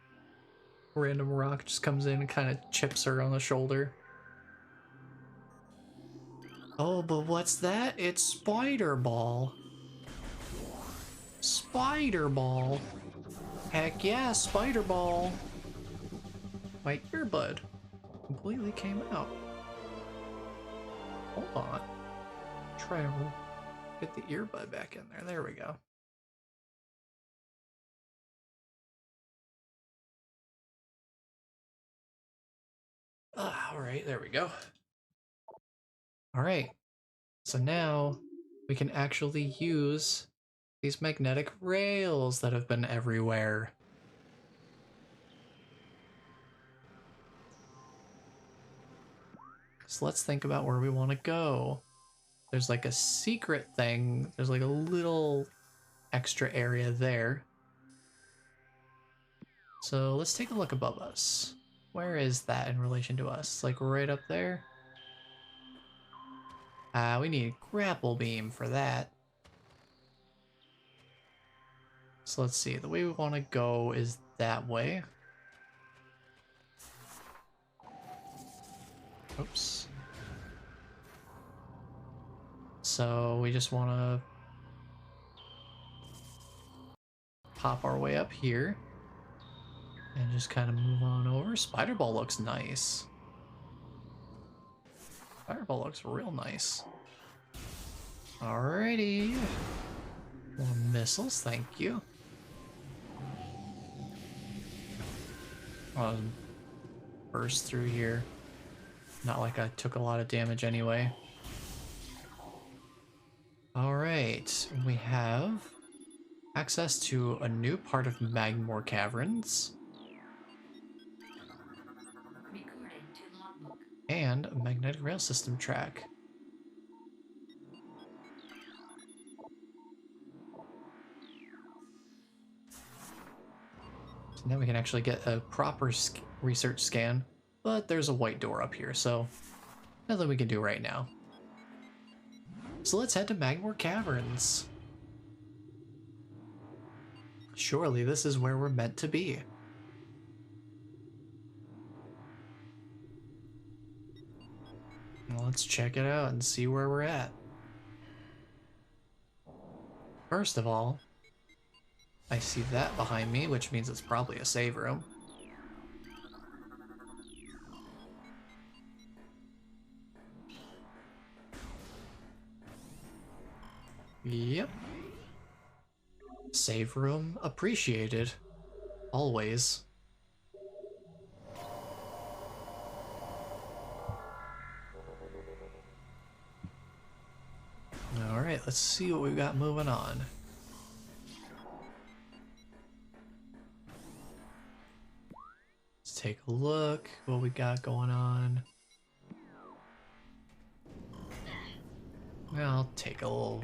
rock just comes in and kind of chips her on the shoulder. Oh, but what's that? It's Spider Ball. Spider Ball. Heck yeah, Spider Ball. My earbud completely came out. Hold on. Try to get the earbud back in there. There we go. All right, there we go. All right, so now we can actually use these magnetic rails that have been everywhere. So let's think about where we want to go. There's like a secret thing. There's like a little extra area there. So let's take a look above us. Where is that in relation to us? Like right up there? We need a grapple beam for that. So let's see, the way we want to go is that way. Oops. So we just want to pop our way up here and just kind of move on over. Spider Ball looks nice. Spider Ball looks real nice. Alrighty. More missiles, thank you. I'll burst through here. Not like I took a lot of damage anyway. Alright, we have access to a new part of Magmore Caverns. Recorded to logbook. And a magnetic rail system track. So now we can actually get a proper research scan, but there's a white door up here, so nothing we can do right now. So let's head to Magmore Caverns. Surely this is where we're meant to be. Well, let's check it out and see where we're at. First of all, I see that behind me, which means it's probably a save room. Yep. Save room appreciated. Always. Alright, let's see what we've got moving on. Let's take a look what we got going on. Well, I'll take a little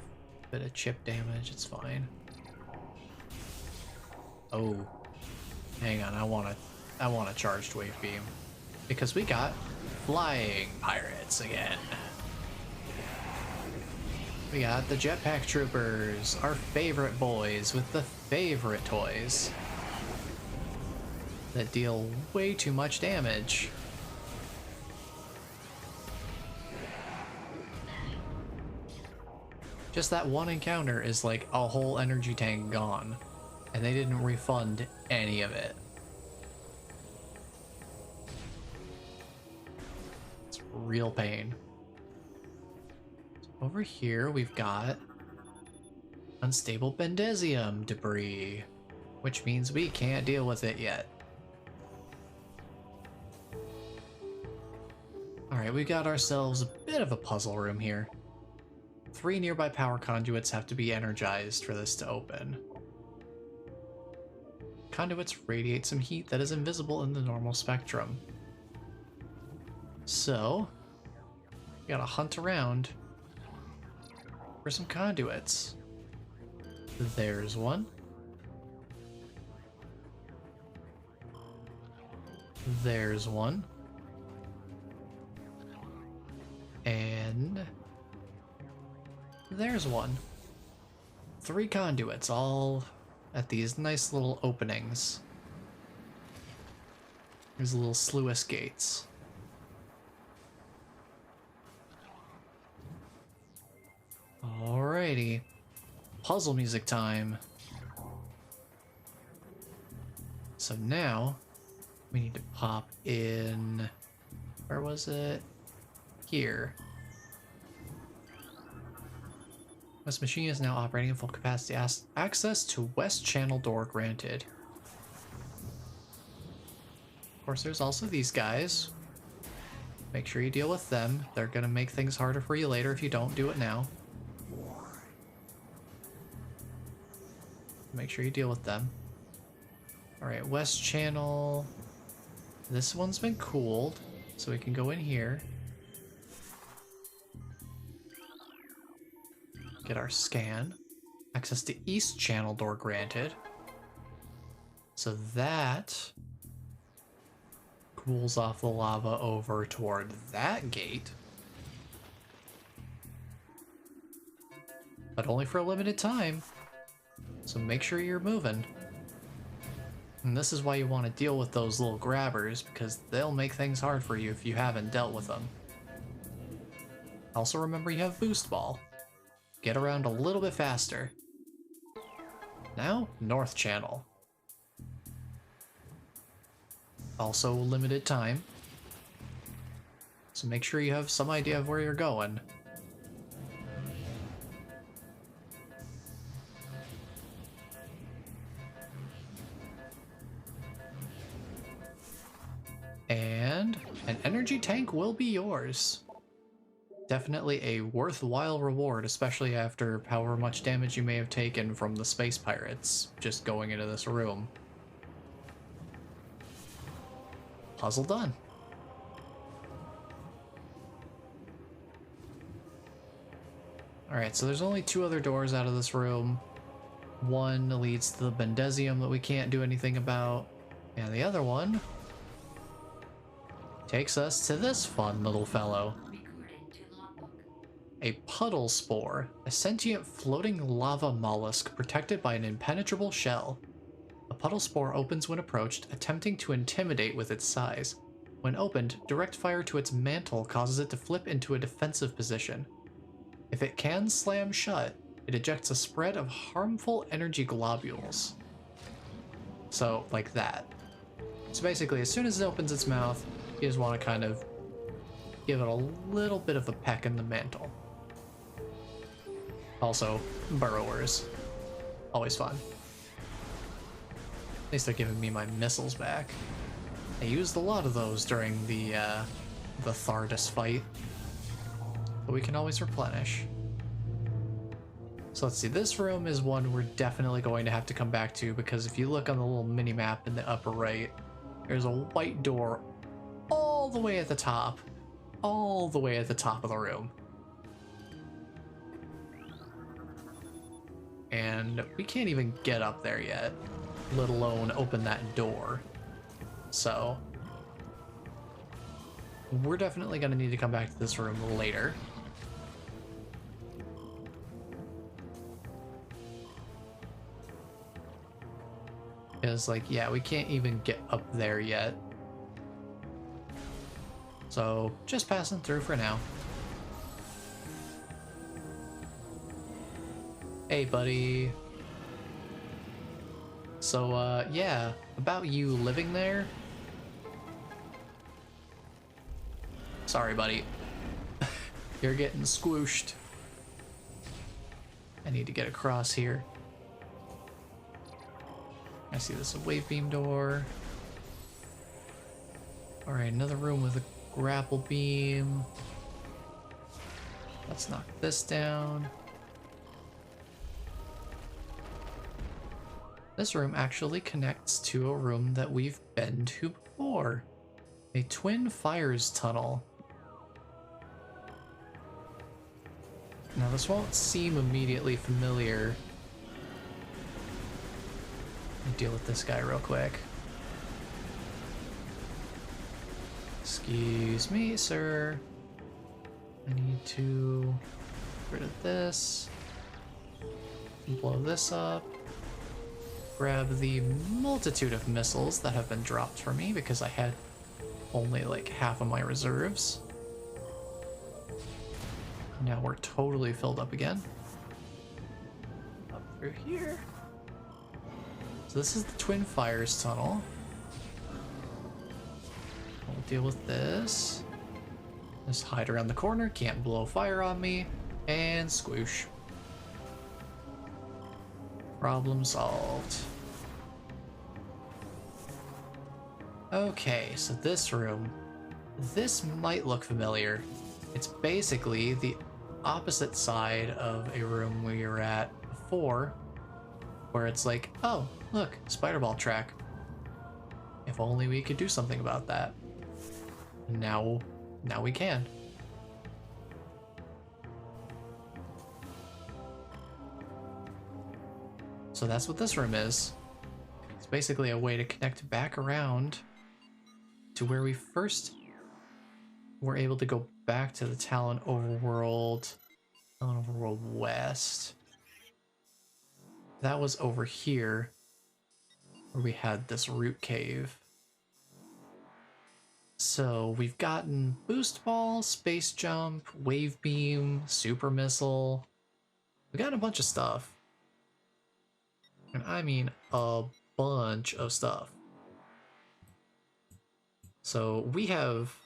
bit of chip damage, it's fine. Oh, hang on, I want a charged wave beam. Because we got flying pirates again. We got the jetpack troopers, our favorite boys with the favorite toys. That deal way too much damage. Just that one encounter is like a whole energy tank gone, and they didn't refund any of it. It's real pain. Over here we've got unstable Bendesium debris, which means we can't deal with it yet. Alright, we got ourselves a bit of a puzzle room here. 3 nearby power conduits have to be energized for this to open. Conduits radiate some heat that is invisible in the normal spectrum. So, we gotta hunt around for some conduits. There's one. There's one. And there's one. 3 conduits, all at these nice little openings. There's little sluice gates. Alrighty. Puzzle music time. So now, we need to pop in... Where was it? Here. This machine is now operating in full capacity. Access to West Channel door granted. Of course, there's also these guys. Make sure you deal with them. They're gonna make things harder for you later if you don't do it now. Make sure you deal with them. Alright, West Channel. This one's been cooled, so we can go in here. Get our scan. Access to East Channel door granted. So that cools off the lava over toward that gate. But only for a limited time. So make sure you're moving. And this is why you want to deal with those little grabbers, because they'll make things hard for you if you haven't dealt with them. Also remember you have Boost Ball. Get around a little bit faster. Now, North Channel. Also limited time. So make sure you have some idea of where you're going. And an energy tank will be yours. Definitely a worthwhile reward, especially after however much damage you may have taken from the space pirates just going into this room. Puzzle done. Alright, so there's only 2 other doors out of this room. One leads to the Bendesium that we can't do anything about, and the other one takes us to this fun little fellow. Recorded to logbook. A puddle spore, a sentient floating lava mollusk protected by an impenetrable shell. A puddle spore opens when approached, attempting to intimidate with its size. When opened, direct fire to its mantle causes it to flip into a defensive position. If it can slam shut, it ejects a spread of harmful energy globules. So, like that. So basically, as soon as it opens its mouth, you just want to kind of give it a little bit of a peck in the mantle. Also, burrowers. Always fun. At least they're giving me my missiles back. I used a lot of those during the Thardus fight, but we can always replenish. So let's see, this room is one we're definitely going to have to come back to, because if you look on the little mini-map in the upper right, there's a white door all the way at the top. All the way at the top of the room. And we can't even get up there yet, let alone open that door. So we're definitely going to need to come back to this room later. Because, like, yeah, we can't even get up there yet. So just passing through for now. Hey, buddy. So, yeah, about you living there. Sorry, buddy. You're getting squooshed. I need to get across here. I see this wave beam door. Alright, another room with a grapple beam. Let's knock this down. This room actually connects to a room that we've been to before. A Twin Fires tunnel. Now this won't seem immediately familiar. Let me deal with this guy real quick. Excuse me, sir. I need to get rid of this. Blow this up. Grab the multitude of missiles that have been dropped for me because I had only like half of my reserves. Now we're totally filled up again. Up through here. So this is the Twin Fires tunnel. We'll deal with this. Just hide around the corner, can't blow fire on me, and squoosh. Problem solved. Okay, so this room. This might look familiar. It's basically the opposite side of a room we were at before, where it's like, oh, look, spider ball track. If only we could do something about that. Now we can. So that's what this room is. It's basically a way to connect back around to where we first were able to go back to the Talon Overworld West. That was over here where we had this root cave. So we've gotten boost ball, space jump, wave beam, super missile. We got a bunch of stuff. And I mean a bunch of stuff. So we have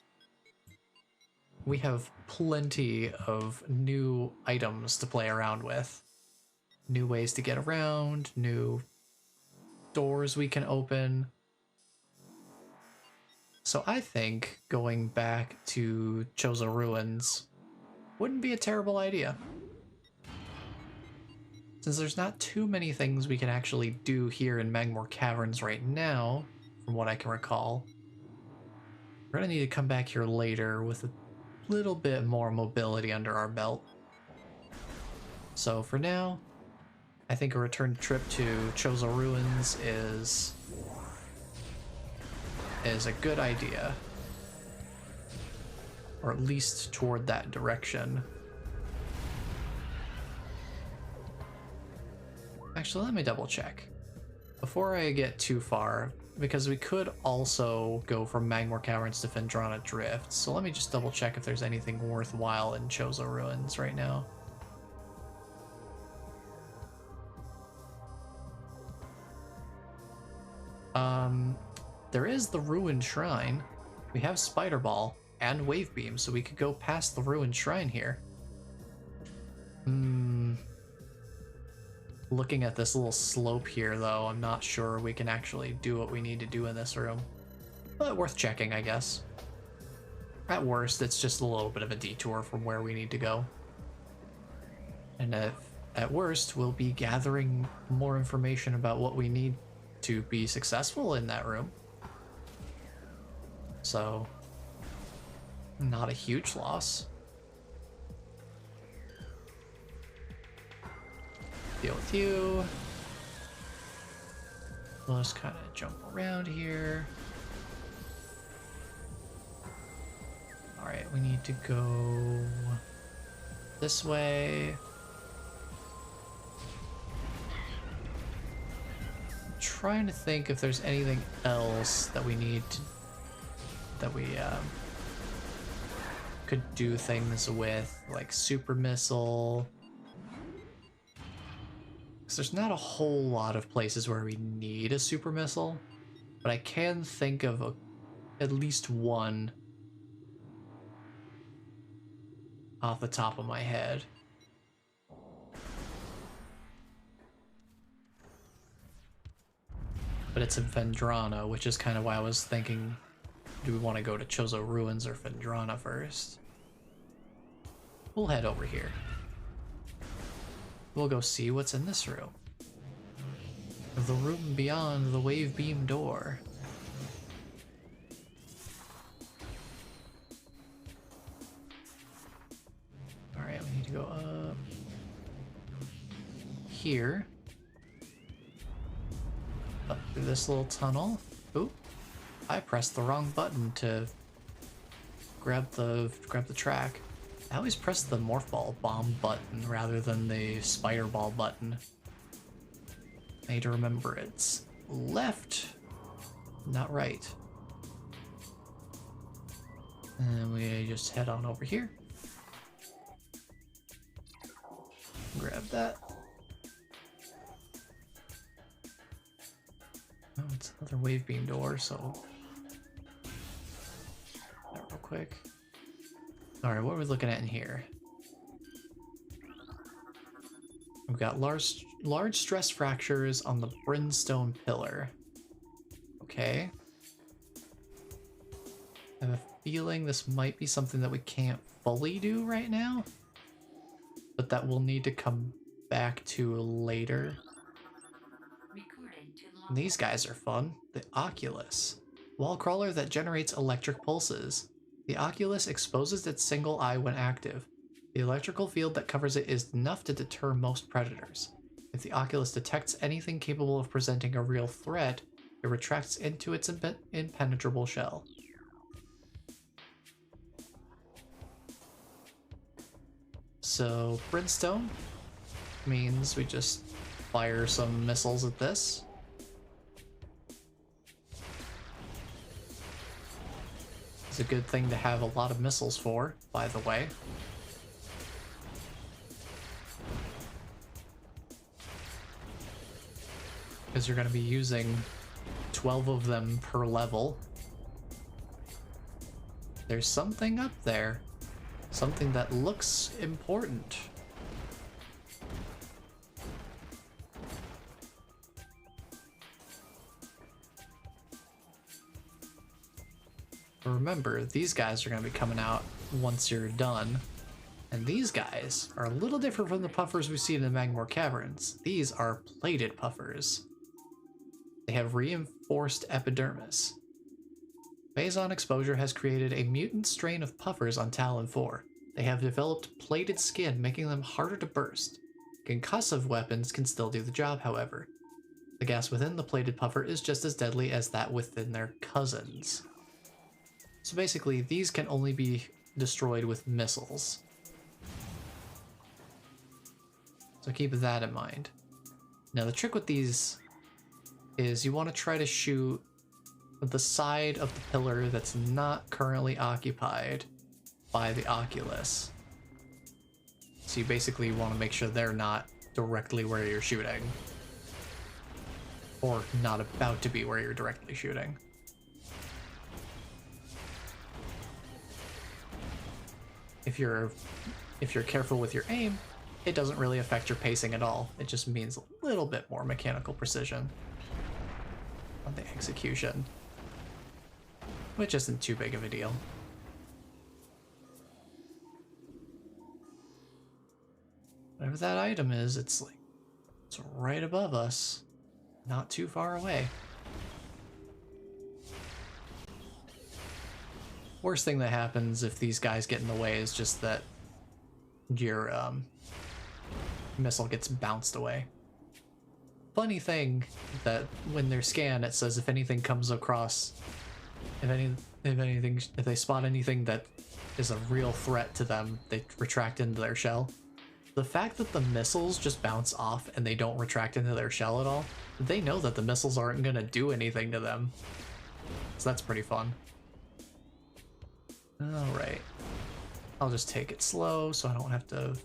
plenty of new items to play around with. New ways to get around, new doors we can open. So I think going back to Chozo Ruins wouldn't be a terrible idea. Since there's not too many things we can actually do here in Magmoor Caverns right now, from what I can recall, we're gonna need to come back here later with a little bit more mobility under our belt. So for now, I think a return trip to Chozo Ruins is a good idea. Or at least toward that direction. Actually, let me double check. Before I get too far, because we could also go from Magmor Caverns to Phendrana Drifts, so let me just double check if there's anything worthwhile in Chozo Ruins right now. There is the Ruined Shrine. We have Spider Ball and Wave Beam, so we could go past the Ruined Shrine here. Looking at this little slope here, though, I'm not sure we can actually do what we need to do in this room. But worth checking, I guess. At worst, it's just a little bit of a detour from where we need to go. And at worst, we'll be gathering more information about what we need to be successful in that room. So, not a huge loss. Deal with you. We'll just kind of jump around here. Alright, we need to go this way. I'm trying to think if there's anything else that we need to, that we could do things with, like super missile. Because there's not a whole lot of places where we need a super missile, but I can think of at least one off the top of my head. But it's in Phendrana, which is kind of why I was thinking, do we want to go to Chozo Ruins or Phendrana first? We'll head over here. We'll go see what's in this room. The room beyond the wave beam door. Alright, we need to go up here. Up through this little tunnel. Oop. I pressed the wrong button to grab the track. I always press the Morph Ball bomb button rather than the Spider Ball button. I need to remember it's left, not right. And we just head on over here. Grab that. Oh, it's another wave beam door, so that real quick. Alright, what are we looking at in here? We've got large stress fractures on the Brimstone Pillar. Okay. I have a feeling this might be something that we can't fully do right now, but that we'll need to come back to later. And these guys are fun. The Oculus. Wall crawler that generates electric pulses. The Oculus exposes its single eye when active. The electrical field that covers it is enough to deter most predators. If the Oculus detects anything capable of presenting a real threat, it retracts into its impenetrable shell. So, Brimstone means we just fire some missiles at this. It's a good thing to have a lot of missiles for, by the way. Because you're going to be using 12 of them per level. There's something up there. Something that looks important. But remember, these guys are going to be coming out once you're done. And these guys are a little different from the puffers we see in the Magmor Caverns. These are plated puffers. They have reinforced epidermis. Phazon exposure has created a mutant strain of puffers on Talon 4. They have developed plated skin, making them harder to burst. Concussive weapons can still do the job, however. The gas within the plated puffer is just as deadly as that within their cousins. So basically, these can only be destroyed with missiles. So keep that in mind. Now the trick with these is you want to try to shoot the side of the pillar that's not currently occupied by the Oculus. So you basically want to make sure they're not directly where you're shooting. Or not about to be where you're directly shooting. If you're careful with your aim, it doesn't really affect your pacing at all. It just means a little bit more mechanical precision on the execution, which isn't too big of a deal. Whatever that item is, it's right above us, not too far away. Worst thing that happens if these guys get in the way is just that your missile gets bounced away. Funny thing that when they're scanned, it says if anything comes across, if they spot anything that is a real threat to them, they retract into their shell. The fact that the missiles just bounce off and they don't retract into their shell at all, they know that the missiles aren't gonna do anything to them. So that's pretty fun. Alright. I'll just take it slow so I don't have to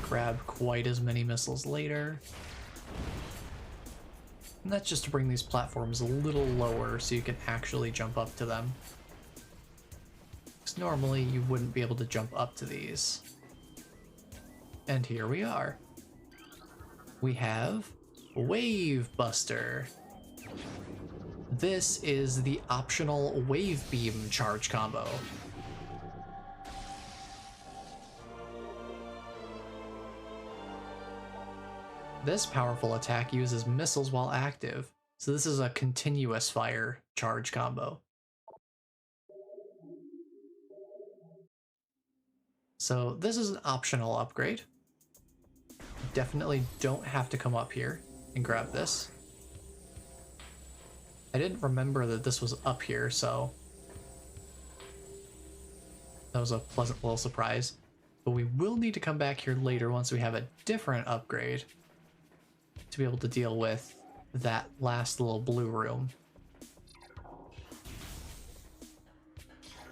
grab quite as many missiles later. And that's just to bring these platforms a little lower so you can actually jump up to them. Because normally you wouldn't be able to jump up to these. And here we are. We have Wave Buster. This is the optional Wave Beam charge combo. This powerful attack uses missiles while active, so this is a continuous fire charge combo. So this is an optional upgrade. Definitely don't have to come up here and grab this. I didn't remember that this was up here, so that was a pleasant little surprise. But we will need to come back here later once we have a different upgrade to be able to deal with that last little blue room.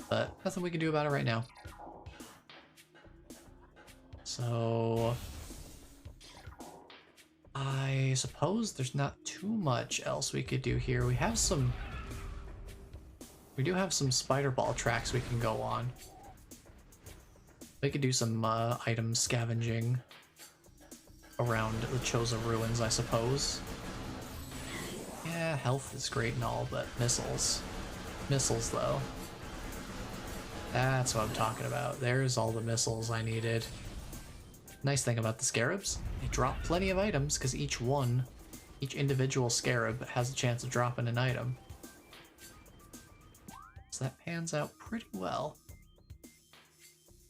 But nothing we can do about it right now. So I suppose there's not too much else we could do here. We do have some spider ball tracks we can go on. We could do some item scavenging around the Choza ruins, I suppose. Yeah, health is great and all, but missiles. Missiles, though. That's what I'm talking about. There's all the missiles I needed. Nice thing about the scarabs, they drop plenty of items because each individual scarab has a chance of dropping an item. So that pans out pretty well.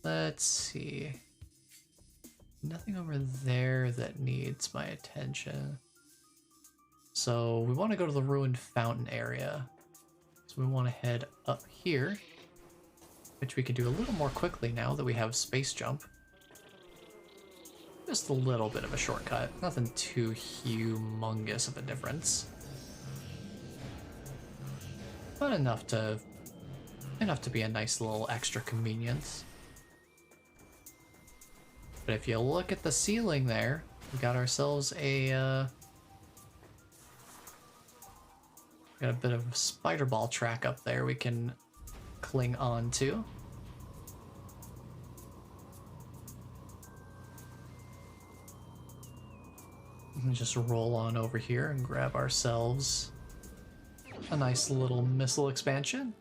Let's see. Nothing over there that needs my attention. So we want to go to the ruined fountain area. So we want to head up here, which we can do a little more quickly now that we have space jump. Just a little bit of a shortcut, nothing too humongous of a difference. But enough to be a nice little extra convenience. But if you look at the ceiling there, we got ourselves got a bit of a spider ball track up there we can cling on to. And just roll on over here and grab ourselves a nice little missile expansion.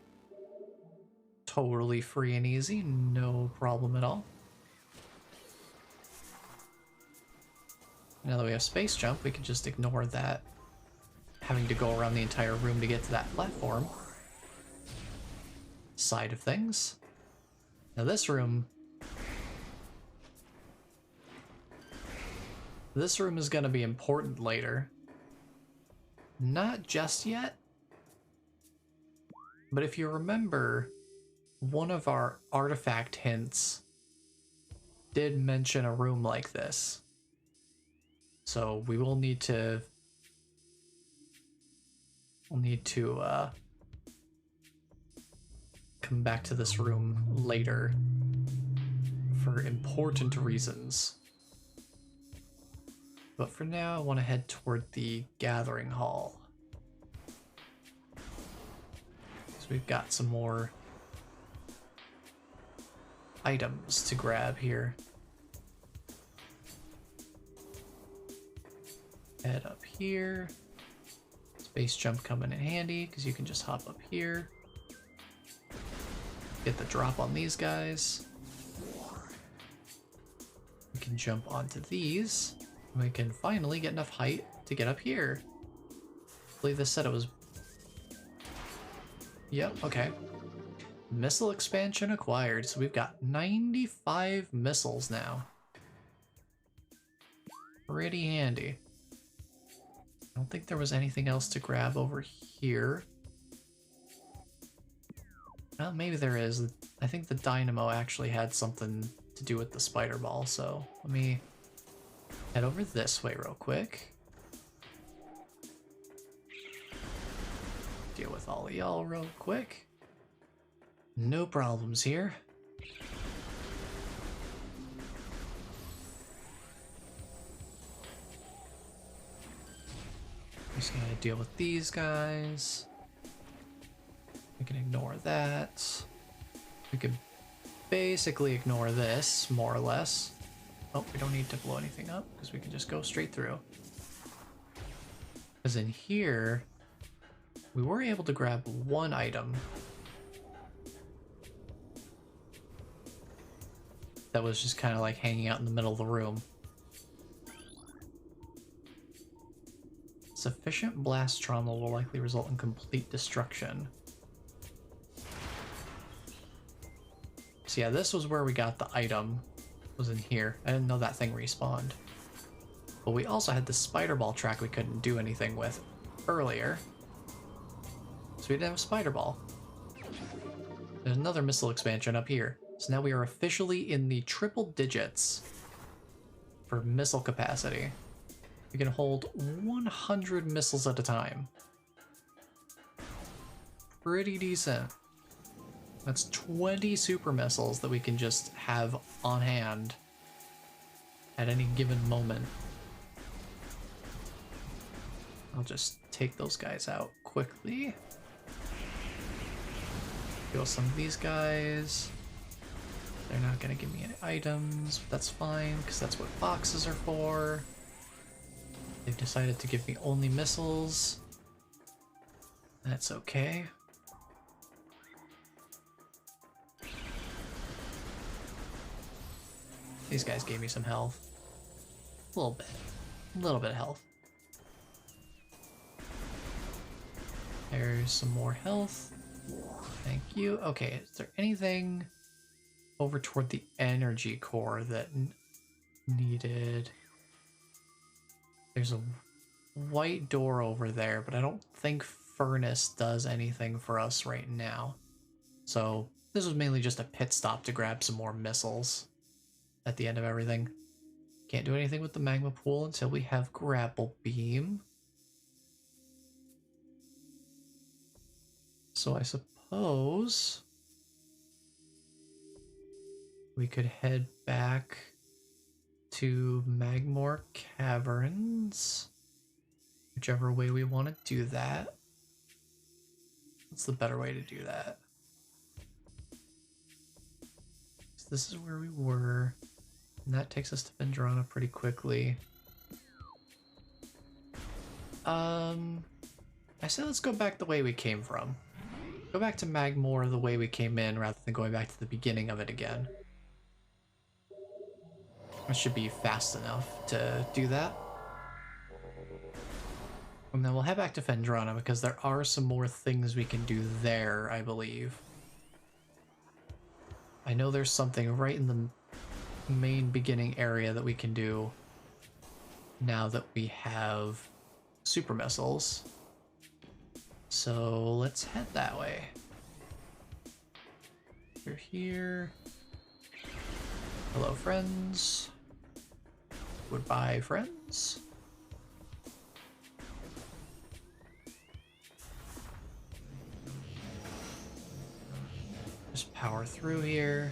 Totally free and easy, no problem at all. Now that we have space jump, we can just ignore that having to go around the entire room to get to that platform side of things. Now this room is going to be important later. Not just yet, but if you remember, one of our artifact hints did mention a room like this. So we will need to We'll need to come back to this room later for important reasons. But for now, I want to head toward the gathering hall. So we've got some more items to grab here. Head up here. Space jump coming in handy because you can just hop up here. Get the drop on these guys. We can jump onto these. We can finally get enough height to get up here. I believe this said it was... Yep, okay. Missile expansion acquired. So we've got 95 missiles now. Pretty handy. I don't think there was anything else to grab over here. Well, maybe there is. I think the dynamo actually had something to do with the spider ball, so let me head over this way real quick. Deal with all of y'all real quick. No problems here. Just gonna deal with these guys. We can ignore that. We can basically ignore this, more or less. Oh, we don't need to blow anything up because we can just go straight through. Because in here, we were able to grab one item that was just kind of like hanging out in the middle of the room. Sufficient blast trauma will likely result in complete destruction. So yeah, this was where we got the item, was in here. I didn't know that thing respawned. But we also had the spider ball track we couldn't do anything with earlier. So we didn't have a spider ball. There's another missile expansion up here. So now we are officially in the triple digits for missile capacity. We can hold 100 missiles at a time. Pretty decent. That's 20 super missiles that we can just have on hand at any given moment. I'll just take those guys out quickly. Kill some of these guys. They're not gonna give me any items, but that's fine, because that's what boxes are for. They've decided to give me only missiles. That's okay. These guys gave me some health. A little bit. A little bit of health. There's some more health. Thank you. Okay, is there anything over toward the energy core that needed? There's a white door over there, but I don't think furnace does anything for us right now. So this was mainly just a pit stop to grab some more missiles at the end of everything. Can't do anything with the magma pool until we have grapple beam. So I suppose we could head back to Magmore Caverns, whichever way we want to do that. What's the better way to do that? So this is where we were, and that takes us to Phendrana pretty quickly. I say let's go back the way we came from. Go back to Magmore the way we came in rather than going back to the beginning of it again. It should be fast enough to do that. And then we'll head back to Phendrana because there are some more things we can do there, I believe. I know there's something right in the main beginning area that we can do now that we have super missiles. So let's head that way. You're here. Hello, friends. Goodbye, friends. Just power through here.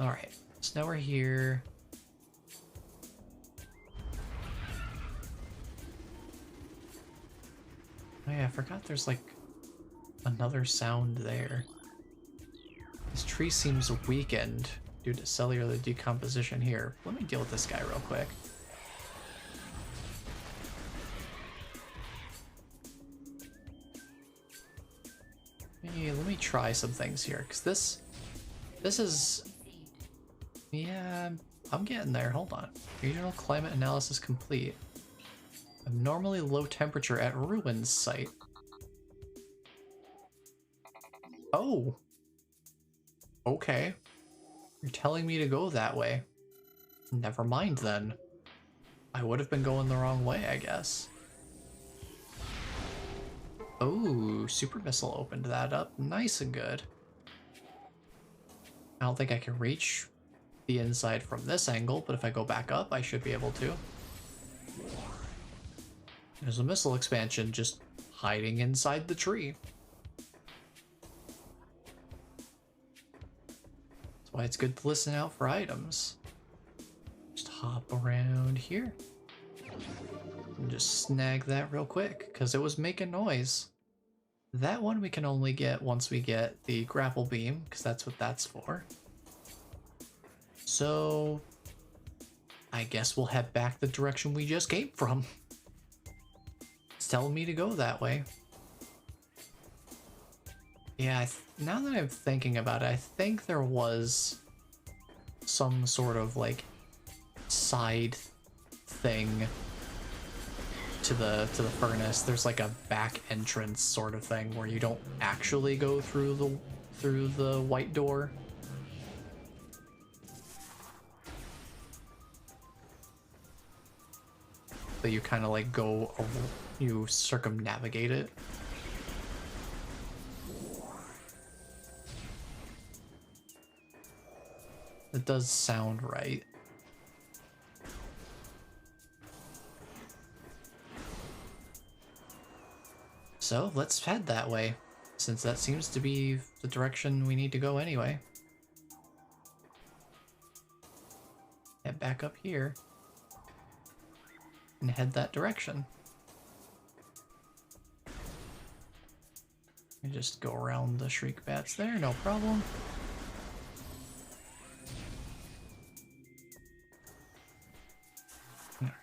Alright, so now we're here. Oh yeah, I forgot there's like another sound there. This tree seems weakened due to cellular decomposition here. Let me deal with this guy real quick. Hey, let me try some things here, because this is... Yeah, I'm getting there. Hold on. Regional climate analysis complete. Abnormally low temperature at ruins site. Oh! Okay. You're telling me to go that way. Never mind then. I would have been going the wrong way, I guess. Oh, super missile opened that up. Nice and good. I don't think I can reach the inside from this angle, but if I go back up, I should be able to. There's a missile expansion just hiding inside the tree. That's why it's good to listen out for items. Just hop around here. And just snag that real quick, because it was making noise. That one we can only get once we get the grapple beam, because that's what that's for. So, I guess we'll head back the direction we just came from. It's telling me to go that way. Yeah, now that I'm thinking about it, I think there was some sort of like side thing to the furnace. There's like a back entrance sort of thing where you don't actually go through the white door. But you kind of like go, you circumnavigate it. It does sound right. So let's head that way, since that seems to be the direction we need to go anyway. Head back up here. And head that direction. And just go around the shriek bats there, no problem. Alright.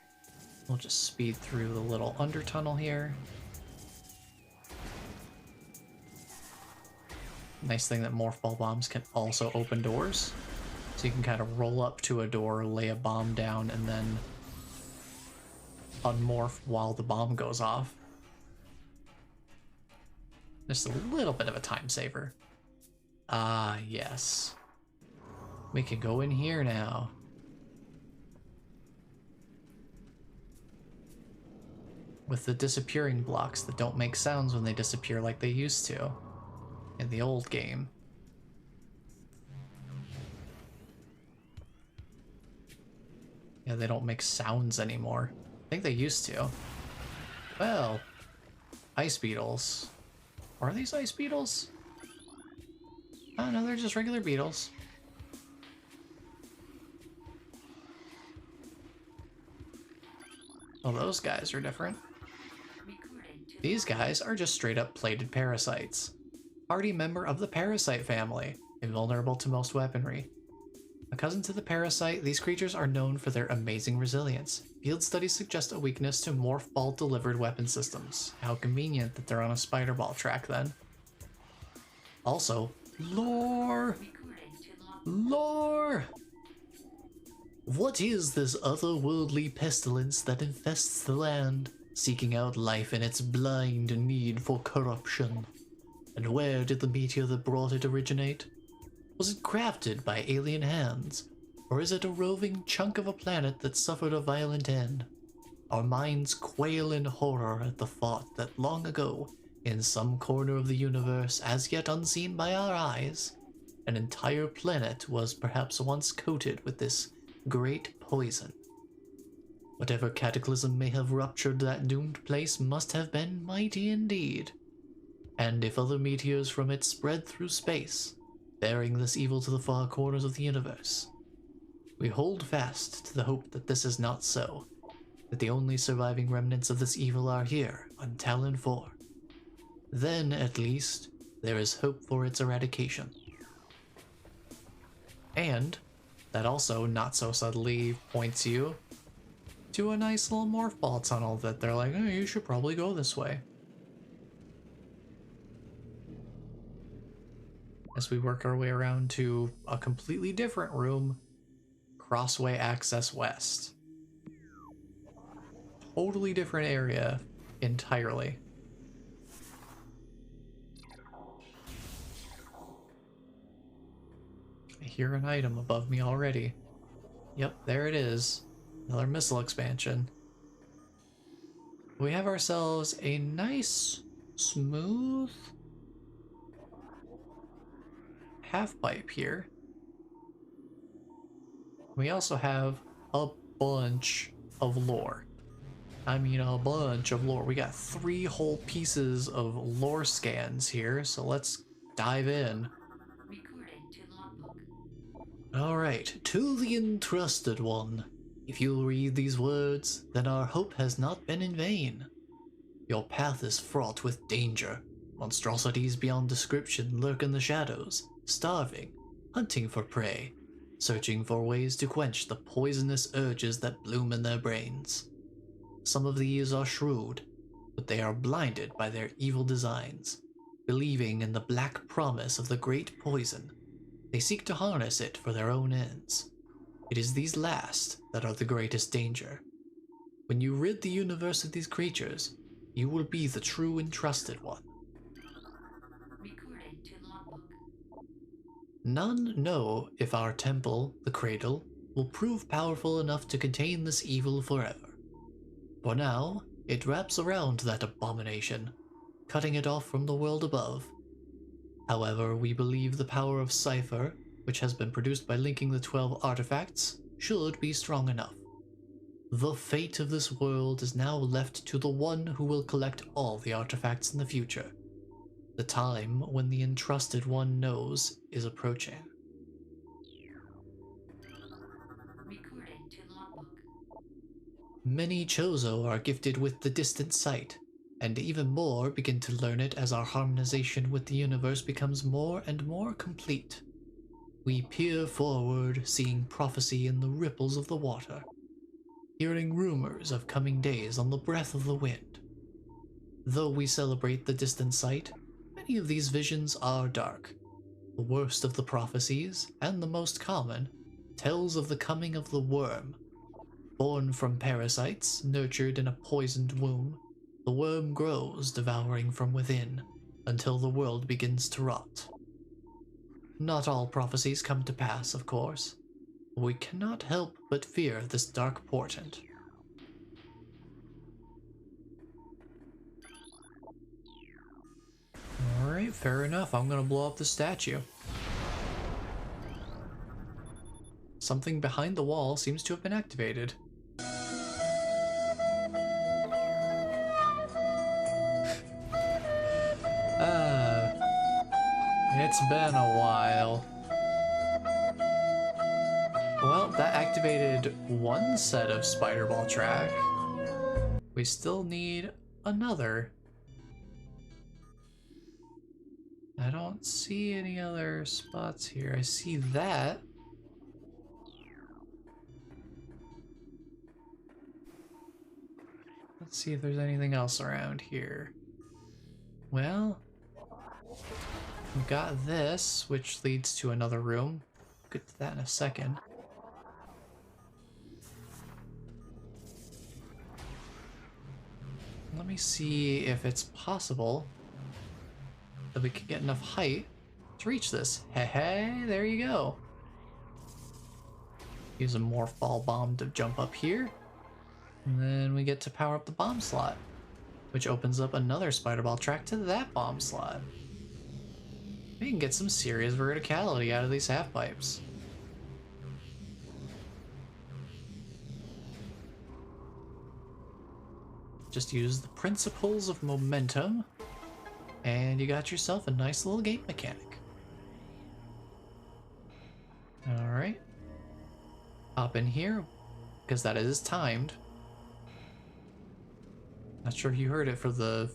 We'll just speed through the little under tunnel here. Nice thing that morph ball bombs can also open doors. So you can kind of roll up to a door, lay a bomb down, and then unmorph while the bomb goes off. Just a little bit of a time saver. Ah, yes. We can go in here now. With the disappearing blocks that don't make sounds when they disappear like they used to in the old game. Yeah, they don't make sounds anymore. I think they used to. Well, ice beetles. Are these ice beetles? Oh no, they're just regular beetles. Well, those guys are different. These guys are just straight up plated parasites. Hardy member of the parasite family, invulnerable to most weaponry. A cousin to the parasite, these creatures are known for their amazing resilience. Field studies suggest a weakness to morph ball delivered weapon systems. How convenient that they're on a spider ball track then. Also, lore! Lore! What is this otherworldly pestilence that infests the land, seeking out life in its blind need for corruption? And where did the meteor that brought it originate? Was it crafted by alien hands? Or is it a roving chunk of a planet that suffered a violent end? Our minds quail in horror at the thought that long ago, in some corner of the universe as yet unseen by our eyes, an entire planet was perhaps once coated with this great poison. Whatever cataclysm may have ruptured that doomed place must have been mighty indeed. And if other meteors from it spread through space, bearing this evil to the far corners of the universe, we hold fast to the hope that this is not so, that the only surviving remnants of this evil are here on Talon 4. Then, at least, there is hope for its eradication. And that also, not so subtly, points you to a nice little morph ball tunnel that they're like, oh, you should probably go this way. As we work our way around to a completely different room, Crossway Access West. Totally different area entirely. I hear an item above me already. Yep, there it is. Another missile expansion. We have ourselves a nice, smooth half pipe here. We also have a bunch of lore. I mean, a bunch of lore. We got 3 whole pieces of lore scans here, so let's dive in. Recorded to logbook. Alright, to the entrusted one. If you'll read these words, then our hope has not been in vain. Your path is fraught with danger. Monstrosities beyond description lurk in the shadows, starving, hunting for prey, searching for ways to quench the poisonous urges that bloom in their brains. Some of these are shrewd, but they are blinded by their evil designs. Believing in the black promise of the great poison, they seek to harness it for their own ends. It is these last that are the greatest danger. When you rid the universe of these creatures, you will be the true entrusted one. Recorded to logbook. None know if our temple, the Cradle, will prove powerful enough to contain this evil forever. For now, it wraps around that abomination, cutting it off from the world above. However, we believe the power of Cipher, which has been produced by linking the 12 artifacts, should be strong enough. The fate of this world is now left to the one who will collect all the artifacts in the future. The time when the entrusted one knows is approaching. Recorded to logbook. Many Chozo are gifted with the distant sight, and even more begin to learn it as our harmonization with the universe becomes more and more complete. We peer forward, seeing prophecy in the ripples of the water, hearing rumors of coming days on the breath of the wind. Though we celebrate the distant sight, many of these visions are dark. The worst of the prophecies, and the most common, tells of the coming of the worm. Born from parasites, nurtured in a poisoned womb, the worm grows, devouring from within, until the world begins to rot. Not all prophecies come to pass, of course. We cannot help but fear this dark portent. Alright, fair enough. I'm gonna blow up the statue. Something behind the wall seems to have been activated. It's been a while. Well, that activated one set of spider ball track. We still need another. I don't see any other spots here. I see that. Let's see if there's anything else around here. Well, we got this, which leads to another room. We'll get to that in a second. Let me see if it's possible that we can get enough height to reach this. Hey, there you go. Use a morph ball bomb to jump up here. And then we get to power up the bomb slot, which opens up another spider ball track to that bomb slot. We can get some serious verticality out of these half pipes. Just use the principles of momentum, and you got yourself a nice little game mechanic. Alright. Hop in here, because that is timed. Not sure if you heard it for the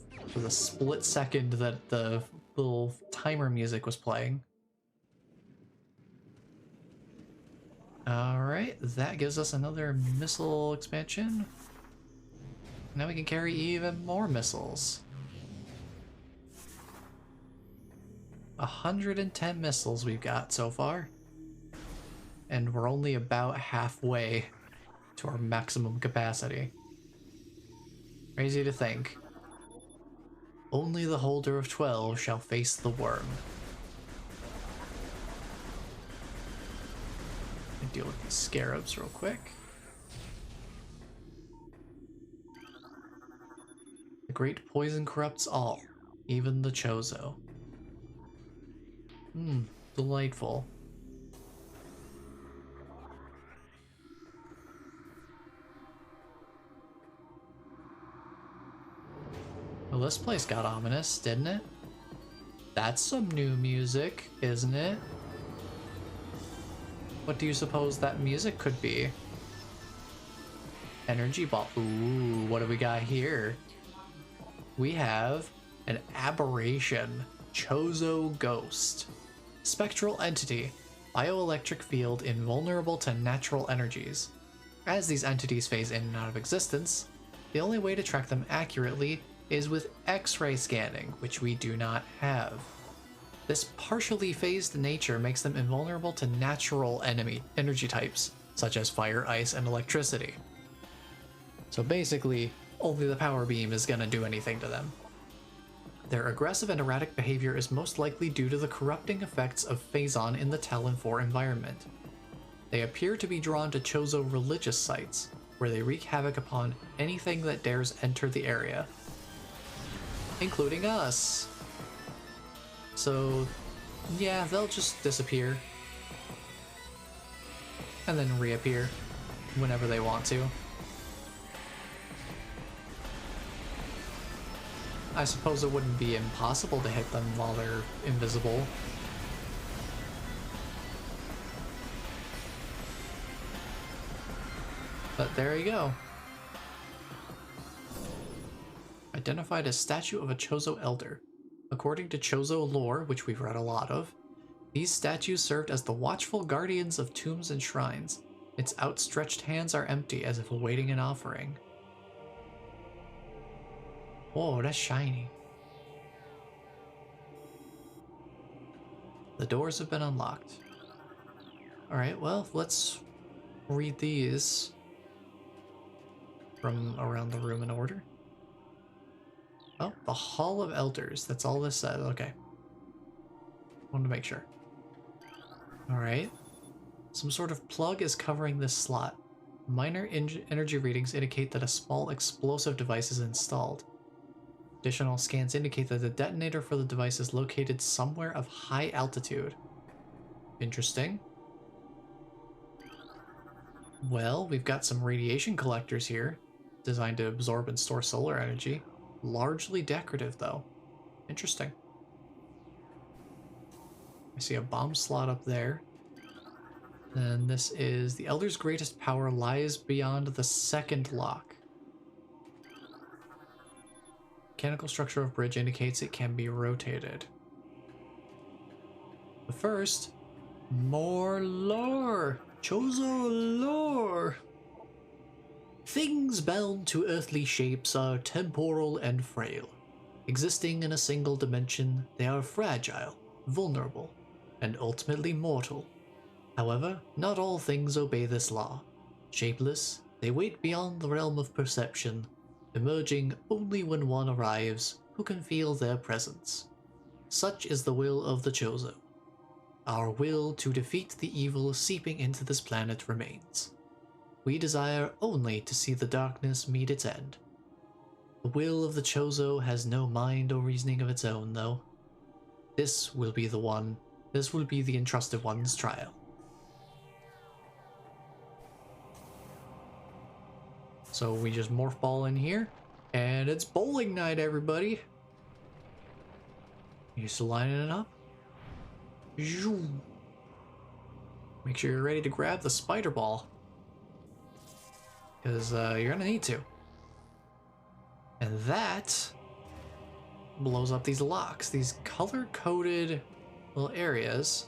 split second that the little timer music was playing. Alright, that gives us another missile expansion. Now we can carry even more missiles. 110 missiles we've got so far. And we're only about halfway to our maximum capacity. Crazy to think. Only the holder of 12 shall face the worm. Let me deal with these scarabs real quick. The great poison corrupts all, even the Chozo. Delightful. Well, this place got ominous, didn't it? That's some new music, isn't it? What do you suppose that music could be? Energy ball. Ooh, what do we got here? We have an aberration. Chozo Ghost. Spectral entity. Bioelectric field invulnerable to natural energies. As these entities phase in and out of existence, the only way to track them accurately is with X-ray scanning, which we do not have. This partially phased nature makes them invulnerable to natural energy types, such as fire, ice, and electricity. So basically, only the power beam is gonna do anything to them. Their aggressive and erratic behavior is most likely due to the corrupting effects of Phazon in the Talon 4 environment. They appear to be drawn to Chozo religious sites, where they wreak havoc upon anything that dares enter the area, including us. So, yeah, they'll just disappear and then reappear whenever they want to. I suppose it wouldn't be impossible to hit them while they're invisible. But there you go. Identified as statue of a Chozo elder. According to Chozo lore, which we've read a lot of, these statues served as the watchful guardians of tombs and shrines. Its outstretched hands are empty, as if awaiting an offering. Whoa, that's shiny. The doors have been unlocked. Alright, well, let's read these from around the room in order. Oh, the Hall of Elders. That's all this said. Okay. Wanted to make sure. Alright. Some sort of plug is covering this slot. Minor energy readings indicate that a small explosive device is installed. Additional scans indicate that the detonator for the device is located somewhere of high altitude. Interesting. Well, we've got some radiation collectors here, designed to absorb and store solar energy. Largely decorative, though. Interesting. I see a bomb slot up there. And this is the Elder's greatest power lies beyond the second lock. Mechanical structure of bridge indicates it can be rotated. But first, more lore! Chozo lore! Things bound to earthly shapes are temporal and frail. Existing in a single dimension, they are fragile, vulnerable, and ultimately mortal. However, not all things obey this law. Shapeless, they wait beyond the realm of perception, emerging only when one arrives who can feel their presence. Such is the will of the Chozo. Our will to defeat the evil seeping into this planet remains. We desire only to see the darkness meet its end. The will of the Chozo has no mind or reasoning of its own, though. This will be the entrusted one's trial. So we just morph ball in here. And it's bowling night, everybody. You just lining it up. Zoom. Make sure you're ready to grab the spider ball. Because you're gonna need to. And that blows up these locks, these color-coded little areas,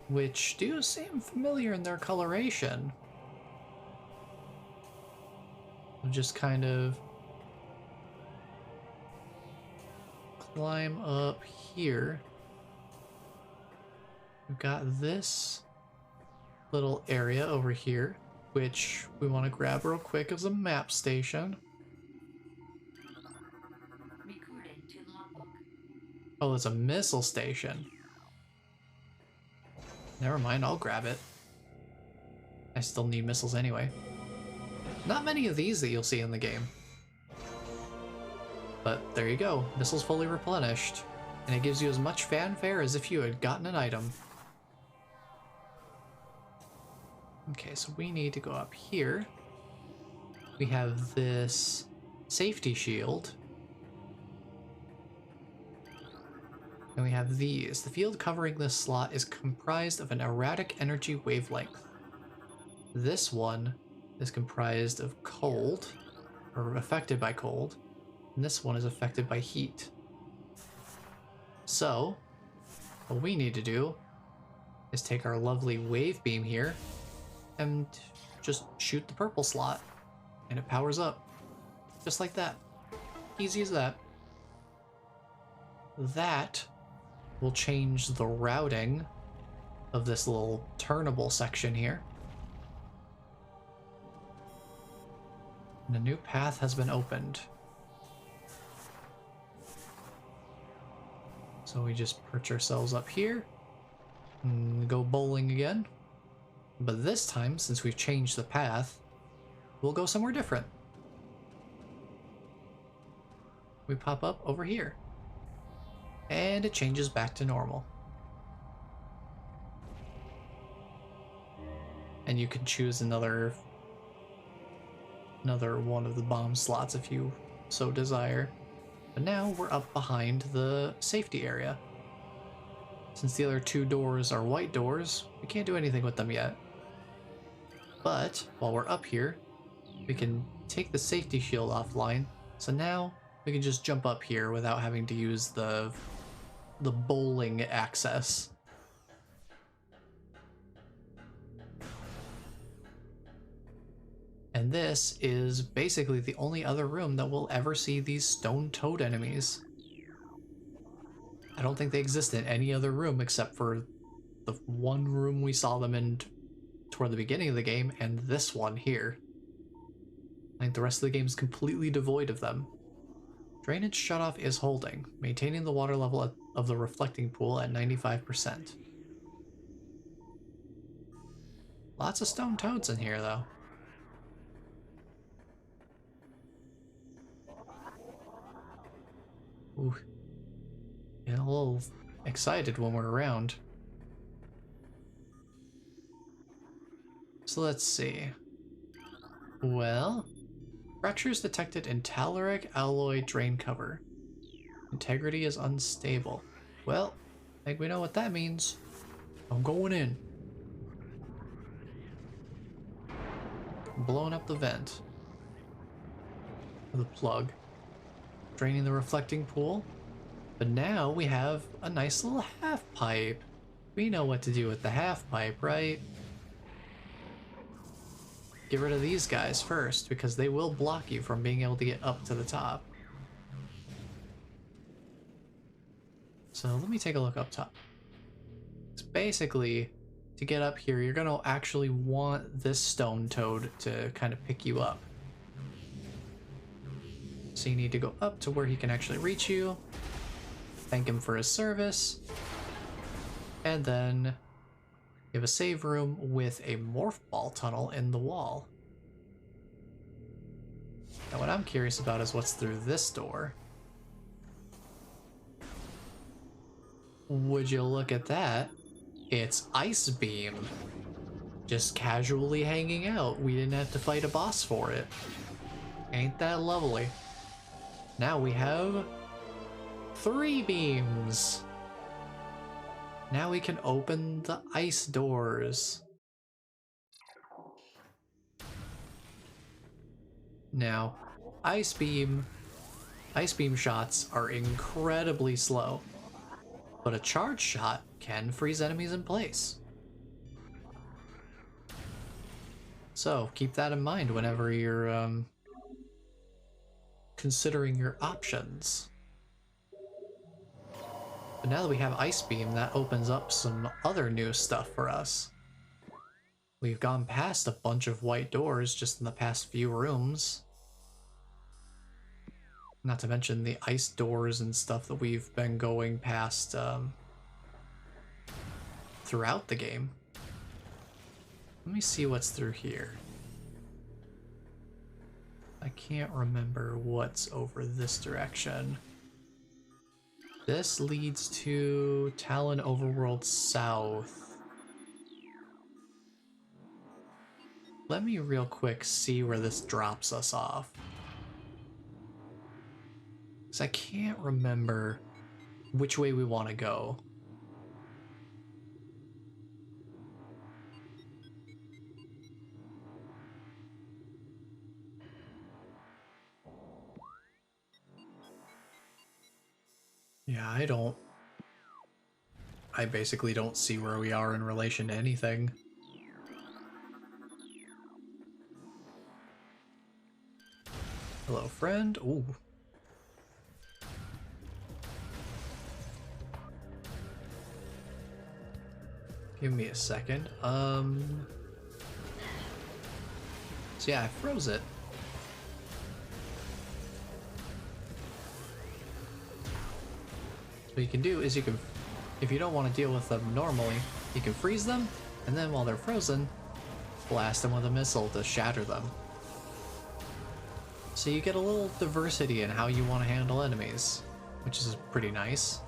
which do seem familiar in their coloration. We'll just kind of climb up here. We've got this little area over here, which we want to grab real quick as a map station. Recording to logbook. Oh, it's a missile station. Never mind, I'll grab it. I still need missiles anyway. Not many of these that you'll see in the game. But there you go, missiles fully replenished. And it gives you as much fanfare as if you had gotten an item. Okay, so we need to go up here. We have this safety shield. And we have these. The field covering this slot is comprised of an erratic energy wavelength. This one is comprised of cold, or affected by cold, and this one is affected by heat. So, what we need to do is take our lovely wave beam here and just shoot the purple slot, and it powers up. Just like that. Easy as that. That will change the routing of this little turnable section here. And a new path has been opened. So we just perch ourselves up here and go bowling again. But this time, since we've changed the path, we'll go somewhere different. We pop up over here. And it changes back to normal. And you can choose another one of the bomb slots if you so desire. But now we're up behind the safety area. Since the other two doors are white doors, we can't do anything with them yet. But while we're up here, we can take the safety shield offline. So now we can just jump up here without having to use the bowling access. And this is basically the only other room that we'll ever see these stone toad enemies. I don't think they exist in any other room except for the one room we saw them in toward the beginning of the game and this one here. I think the rest of the game is completely devoid of them. Drainage shutoff is holding, maintaining the water level of the reflecting pool at 95%. Lots of stone toads in here though. Ooh. Get a little excited when we're around. So let's see. Well, fractures detected in telluric alloy drain cover. Integrity is unstable. Well, I think we know what that means. I'm going in. Blowing up the vent. With a plug. Draining the reflecting pool. But now we have a nice little half pipe. We know what to do with the half pipe, right? Get rid of these guys first, because they will block you from being able to get up to the top. So let me take a look up top. It's basically, to get up here, you're gonna actually want this stone toad to kind of pick you up. So you need to go up to where he can actually reach you, thank him for his service, and then you have a save room with a morph ball tunnel in the wall. Now what I'm curious about is what's through this door. Would you look at that? It's Ice Beam. Just casually hanging out. We didn't have to fight a boss for it. Ain't that lovely? Now we have 3 beams. Now we can open the ice doors. Now, ice beam shots are incredibly slow, but a charge shot can freeze enemies in place. So keep that in mind whenever you're considering your options. But now that we have Ice Beam, that opens up some other new stuff for us. We've gone past a bunch of white doors just in the past few rooms. Not to mention the ice doors and stuff that we've been going past throughout the game. Let me see what's through here. I can't remember what's over this direction. This leads to Talon Overworld South. Let me real quick see where this drops us off. Because I can't remember which way we want to go. Yeah, I basically don't see where we are in relation to anything. Hello, friend. Ooh. Give me a second. So yeah, I froze it. What you can do is if you don't want to deal with them normally, you can freeze them, and then while they're frozen, blast them with a missile to shatter them. So you get a little diversity in how you want to handle enemies, which is pretty nice.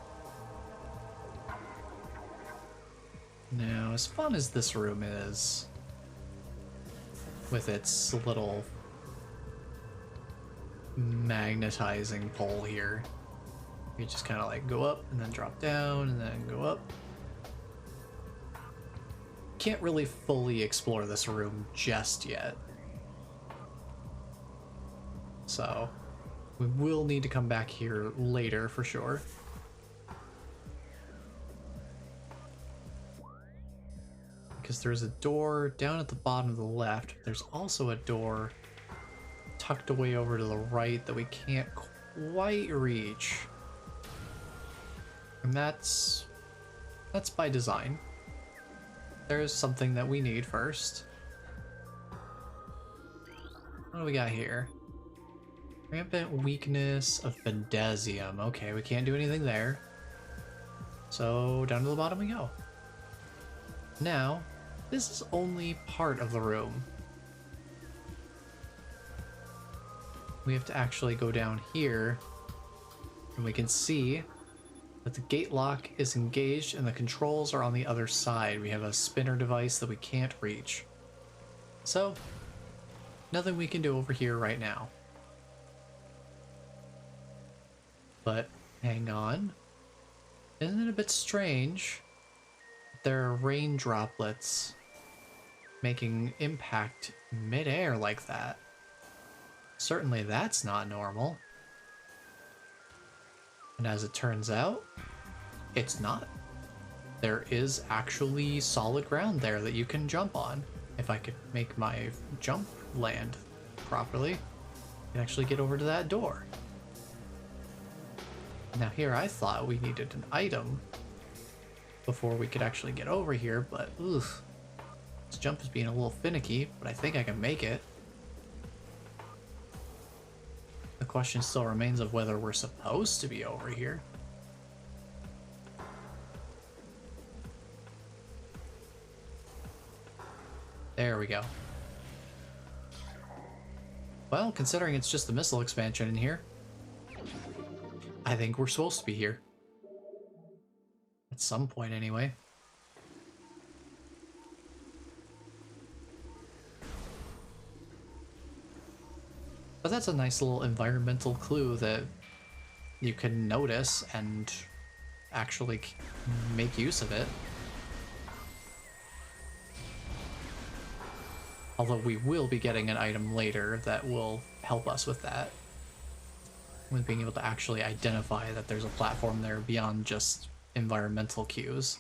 Now, as fun as this room is, with its little magnetizing pole here, you just kind of like go up and then drop down and then go up. Can't really fully explore this room just yet. So we will need to come back here later for sure. Because there's a door down at the bottom of the left. There's also a door tucked away over to the right that we can't quite reach. And that's by design. There's something that we need first. What do we got here? Rampant weakness of Fendesium. Okay, we can't do anything there. So down to the bottom we go. Now, this is only part of the room. We have to actually go down here, and we can see that the gate lock is engaged and the controls are on the other side. We have a spinner device that we can't reach. So, nothing we can do over here right now. But, hang on. Isn't it a bit strange? There are rain droplets making impact mid-air like that. Certainly that's not normal. And as it turns out, it's not. There is actually solid ground there that you can jump on. If I could make my jump land properly, I can actually get over to that door. Now here I thought we needed an item before we could actually get over here, but ugh, this jump is being a little finicky, but I think I can make it. The question still remains of whether we're supposed to be over here. There we go. Well, considering it's just the missile expansion in here, I think we're supposed to be here. At some point, anyway. But that's a nice little environmental clue that you can notice and actually make use of it. Although we will be getting an item later that will help us with that. With being able to actually identify that there's a platform there beyond just environmental cues.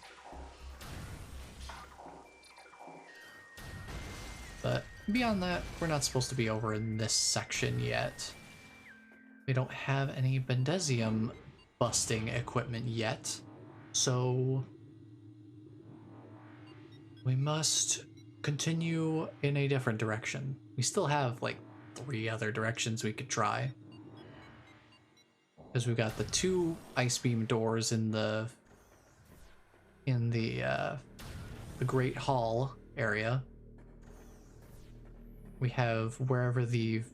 But beyond that, we're not supposed to be over in this section yet. We don't have any Bendesium busting equipment yet, so we must continue in a different direction. We still have like 3 other directions we could try. Because we've got the 2 ice beam doors in the Great Hall area. We have wherever the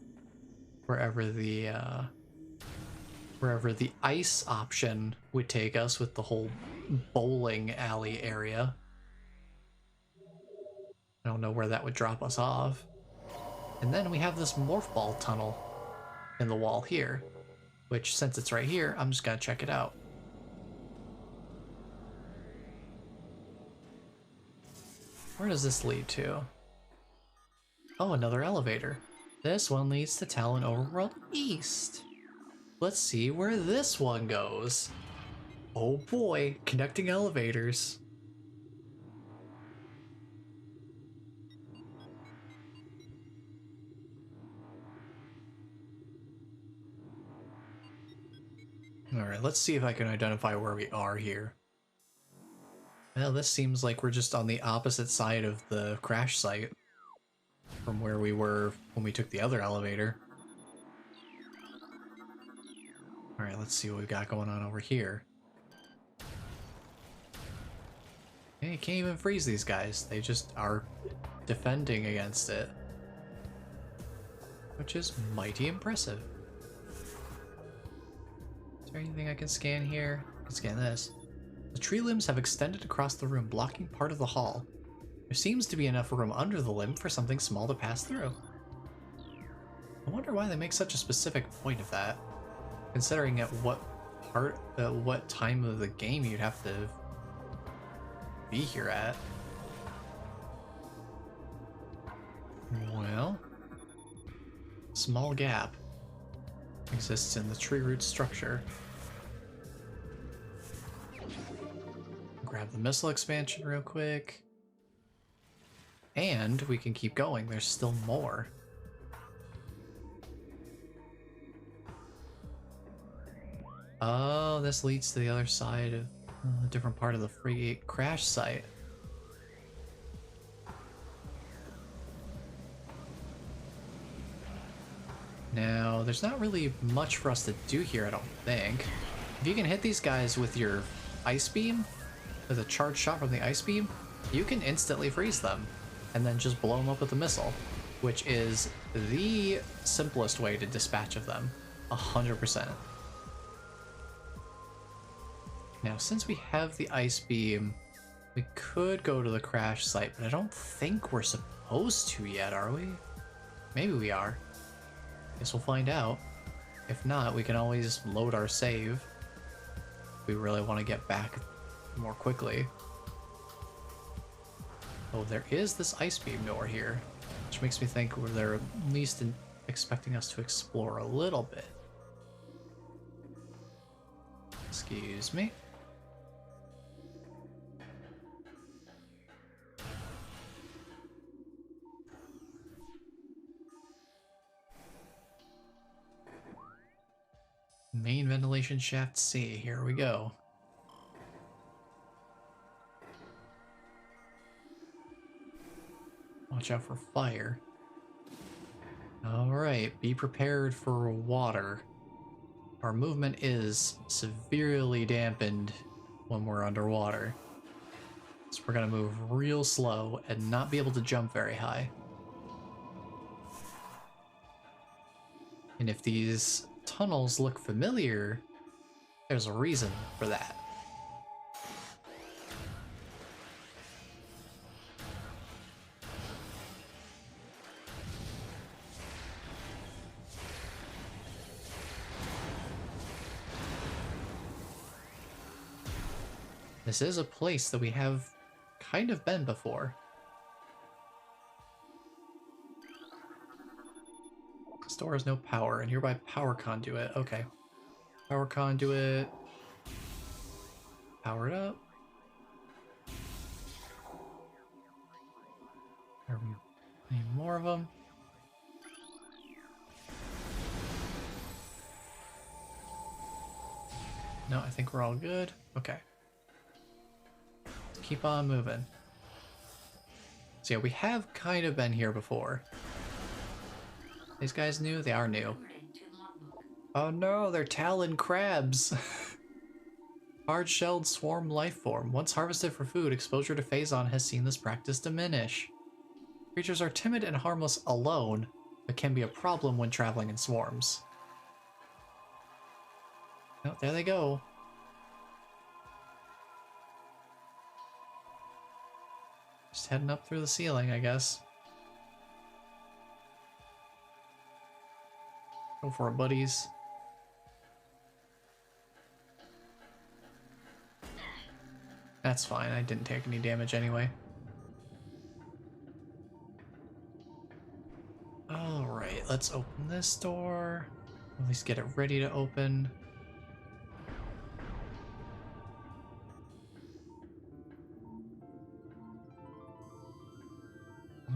ice option would take us with the whole bowling alley area. I don't know where that would drop us off. And then we have this morph ball tunnel in the wall here, which since it's right here, I'm just gonna check it out. Where does this lead to? Oh, another elevator. This one leads to Talon Overworld East. Let's see where this one goes. Oh boy, connecting elevators. Alright, let's see if I can identify where we are here. Well, this seems like we're just on the opposite side of the crash site from where we were when we took the other elevator. Alright, let's see what we've got going on over here. Hey, you can't even freeze these guys. They just are defending against it. Which is mighty impressive. Is there anything I can scan here? I can scan this. The tree limbs have extended across the room, blocking part of the hall. There seems to be enough room under the limb for something small to pass through. I wonder why they make such a specific point of that, considering at what time of the game you'd have to be here at. Well, small gap exists in the tree root structure. Grab the missile expansion real quick. And we can keep going. There's still more. Oh, this leads to the other side of a different part of the frigate crash site. Now, there's not really much for us to do here, I don't think. If you can hit these guys with your ice beam, with a charged shot from the ice beam, you can instantly freeze them and then just blow them up with a missile, which is the simplest way to dispatch of them, 100%. Now, since we have the ice beam, we could go to the crash site, but I don't think we're supposed to yet, are we? Maybe we are. Guess we'll find out. If not, we can always load our save if we really want to get back more quickly. Oh, there is this ice beam door here, which makes me think they're at least expecting us to explore a little bit. Excuse me. Main ventilation shaft C, here we go. Watch out for fire. Alright, be prepared for water. Our movement is severely dampened when we're underwater. So we're gonna move real slow and not be able to jump very high. And if these tunnels look familiar, there's a reason for that. This is a place that we have kind of been before. Store has no power. A nearby power conduit. Okay. Power conduit. Power it up. Need more of them. No, I think we're all good. Okay. Let's keep on moving. So yeah, we have kind of been here before. These guys new? They are new. Oh no, they're talon crabs. Hard-shelled swarm life form. Once harvested for food, exposure to Phazon has seen this practice diminish. Creatures are timid and harmless alone, but can be a problem when traveling in swarms. Oh, there they go. Just heading up through the ceiling, I guess. Go for it, buddies. That's fine, I didn't take any damage anyway. Alright, let's open this door. At least get it ready to open.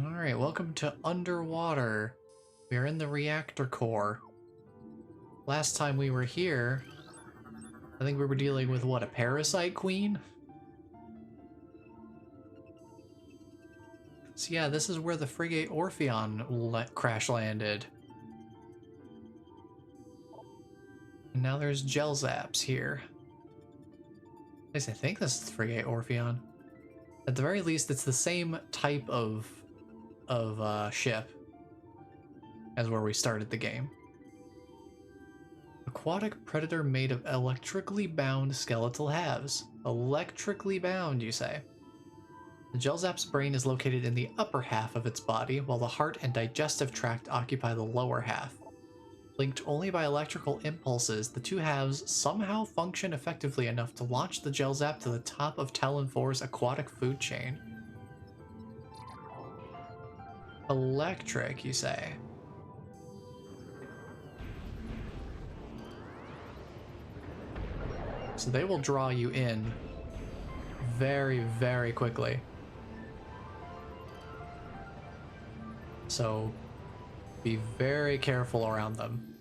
Alright, welcome to Underwater. We are in the reactor core. Last time we were here, I think we were dealing with, what, a parasite queen? So yeah, this is where the frigate Orpheon crash landed. And now there's gel zaps here. At least I think this is the frigate Orpheon. At the very least, it's the same type of ship as where we started the game. Aquatic predator made of electrically bound skeletal halves. Electrically bound, you say? The Gelzap's brain is located in the upper half of its body, while the heart and digestive tract occupy the lower half. Linked only by electrical impulses, the two halves somehow function effectively enough to launch the Gelzap to the top of Talon 4's aquatic food chain. Electric, you say? So they will draw you in very, very quickly. So be very careful around them.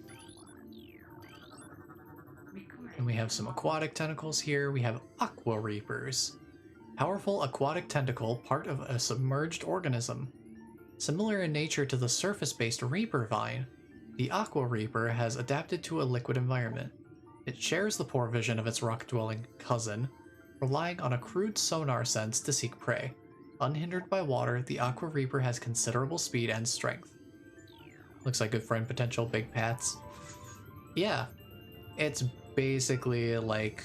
And we have some aquatic tentacles here. We have aqua reapers. Powerful aquatic tentacle, part of a submerged organism. Similar in nature to the surface-based reaper vine, the aqua reaper has adapted to a liquid environment. It shares the poor vision of its rock-dwelling cousin, relying on a crude sonar sense to seek prey. Unhindered by water, the Aqua Reaper has considerable speed and strength. Looks like good friend potential, big pats. Yeah, it's basically like...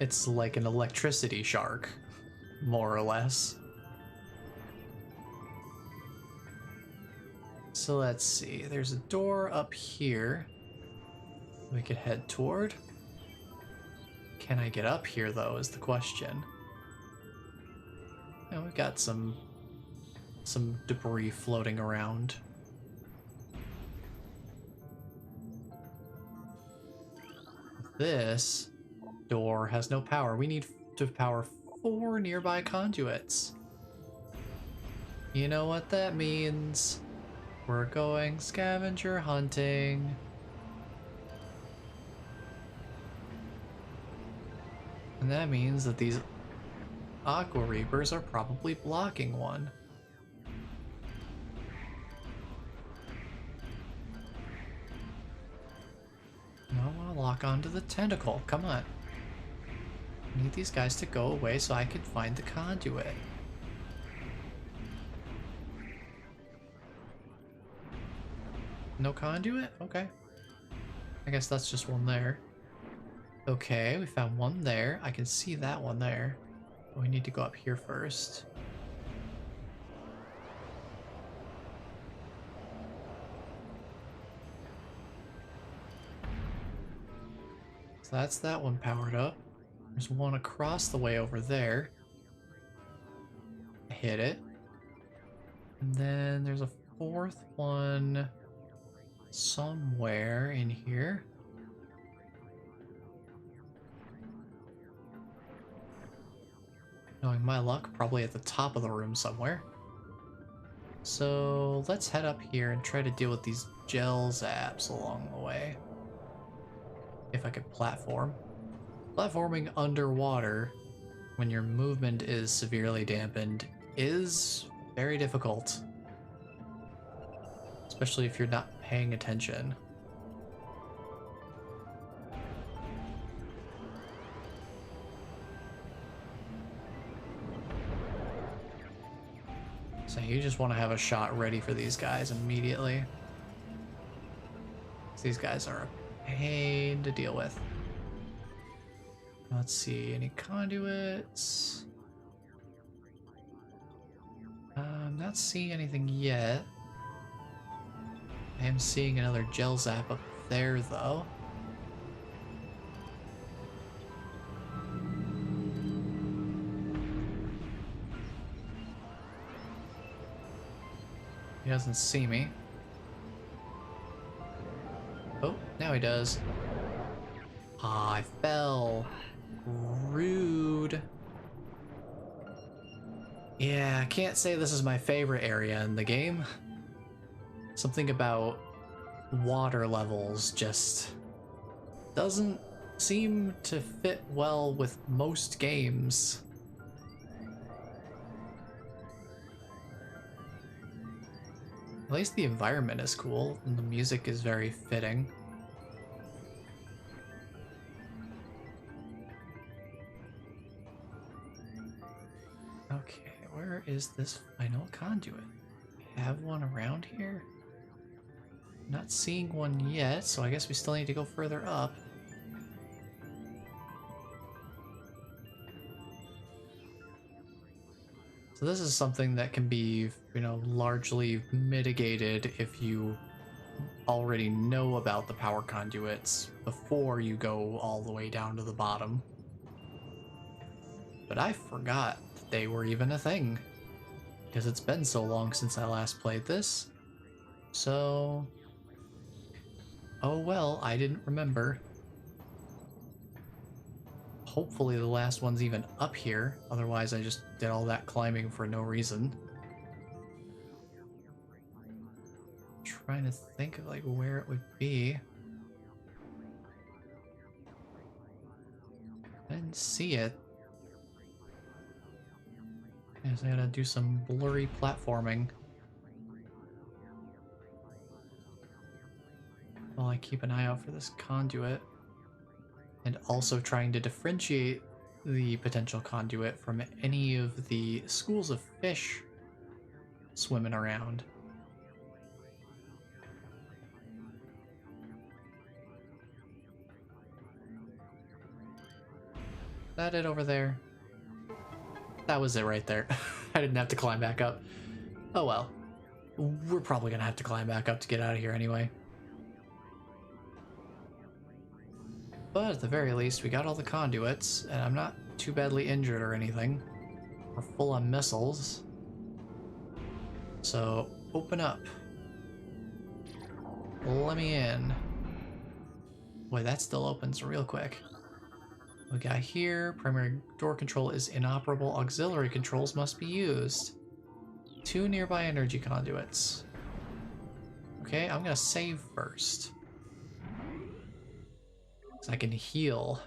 it's like an electricity shark, more or less. So let's see, there's a door up here we could head toward. Can I get up here though, is the question. And we've got some debris floating around. This door has no power. We need to power 4 nearby conduits. You know what that means. We're going scavenger hunting. And that means that these Aqua Reapers are probably blocking one. No, I want to lock onto the tentacle. Come on. I need these guys to go away so I can find the conduit. No conduit? Okay. I guess that's just one there. Okay, we found one there. I can see that one there. We need to go up here first. So that's that one powered up. There's one across the way over there. I hit it. And then there's a fourth one somewhere in here. Knowing my luck, probably at the top of the room somewhere. So let's head up here and try to deal with these gel zaps along the way. If I could platform. Platforming underwater when your movement is severely dampened is very difficult. Especially if you're not paying attention. So you just want to have a shot ready for these guys immediately. These guys are a pain to deal with. Let's see, any conduits? I'm not seeing anything yet. I am seeing another gel zap up there though. He doesn't see me. Oh, now he does. Ah, I fell. Rude. Yeah, I can't say this is my favorite area in the game. Something about water levels just doesn't seem to fit well with most games. At least the environment is cool, and the music is very fitting. Okay, where is this final conduit? We have one around here? Not seeing one yet, so I guess we still need to go further up. So this is something that can be, you know, largely mitigated if you already know about the power conduits before you go all the way down to the bottom. But I forgot that they were even a thing, because it's been so long since I last played this. So, oh well, I didn't remember. Hopefully the last one's even up here, otherwise I just did all that climbing for no reason. Trying to think of like where it would be. I didn't see it. Guess I gotta do some blurry platforming while I keep an eye out for this conduit. And also trying to differentiate the potential conduit from any of the schools of fish swimming around. Is that it over there? That was it right there. I didn't have to climb back up. Oh well. We're probably gonna have to climb back up to get out of here anyway. But at the very least, we got all the conduits, and I'm not too badly injured or anything. We're full on missiles. So, open up. Let me in. Boy, that still opens real quick. We got here, primary door control is inoperable, auxiliary controls must be used. 2 nearby energy conduits. Okay, I'm gonna save first. So I can heal.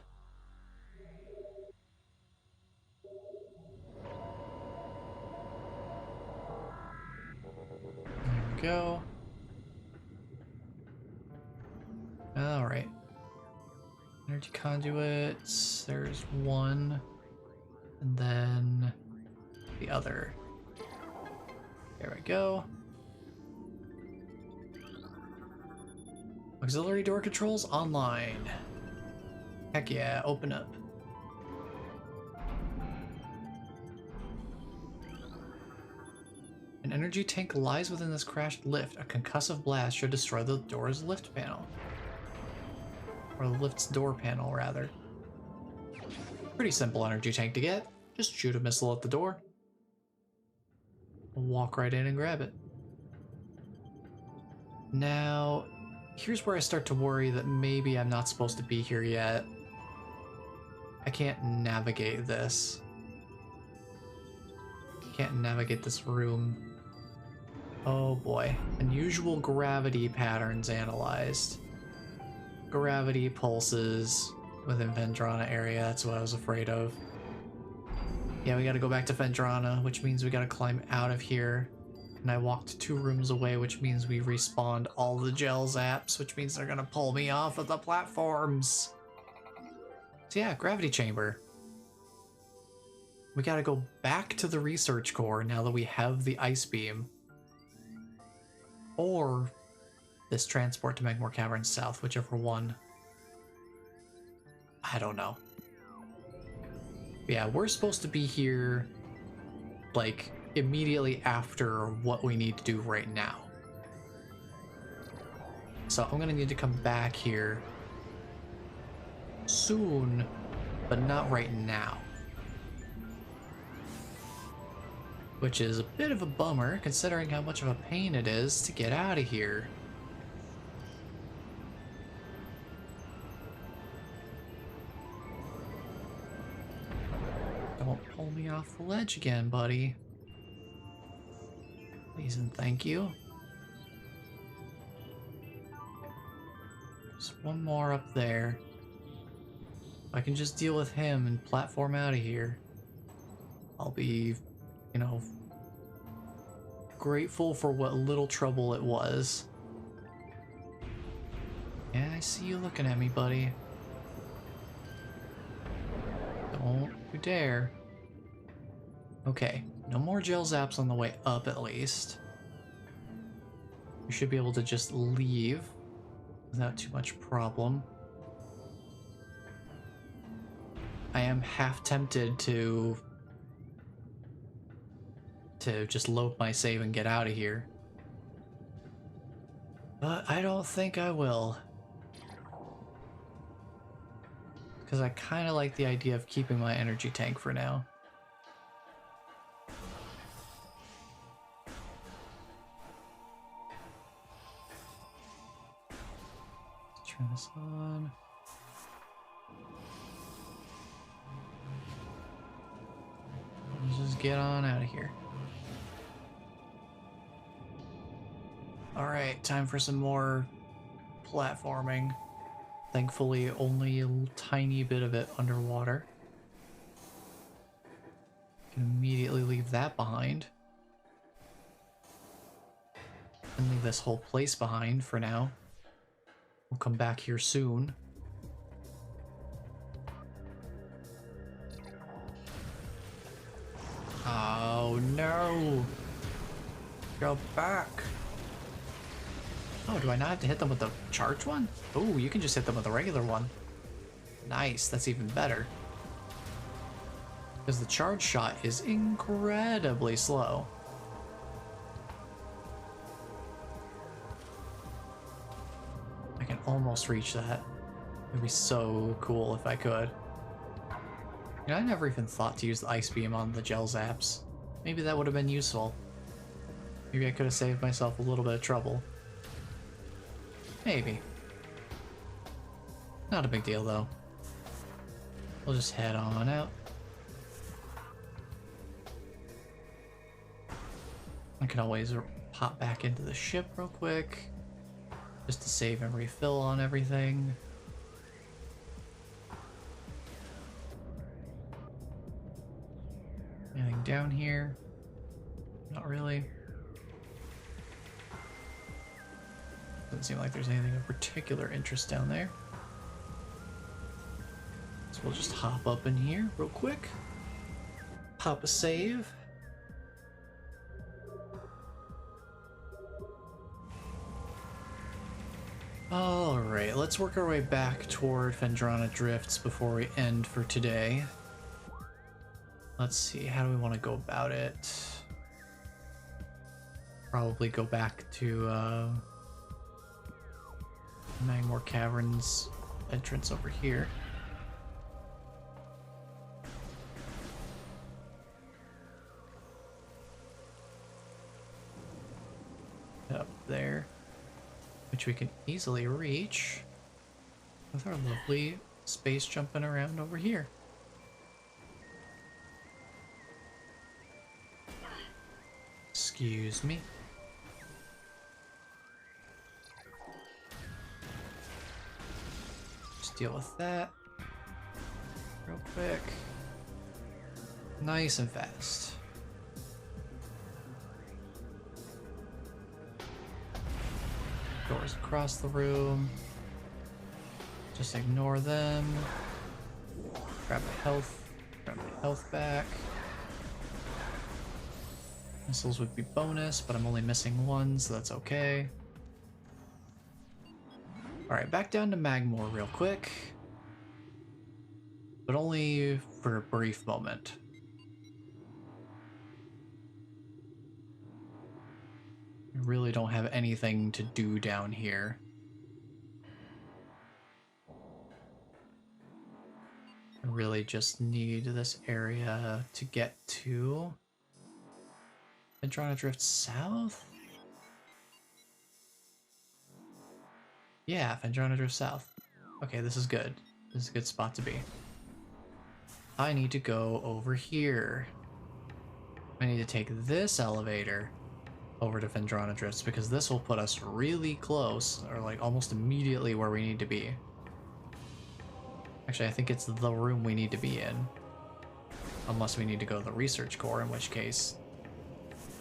There we go. Alright. Energy conduits, there's one. And then the other. There we go. Auxiliary door controls online. Heck yeah, open up. An energy tank lies within this crashed lift. A concussive blast should destroy the door's lift panel. Or the lift's door panel, rather. Pretty simple energy tank to get. Just shoot a missile at the door. Walk right in and grab it. Now, here's where I start to worry that maybe I'm not supposed to be here yet. I can't navigate this. Can't navigate this room. Oh boy. Unusual gravity patterns analyzed. Gravity pulses within Phendrana area, that's what I was afraid of. Yeah, we gotta go back to Phendrana, which means we gotta climb out of here. And I walked 2 rooms away, which means we respawned all the gel zaps, which means they're gonna pull me off of the platforms. So yeah, gravity chamber. We gotta go back to the research core now that we have the ice beam. Or this transport to Magmore Caverns South, whichever one. I don't know. But yeah, we're supposed to be here, like, immediately after what we need to do right now. So I'm gonna need to come back here soon, but not right now. Which is a bit of a bummer, considering how much of a pain it is to get out of here. Don't pull me off the ledge again, buddy. Please and thank you. There's one more up there. If I can just deal with him and platform out of here, I'll be, you know, grateful for what little trouble it was. Yeah, I see you looking at me, buddy. Don't you dare. Okay, no more gel zaps on the way up at least. We should be able to just leave without too much problem. I am half tempted to just load my save and get out of here. But I don't think I will. Because I kind of like the idea of keeping my energy tank for now. Let's turn this on. Let's just get on out of here. Alright, time for some more platforming. Thankfully, only a tiny bit of it underwater. Can immediately leave that behind. And leave this whole place behind for now. We'll come back here soon. Oh no! Go back! Oh, do I not have to hit them with the charged one? Oh, you can just hit them with the regular one. Nice, that's even better. Because the charge shot is incredibly slow. I can almost reach that. It'd be so cool if I could. You know, I never even thought to use the ice beam on the gel zaps. Maybe that would have been useful. Maybe I could have saved myself a little bit of trouble. Maybe. Not a big deal, though. We'll just head on out. I can always pop back into the ship real quick, just to save and refill on everything. Anything down here? Not really. Doesn't seem like there's anything of particular interest down there. So we'll just hop up in here real quick. Pop a save. Alright, let's work our way back toward Phendrana Drifts before we end for today. Let's see, how do we want to go about it? Probably go back to Magmore Caverns entrance over here. up there, which we can easily reach with our lovely space jumping around over here. Excuse me. Just deal with that real quick. Nice and fast. Doors across the room. Just ignore them. Grab my health back. Missiles would be bonus, but I'm only missing one, so that's okay. Alright, back down to Magmore real quick. But only for a brief moment. I really don't have anything to do down here. I really just need this area to get to Phendrana Drifts South? Yeah, Phendrana Drifts South. Okay, this is good. This is a good spot to be. I need to go over here. I need to take this elevator over to Phendrana Drifts because this will put us really close, or like almost immediately where we need to be. Actually, I think it's the room we need to be in. Unless we need to go to the research core, in which case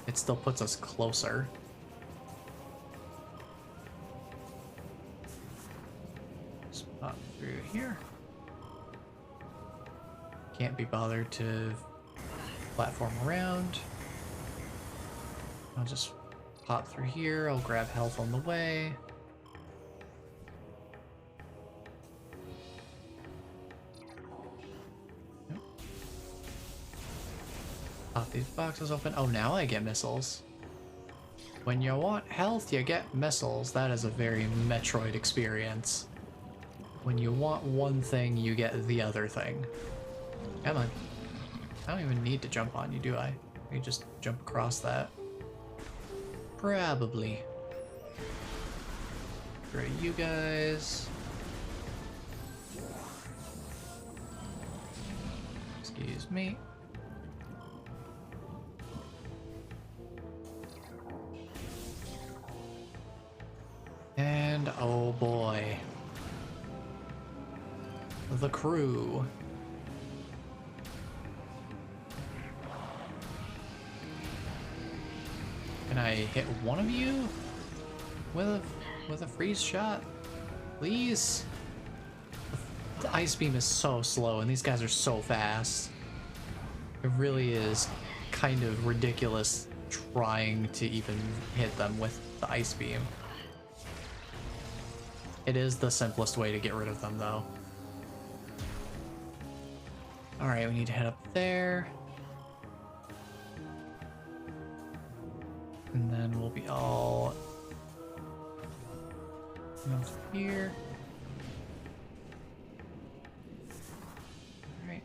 it still puts us closer. Just pop through here. Can't be bothered to platform around. I'll just pop through here. I'll grab health on the way. Pop these boxes open. Oh, now I get missiles. When you want health, you get missiles. That is a very Metroid experience. When you want one thing, you get the other thing. Come on. I don't even need to jump on you, do I? I can just jump across that. Probably. Get rid of you guys. Excuse me. And oh boy. The crew. Can I hit one of you with a freeze shot? Please? The ice beam is so slow and these guys are so fast. It really is kind of ridiculous trying to even hit them with the ice beam. It is the simplest way to get rid of them though. Alright, we need to head up there. And then we'll be all over here. Alright.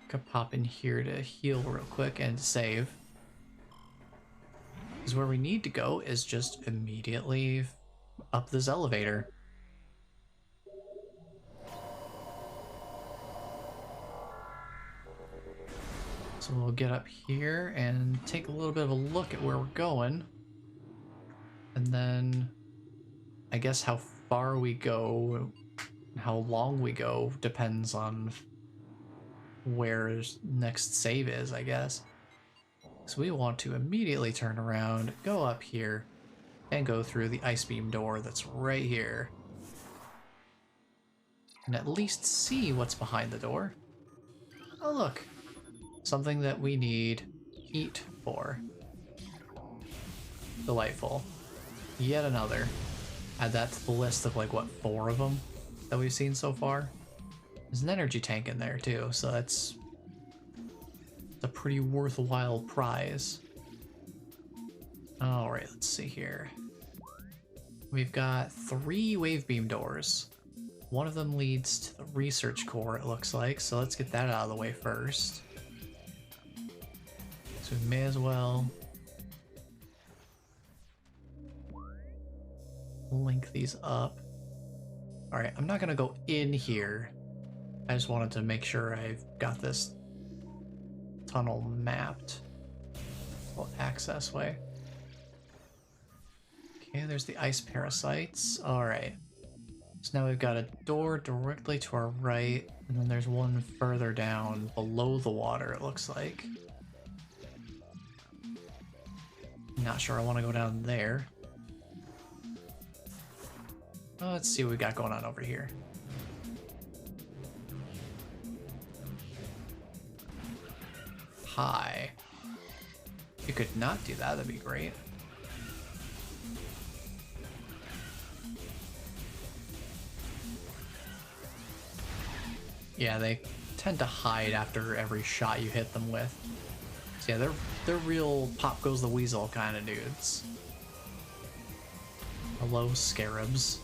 Could pop in here to heal real quick and save. Because where we need to go is just immediately up this elevator. So we'll get up here and take a little bit of a look at where we're going. And then I guess how far we go, how long we go depends on where next save is, I guess. So we want to immediately turn around, go up here, and go through the ice beam door that's right here. And at least see what's behind the door. Oh look! Something that we need heat for. Delightful. Yet another. Add that to the list of like, what, 4 of them that we've seen so far? There's an energy tank in there too, so that's a pretty worthwhile prize. Alright, let's see here. We've got 3 wave beam doors. One of them leads to the research core, it looks like, so let's get that out of the way first. So we may as well link these up. All right, I'm not gonna go in here. I just wanted to make sure I've got this tunnel mapped. Little access way. Okay, there's the ice parasites. All right. So now we've got a door directly to our right, and then there's one further down below the water, it looks like. Not sure I want to go down there. Well, let's see what we got going on over here. Hi. If you could not do that, that'd be great. Yeah, they tend to hide after every shot you hit them with. So yeah, they're real pop goes the weasel kind of dudes. Hello, scarabs.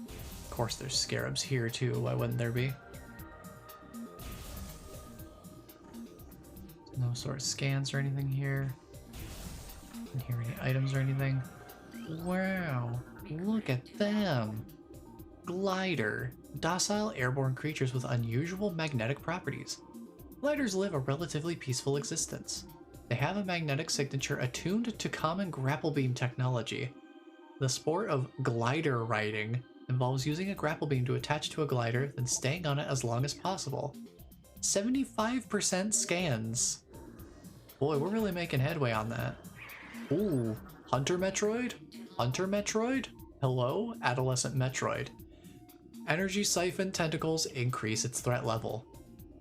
Of course there's scarabs here too, why wouldn't there be? No sort of scans or anything here. Didn't hear any items or anything. Wow, look at them. Glider. Docile airborne creatures with unusual magnetic properties. Gliders live a relatively peaceful existence. They have a magnetic signature attuned to common grapple beam technology. The sport of glider riding involves using a grapple beam to attach to a glider, then staying on it as long as possible. 75% scans. Boy, we're really making headway on that. Ooh, Hunter Metroid? Hunter Metroid? Hello, Adolescent Metroid. Energy siphon tentacles increase its threat level.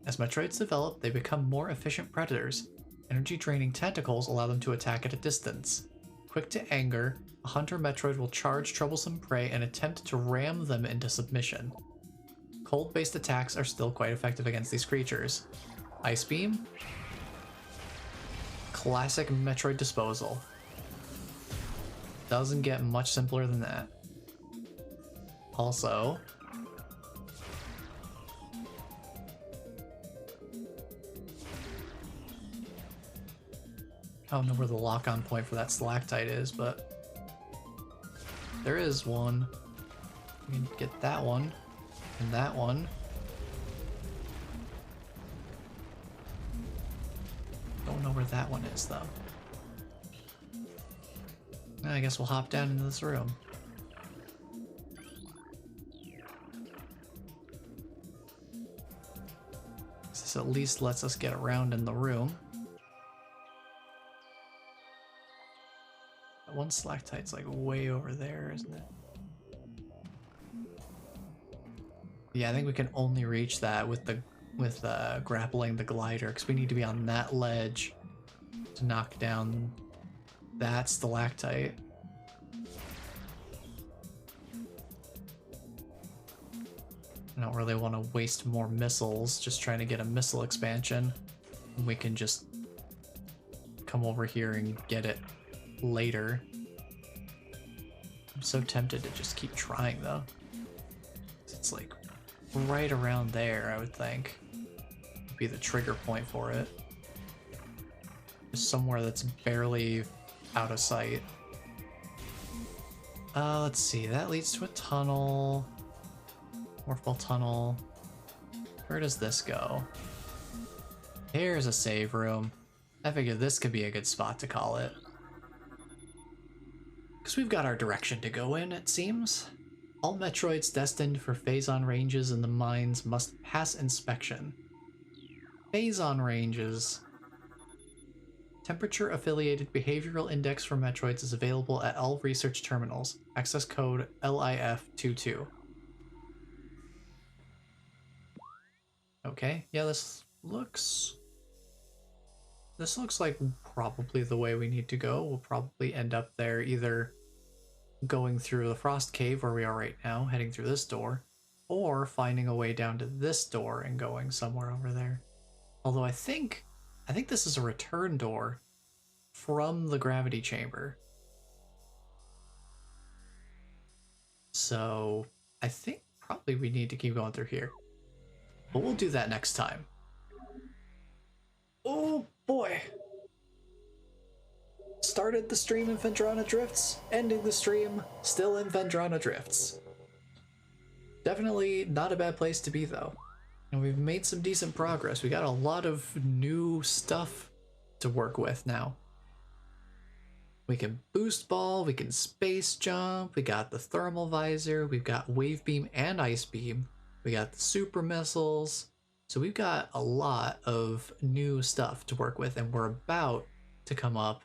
As Metroids develop, they become more efficient predators. Energy draining tentacles allow them to attack at a distance. Quick to anger, a Hunter Metroid will charge troublesome prey and attempt to ram them into submission. Cold-based attacks are still quite effective against these creatures. Ice Beam. Classic Metroid disposal. Doesn't get much simpler than that. Also, I don't know where the lock-on point for that stalactite is, but there is one. We can get that one and that one. Don't know where that one is though. I guess we'll hop down into this room. This at least lets us get around in the room. That one stalactite's like way over there, isn't it? Yeah, I think we can only reach that with grappling the glider, because we need to be on that ledge to knock down that stalactite. I don't really want to waste more missiles just trying to get a missile expansion. We can just come over here and get it later. I'm so tempted to just keep trying though. It's like right around there, I would think, would be the trigger point for it. Just somewhere that's barely out of sight. Let's see, that leads to a tunnel. Morphball tunnel. Where does this go? Here's a save room. I figured this could be a good spot to call it. Because we've got our direction to go in, it seems. All Metroids destined for phazon ranges in the mines must pass inspection. Phazon ranges. Temperature-affiliated behavioral index for Metroids is available at all research terminals. Access code LIF22. Okay, yeah, this looks like probably the way we need to go. We'll probably end up there either going through the Frost Cave where we are right now, heading through this door, or finding a way down to this door and going somewhere over there. Although I think this is a return door from the gravity chamber. So I think probably we need to keep going through here. But we'll do that next time. Oh boy. started the stream in Phendrana Drifts, ending the stream still in Phendrana Drifts. Definitely not a bad place to be though. And we've made some decent progress. We got a lot of new stuff to work with now. We can boost ball, we can space jump, we got the thermal visor, we've got wave beam and ice beam, we got the super missiles. So we've got a lot of new stuff to work with, and we're about to come up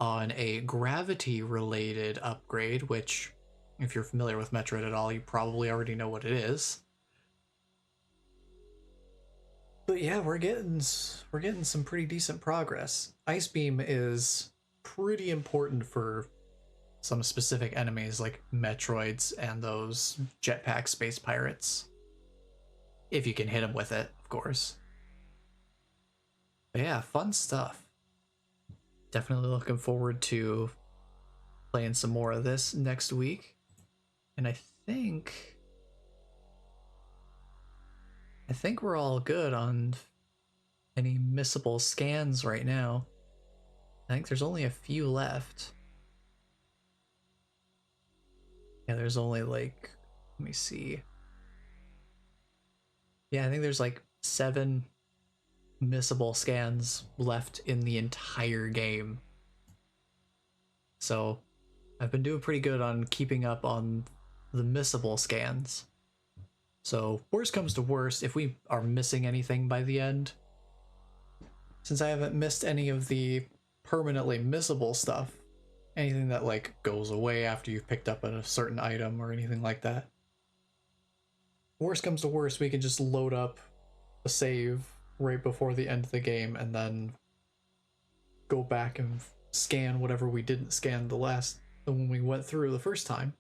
on a gravity related upgrade, which if you're familiar with Metroid at all, you probably already know what it is. But yeah, we're getting some pretty decent progress. Ice beam is pretty important for some specific enemies like Metroids and those jetpack space pirates. If you can hit them with it, of course. But yeah, fun stuff. Definitely looking forward to playing some more of this next week. And I think we're all good on any missable scans right now. I think there's only a few left. Yeah, there's only like, let me see. Yeah, I think there's like 7 missable scans left in the entire game. So I've been doing pretty good on keeping up on the missable scans. So worst comes to worst, if we are missing anything by the end, since I haven't missed any of the permanently missable stuff, anything that like goes away after you've picked up a certain item or anything like that, worst comes to worst, we can just load up a save right before the end of the game and then go back and scan whatever we didn't scan when we went through the first time.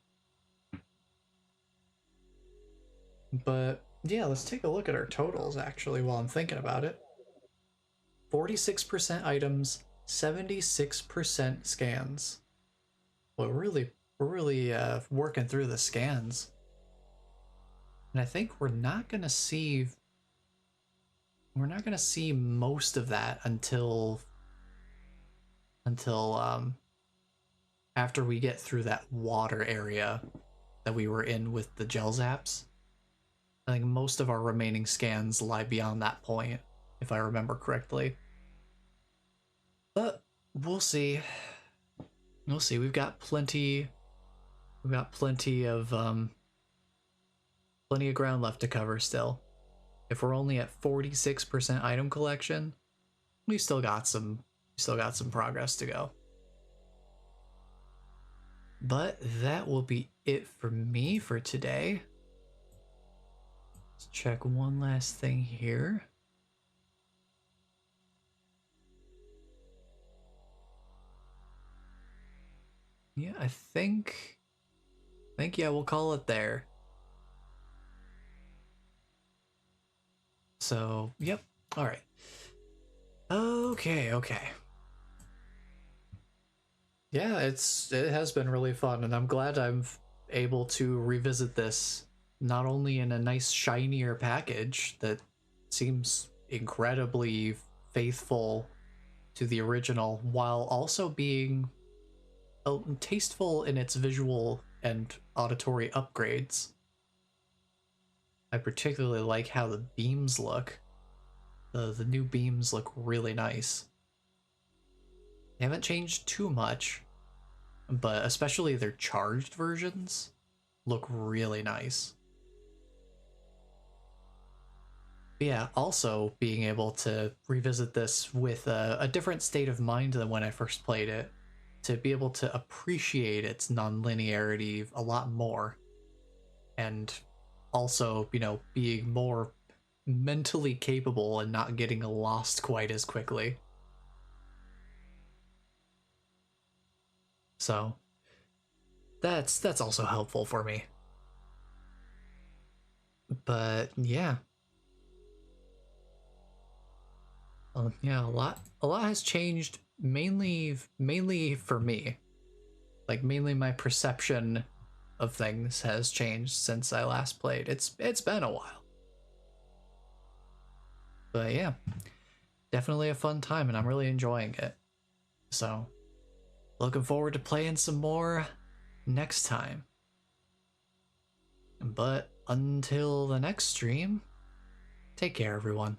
But yeah, let's take a look at our totals actually while I'm thinking about it. 46% items, 76% scans. Well, we're really working through the scans. And I think we're not gonna see most of that until after we get through that water area that we were in with the gel zaps. I think most of our remaining scans lie beyond that point, if I remember correctly. But we'll see. We'll see. We've got plenty of ground left to cover still. If we're only at 46% item collection, we've still got some progress to go. But that will be it for me for today. Let's check one last thing here. Yeah, I think yeah, we'll call it there. So, yep. All right. Okay. Yeah, it has been really fun, and I'm glad I'm able to revisit this not only in a nice shinier package that seems incredibly faithful to the original, while also being tasteful in its visual and auditory upgrades. I particularly like how the beams look. The new beams look really nice. They haven't changed too much, but especially their charged versions look really nice. But yeah, also being able to revisit this with a different state of mind than when I first played it, to be able to appreciate its non-linearity a lot more, and also, you know, being more mentally capable and not getting lost quite as quickly. So that's also helpful for me. But yeah. Yeah, a lot has changed, mainly for me. Like, mainly my perception of things has changed since I last played. It's been a while. But yeah, definitely a fun time, and I'm really enjoying it. So Looking forward to playing some more next time. But until the next stream, take care, everyone.